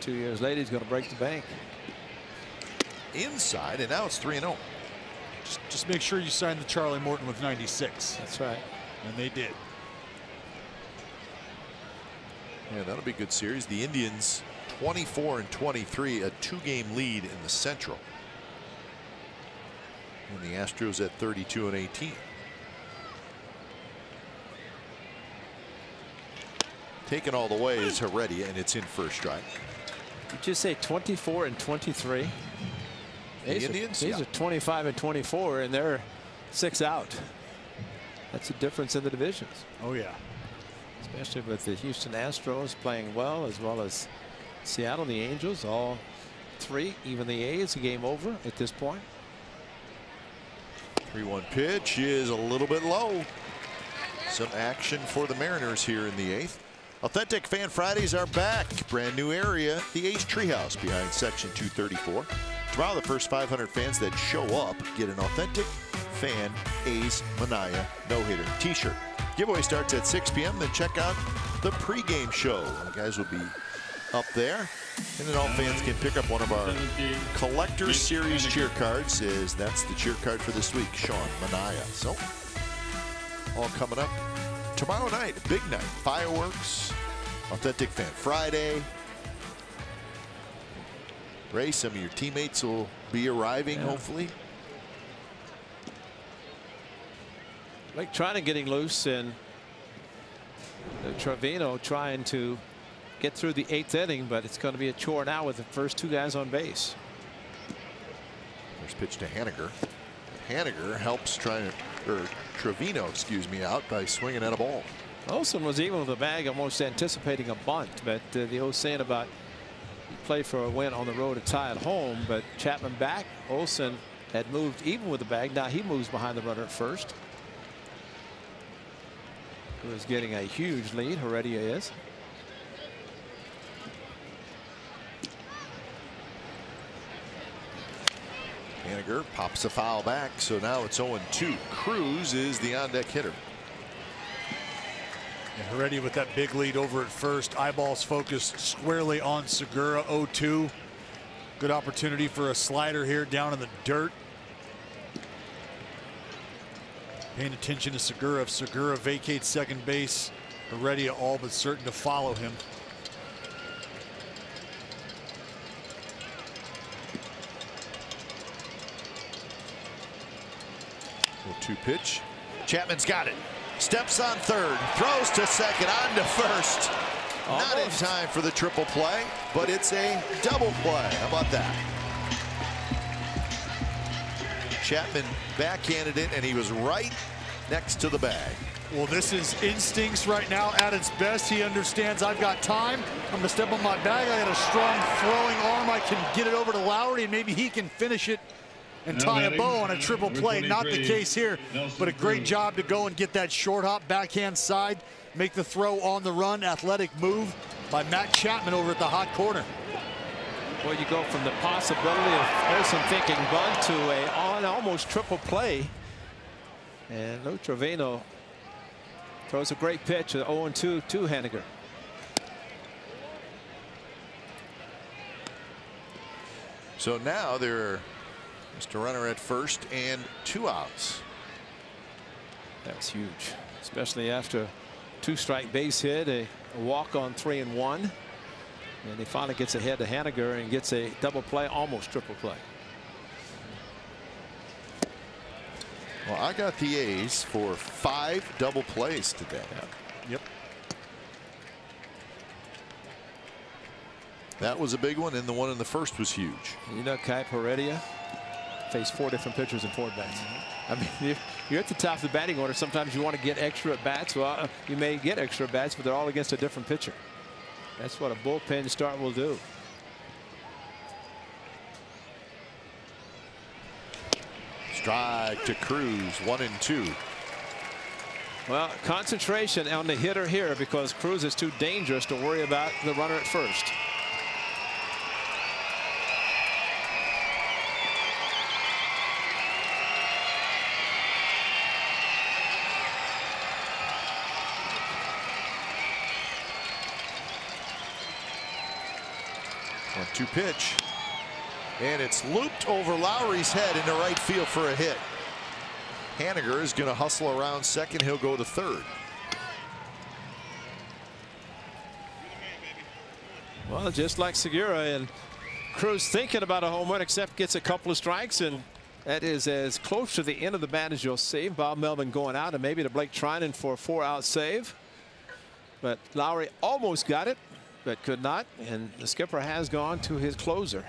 2 years later, he's going to break the bank. Inside, and now it's 3-0. Just make sure you sign the Charlie Morton with 96. That's right. And they did. Yeah, that'll be a good series. The Indians 24-23, a 2-game lead in the Central. And the Astros at 32-18. Taken all the way is Heredia, and it's in first strike. Did you say 24-23? The Indians? These are 25-24, and they're 6 out. That's a difference in the divisions. Oh, yeah. Especially with the Houston Astros playing well, as well as Seattle, the Angels, all 3, even the A's, a game over at this point. 3-1 pitch is a little bit low. Some action for the Mariners here in the 8th. Authentic Fan Fridays are back. Brand new area, the A's Treehouse behind Section 234. Tomorrow, the first 500 fans that show up get an Authentic Fan A's Mania no-hitter t-shirt. Giveaway starts at 6 p.m. Then check out the pregame show. The guys will be up there. And then all fans can pick up one of our Collector Series cheer cards, as that's the cheer card for this week, Sean Mania. So, all coming up tomorrow night, big night, fireworks, Authentic Fan Friday. Ray, some of your teammates will be arriving, hopefully. Like trying to getting loose, and Trevino trying to get through the 8th inning, but it's going to be a chore now with the first 2 guys on base. First pitch to Haniger. Haniger helps Trevino, excuse me, out by swinging at a ball. Olsen was even with the bag, almost anticipating a bunt, but the old saying about you play for a win on the road to tie at home, but Chapman back. Olsen had moved even with the bag. Now he moves behind the runner at first. Who is getting a huge lead. Heredia is. Haniger pops a foul back, so now it's 0-2. Cruz is the on-deck hitter. And Heredia with that big lead over at first. Eyeballs focused squarely on Segura. 0-2. Good opportunity for a slider here down in the dirt. Paying attention to Segura. If Segura vacates second base, Heredia all but certain to follow him. 0-2 pitch. Chapman's got it. Steps on third. Throws to second. On to first. Not in time for the triple play, but it's a double play. How about that? Chapman backhanded it, and he was right next to the bag. Well, this is instincts right now at its best. He understands I've got time. I'm going to step on my bag. I got a strong throwing arm. I can get it over to Lowry, and maybe he can finish it and tie a bow on a triple play. Not the case here, but a great job to go and get that short hop backhand side. make the throw on the run. Athletic move by Matt Chapman over at the hot corner. Well, you go from the possibility of Olsen thinking bunt to an almost triple play. And Lou Trevino throws a great pitch, 0-2 to Haniger. So now there is a runner at first and 2 outs. That's huge, especially after 2-strike base hit, a walk on 3-1. And he finally gets ahead to Haniger and gets a double play, almost triple play. Well, I got the A's for 5 double plays today. Yep. That was a big one, and the one in the first was huge. You know, Kai Heredia faced 4 different pitchers and 4 bats. I mean, you're at the top of the batting order. Sometimes you want to get extra at bats. Well, you may get extra at bats, but they're all against a different pitcher. That's what a bullpen start will do. Strike to Cruz, 1-2. Well, concentration on the hitter here because Cruz is too dangerous to worry about the runner at first. One-two pitch. And it's looped over Lowry's head into right field for a hit. Haniger is going to hustle around second. He'll go to third. Well, just like Segura, and Cruz thinking about a home run, except gets a couple of strikes, and that is as close to the end of the bat as you'll see. Bob Melvin going out, and maybe to Blake Trinan for a 4-out save. But Lowry almost got it, but could not, and the skipper has gone to his closer.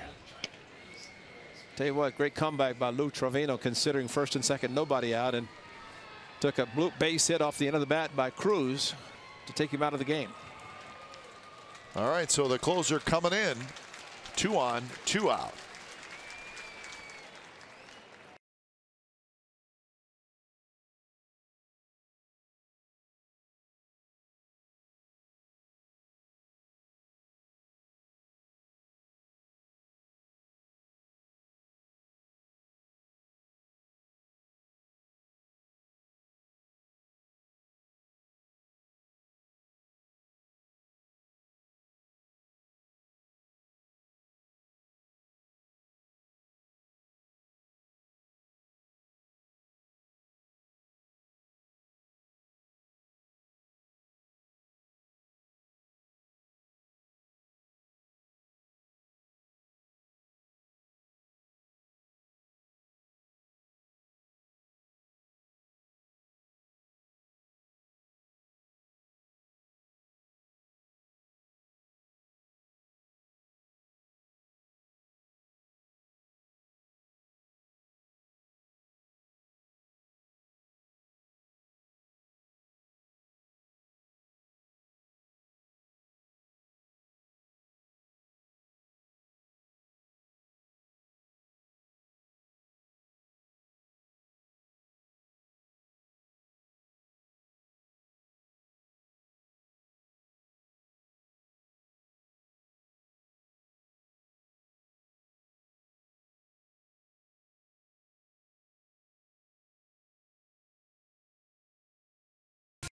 Tell you what, great comeback by Lou Trevino, considering first and second nobody out, and took a base hit off the end of the bat by Cruz to take him out of the game. All right, so the closer coming in, 2 on, 2 out.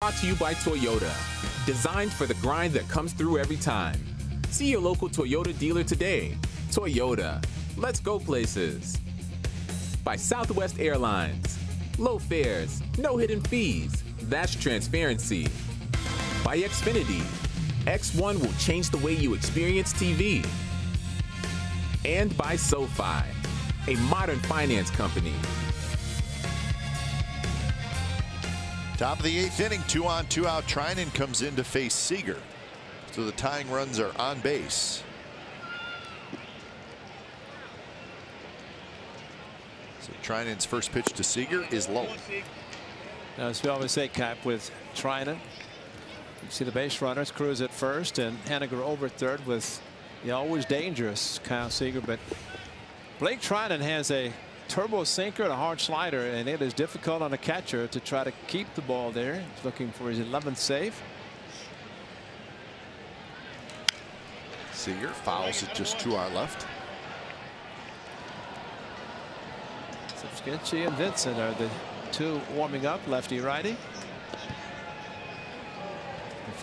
Brought to you by Toyota. Designed for the grind that comes through every time. See your local Toyota dealer today. Toyota. Let's go places. By Southwest Airlines. Low fares, no hidden fees. That's transparency. By Xfinity. X1 will change the way you experience TV. And by SoFi, a modern finance company. Top of the 8th inning, 2 on, 2 out. Trinan comes in to face Seager. So the tying runs are on base. So Trinan's first pitch to Seager is low. Now, as we always say, Cap, with Trinan, you see the base runners, Cruz at first, and Haniger over third with the always dangerous Kyle Seager. But Blake Trinan has a turbo sinker and a hard slider, and it is difficult on a catcher to try to keep the ball there. He's looking for his 11th save. Seager fouls it just to our left. Finchie and Vincent are the two warming up, lefty righty.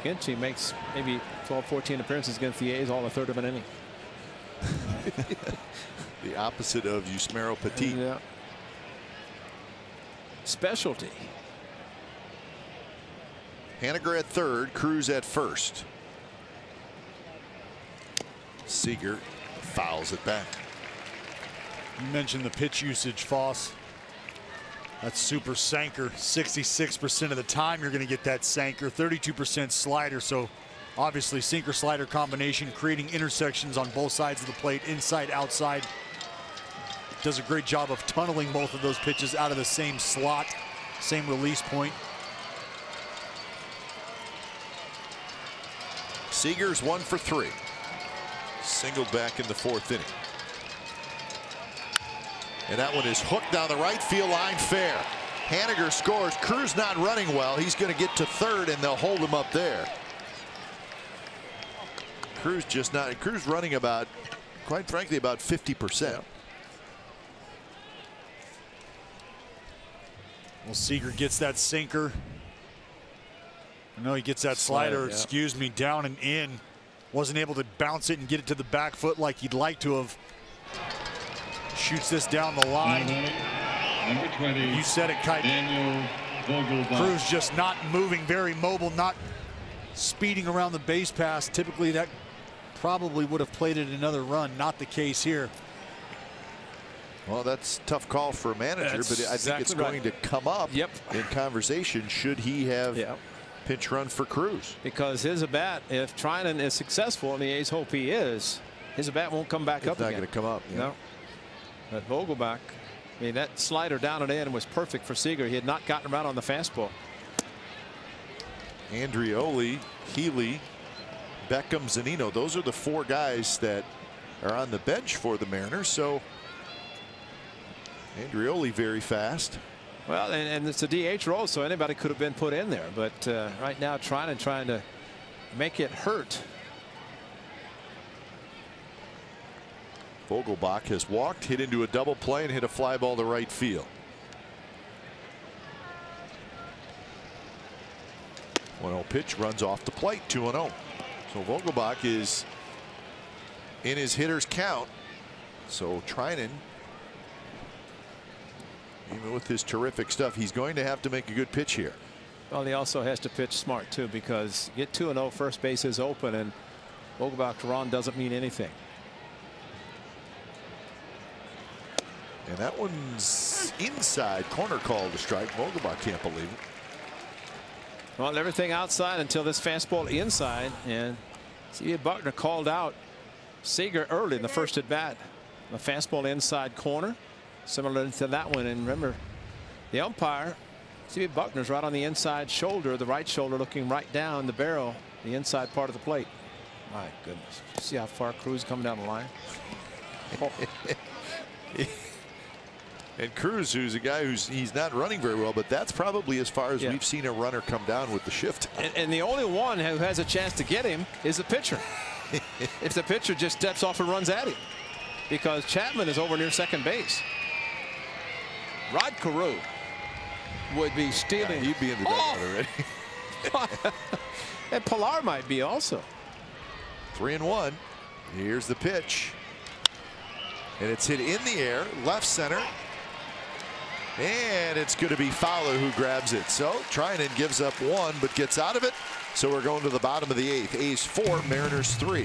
Finchie makes maybe 12-14 appearances against the A's, all a third of an inning. The opposite of Yusmeiro Petit. Yeah. Specialty. Haniger at third, Cruz at first. Seager fouls it back. You mentioned the pitch usage, Foss. That's super sinker. 66% of the time you're going to get that sinker, 32% slider. So obviously sinker slider combination, creating intersections on both sides of the plate, inside, outside. Does a great job of tunneling both of those pitches out of the same slot, same release point. Seager's 1 for 3. Singled back in the 4th inning. And that one is hooked down the right field line, fair. Haniger scores. Cruz not running well. He's going to get to third, and they'll hold him up there. Cruz running about, quite frankly, about 50%. Well, Seager gets that sinker. I know he gets that slider, excuse me, down and in. Wasn't able to bounce it and get it to the back foot like he'd like to have. Shoots this down the line. Number 20. You said it, Kite. Daniel Vogelbach. Cruz just not moving, very mobile, not speeding around the base pass. Typically that probably would have played it another run. Not the case here. Well, that's a tough call for a manager, but I think it's going to come up in conversation should he have pinch run for Cruz. Because his at-bat, if Trinan is successful, and the A's hope he is, his at-bat won't come back up again. It's not going to come up. No. But Vogelbach, I mean, that slider down and in was perfect for Seager. He had not gotten around on the fastball. Andrioli, Healy, Beckham, Zunino, those are the 4 guys that are on the bench for the Mariners. So Andrioli very fast. Well, and it's a DH role, so anybody could have been put in there. But right now, trying to make it hurt. Vogelbach has walked, hit into a double play, and hit a fly ball to right field. 1-0 pitch, runs off the plate, 2-0. So Vogelbach is in his hitter's count. So Trinan, even with his terrific stuff, he's going to have to make a good pitch here. Well, he also has to pitch smart too, because get 2-0, first base is open, and Vogelbach to run doesn't mean anything. And that one's inside, corner call to strike. Vogelbach can't believe it. Well, everything outside until this fastball inside, and C.A. Buckner called out Seager early in the first at bat. The fastball inside corner, similar to that one. And remember, the umpire, C.A. Buckner's right on the inside shoulder, the right shoulder looking right down the barrel, the inside part of the plate. My goodness. See how far Cruz coming down the line? Oh. And Cruz, who's a guy he's not running very well, but that's probably as far as we've seen a runner come down with the shift. And the only one who has a chance to get him is the pitcher. If the pitcher just steps off and runs at him, because Chapman is over near second base. Rod Carew would be stealing. Yeah, he'd be in the dugout already. And Pilar might be also. 3-1. Here's the pitch. And it's hit in the air, left center. And it's going to be Fowler who grabs it. So Trinan gives up 1 but gets out of it. So we're going to the bottom of the 8th. A's 4, Mariners 3.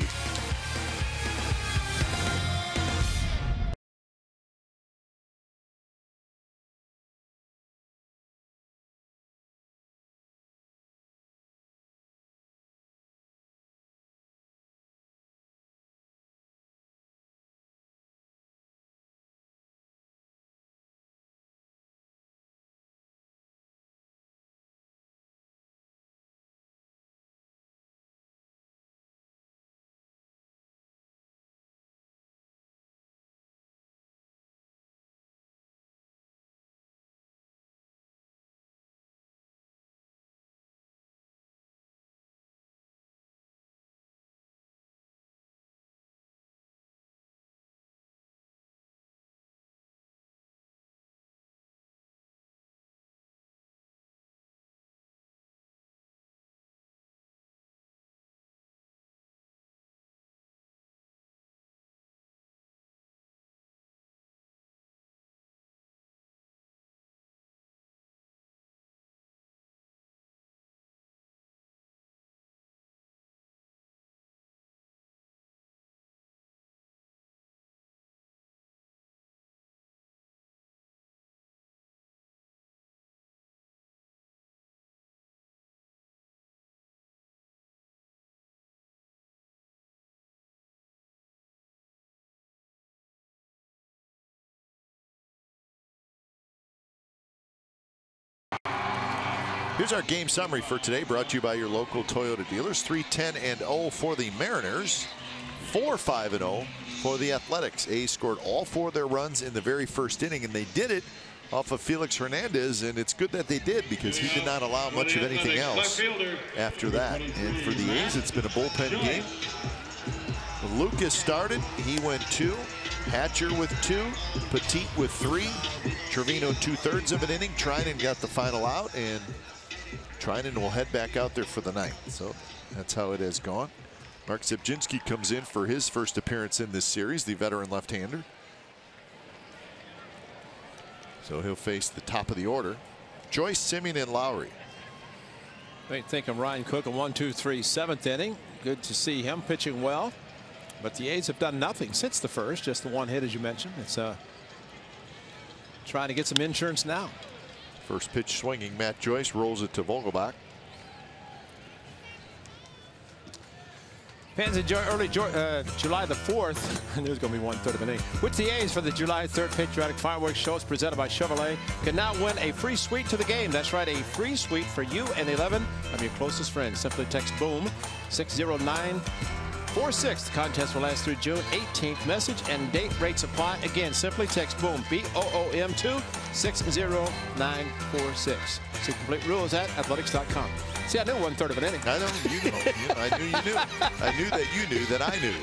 Here's our game summary for today, brought to you by your local Toyota dealers. 3-10-0 for the Mariners, 4-5-0 for the Athletics. A's scored all 4 of their runs in the very first inning, and they did it off of Felix Hernandez, and it's good that they did because he did not allow much of anything else after that. And for the A's, it's been a bullpen game. Lucas started. He went 2. Hatcher with 2. Petit with 3. Trevino 2/3 of an inning. Trinan got the final out, and Trinan will head back out there for the 9th. So that's how it has gone. Mark Zebczynski comes in for his first appearance in this series, the veteran left-hander. So he'll face the top of the order. Joyce, Semien, and Lowry. They think of Ryan Cook, a 1-2-3 7th inning. Good to see him pitching well. But the A's have done nothing since the first, just the 1 hit, as you mentioned. It's trying to get some insurance now. First pitch swinging. Matt Joyce rolls it to Vogelbach. Fans enjoy early July the 4th. There's going to be 1/3 of an inning. With the A's for the July 3rd Patriotic Fireworks Show is presented by Chevrolet. Can now win a free suite to the game. That's right, a free suite for you and 11 of your closest friends. Simply text BOOM 60946. The contest will last through June 18th. Message and date rates apply. Again, simply text BOOM BOOM to 60946. See complete rules at athletics.com. See, I knew 1/3 of an inning. I know, you know. I knew you knew. I knew that you knew that I knew.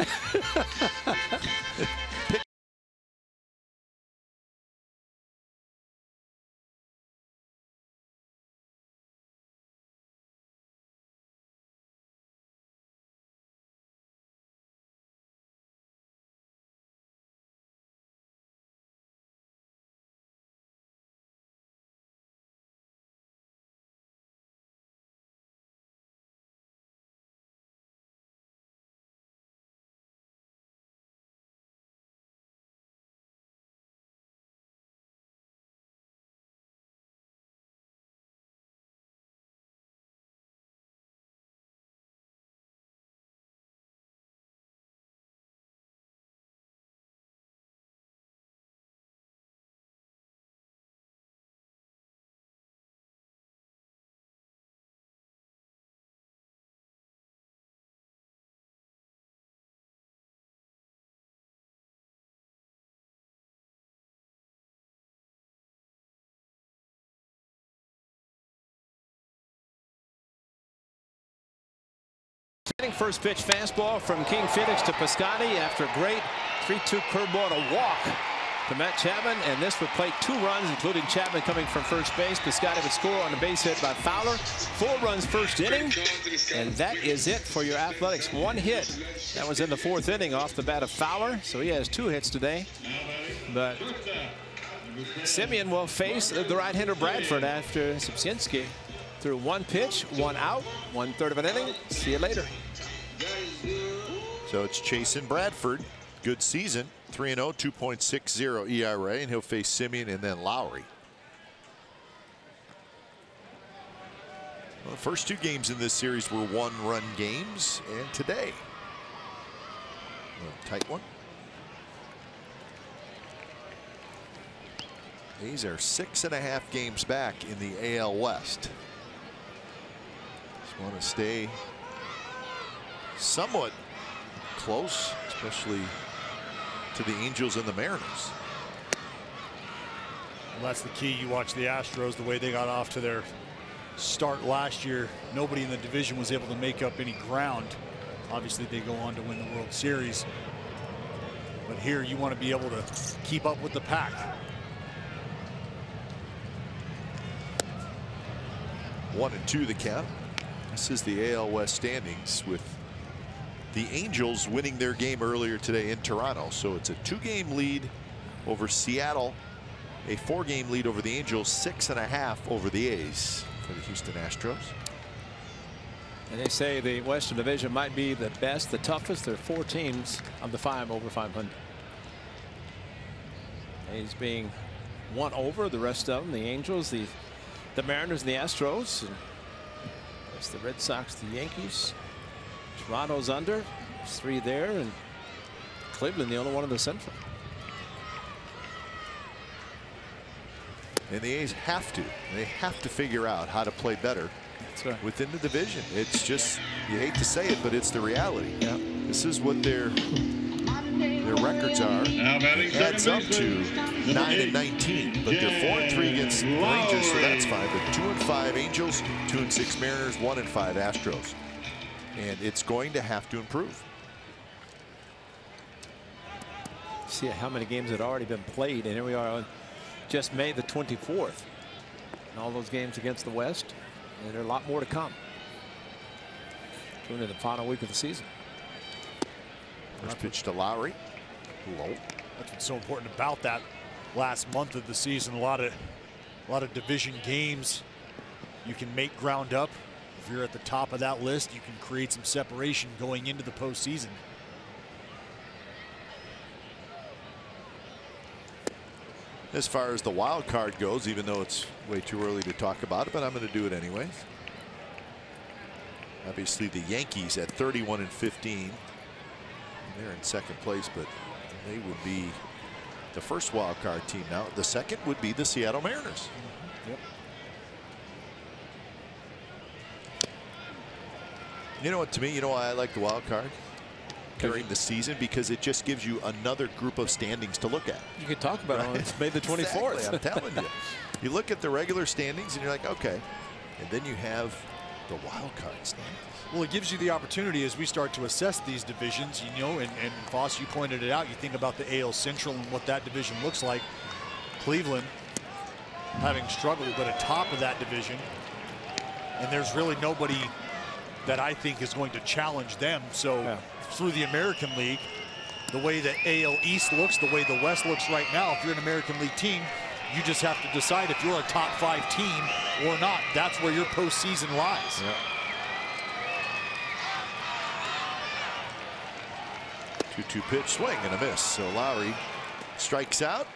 First pitch fastball from King Felix to Piscotty after a great 3-2 curveball and a walk to Matt Chapman, and this would play 2 runs, including Chapman coming from first base. Piscotty would score on a base hit by Fowler. 4 runs first inning, and that is it for your Athletics. 1 hit. That was in the 4th inning off the bat of Fowler, so he has 2 hits today. But Semien will face the right-hander Bradford after Zebczynski threw 1 pitch, 1 out, 1/3 of an inning. See you later. So it's Chasen Bradford. Good season. 3-0, 2.60 ERA, and he'll face Semien and then Lowry. Well, the first 2 games in this series were 1-run games, and today, a tight one. These are 6.5 games back in the AL West. Just want to stay somewhat close, especially to the Angels and the Mariners. Well, that's the key. You watch the Astros, the way they got off to their start last year. Nobody in the division was able to make up any ground. Obviously, they go on to win the World Series. But here, you want to be able to keep up with the pack. 1-2 the count. This is the AL West standings, with the Angels winning their game earlier today in Toronto. So it's a 2-game lead over Seattle, a 4-game lead over the Angels, 6.5 over the A's for the Houston Astros. And they say the Western Division might be the best, the toughest. There are 4 teams of the 5 over 500. A's being 1 over the rest of them, the Angels, the Mariners, and the Astros. And it's the Red Sox, the Yankees. Toronto's under. There's 3 there, and Cleveland the only one in the Central. And the A's have to. They have to figure out how to play better within the division. It's just, you hate to say it, but it's the reality. Yeah. This is what their records are. It adds up to 9-19, but they're 4-3 against the Rangers, so that's fine. But 2-5 Angels, 2-6 Mariners, 1-5 Astros, and it's going to have to improve. See how many games had already been played, and here we are on just May the 24th. And all those games against the West, and there are a lot more to come. Going into the final week of the season. First pitch to Lowry. Low. That's what's so important about that last month of the season. A lot of division games you can make ground up. If you're at the top of that list, you can create some separation going into the postseason. As far as the wild card goes, even though it's way too early to talk about it, but I'm going to do it anyways. Obviously, the Yankees at 31-15. They're in second place, but they would be the first wild card team now. The second would be the Seattle Mariners. Yep. You know what, to me, you know why I like the wild card during the season? Because it just gives you another group of standings to look at. You could talk about it on May the 24th. Exactly, I'm telling you. You look at the regular standings and you're like, okay. And then you have the wild card standings. Well, it gives you the opportunity as we start to assess these divisions, you know, and Foss, you pointed it out. You think about the AL Central and what that division looks like. Cleveland having struggled, but atop of that division. And there's really nobody that I think is going to challenge them. So through the American League, the way the AL East looks, the way the West looks right now, if you're an American League team, you just have to decide if you're a top 5 team or not. That's where your postseason lies. Yeah. 2-2 pitch, swing and a miss. So Lowry strikes out.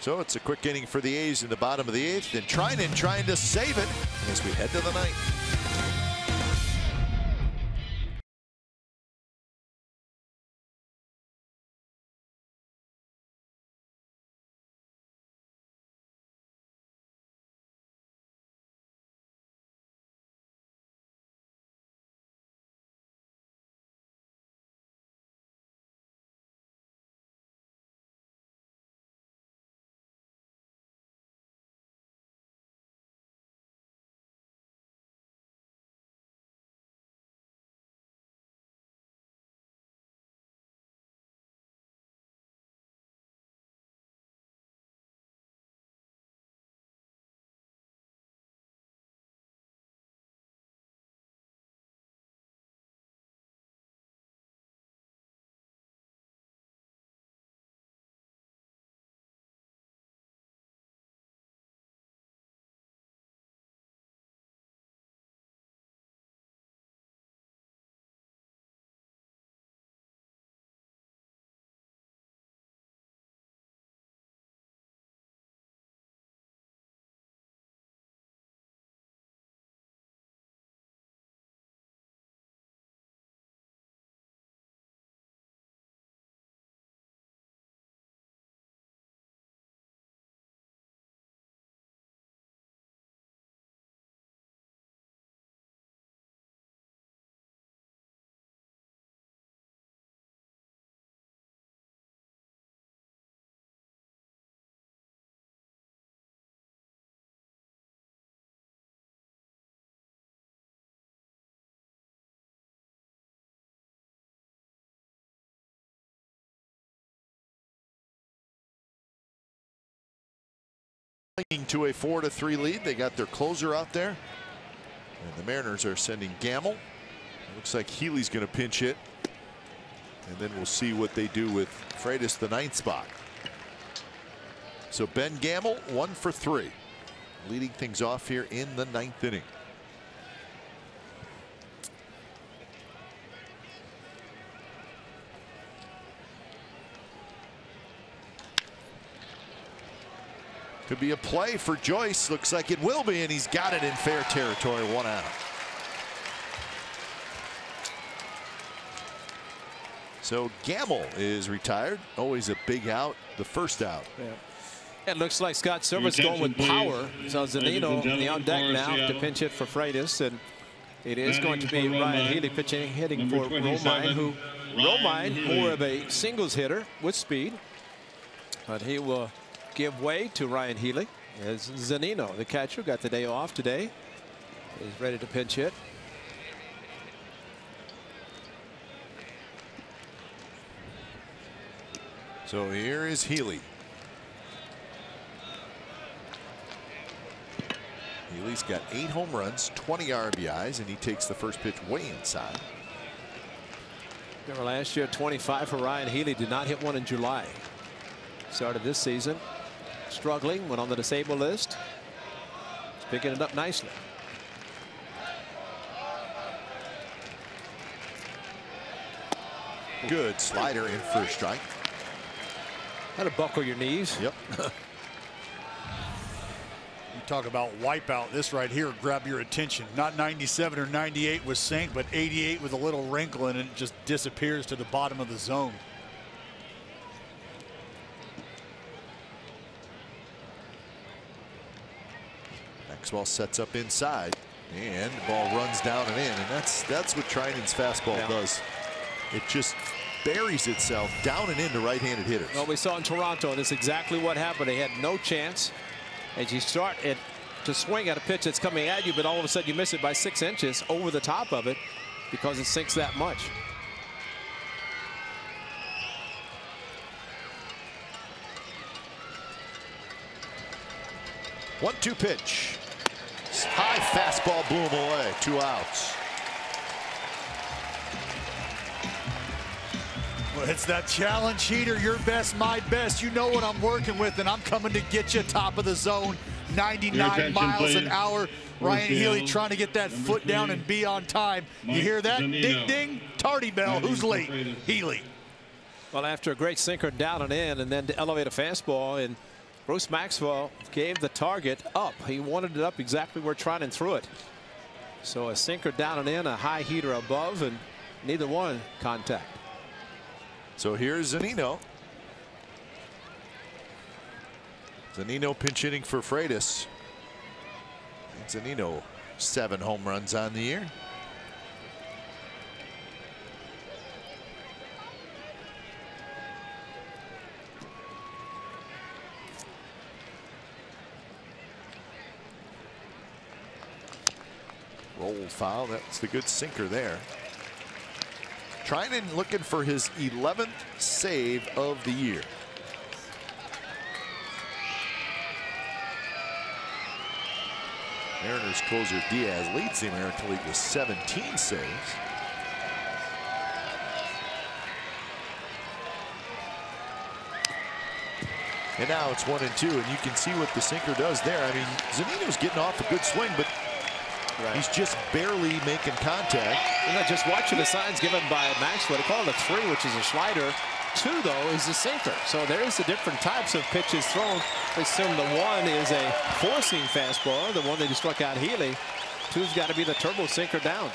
So it's a quick inning for the A's in the bottom of the 8th, and trying to save it as we head to the 9th. To a 4-3 lead. They got their closer out there, and the Mariners are sending Gamble. It looks like Healy's going to pinch hit, and then we'll see what they do with Freitas, the 9th spot. So Ben Gamble 1 for 3, leading things off here in the 9th inning. Could be a play for Joyce. Looks like it will be, and he's got it in fair territory. 1 out. So Gamble is retired. Always a big out. The first out. Yeah. It looks like Scott Silver's going with power. So Zunino on deck now to pinch hit for Freitas, and it is going to be Ryan Healy hitting for Romine, who more of a singles hitter with speed, but he will give way to Ryan Healy as Zunino, the catcher, got the day off today. He's ready to pinch hit. So here is Healy. Healy's got 8 home runs, 20 RBIs, and he takes the first pitch way inside. Remember last year, 25 for Ryan Healy. Did not hit one in July. Started this season struggling, went on the disabled list. He's picking it up nicely. Good slider in for a strike. How to buckle your knees. Yep. You talk about wipeout. This right here grab your attention. Not 97 or 98 with Saint, but 88 with a little wrinkle in it. It just disappears to the bottom of the zone. Maxwell sets up inside, and the ball runs down and in, and that's what Trinan's fastball does. It just buries itself down and into right-handed hitters. Well, we saw in Toronto, and that's exactly what happened. They had no chance. As you start to swing at a pitch that's coming at you, but all of a sudden you miss it by 6 inches over the top of it because it sinks that much. One-two pitch. High fastball, boom away. 2 outs. Well, it's that challenge heater, your best, my best. You know what I'm working with, and I'm coming to get you top of the zone. 99 miles an hour. Ryan Healy trying to get that foot down and be on time. You hear that? Ding, ding. Tardy bell. Who's late? Healy. Well, after a great sinker down and in, and then to elevate a fastball, and Bruce Maxwell gave the target up. He wanted it up exactly where Trinan threw it. So a sinker down and in, a high heater above, and neither one contact. So here's Zunino. Zunino pinch hitting for Freitas. Zunino 7 home runs on the year. Rolled foul. That's the good sinker there. Trinan looking for his 11th save of the year. Mariners closer Diaz leads the American League with 17 saves. And now it's 1-2, and you can see what the sinker does there. I mean, Zunino's getting off a good swing, but he's just barely making contact. You know, just watching the signs given by Maxwell, they call it a 3, which is a slider. 2, though, is a sinker. So there's the different types of pitches thrown. I assume the 1 is a forcing fastball, the one that he struck out Healy. 2's got to be the turbo sinker down.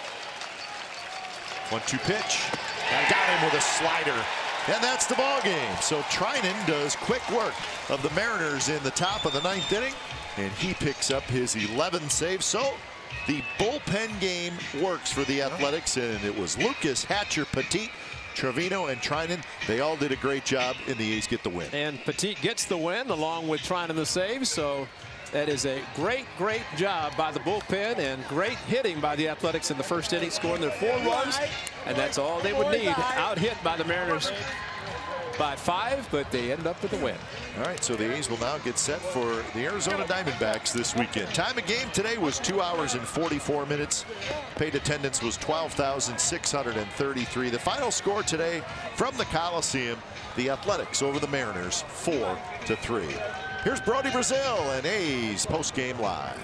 1-2 pitch. And got him with a slider. And that's the ball game. So Trinan does quick work of the Mariners in the top of the 9th inning, and he picks up his 11th save. So the bullpen game works for the Athletics, and it was Lucas, Hatcher, Petit, Trevino, and Trinan. They all did a great job, and the A's get the win. And Petit gets the win along with Trinan the save. So that is a great, great job by the bullpen and great hitting by the Athletics in the first inning, scoring their 4 runs. And that's all they would need. Out hit by the Mariners by 5, but they ended up with a win. All right, so the A's will now get set for the Arizona Diamondbacks this weekend. Time of game today was 2 hours and 44 minutes. Paid attendance was 12,633. The final score today from the Coliseum, the Athletics over the Mariners, 4-3. Here's Brody Brazil and A's postgame live.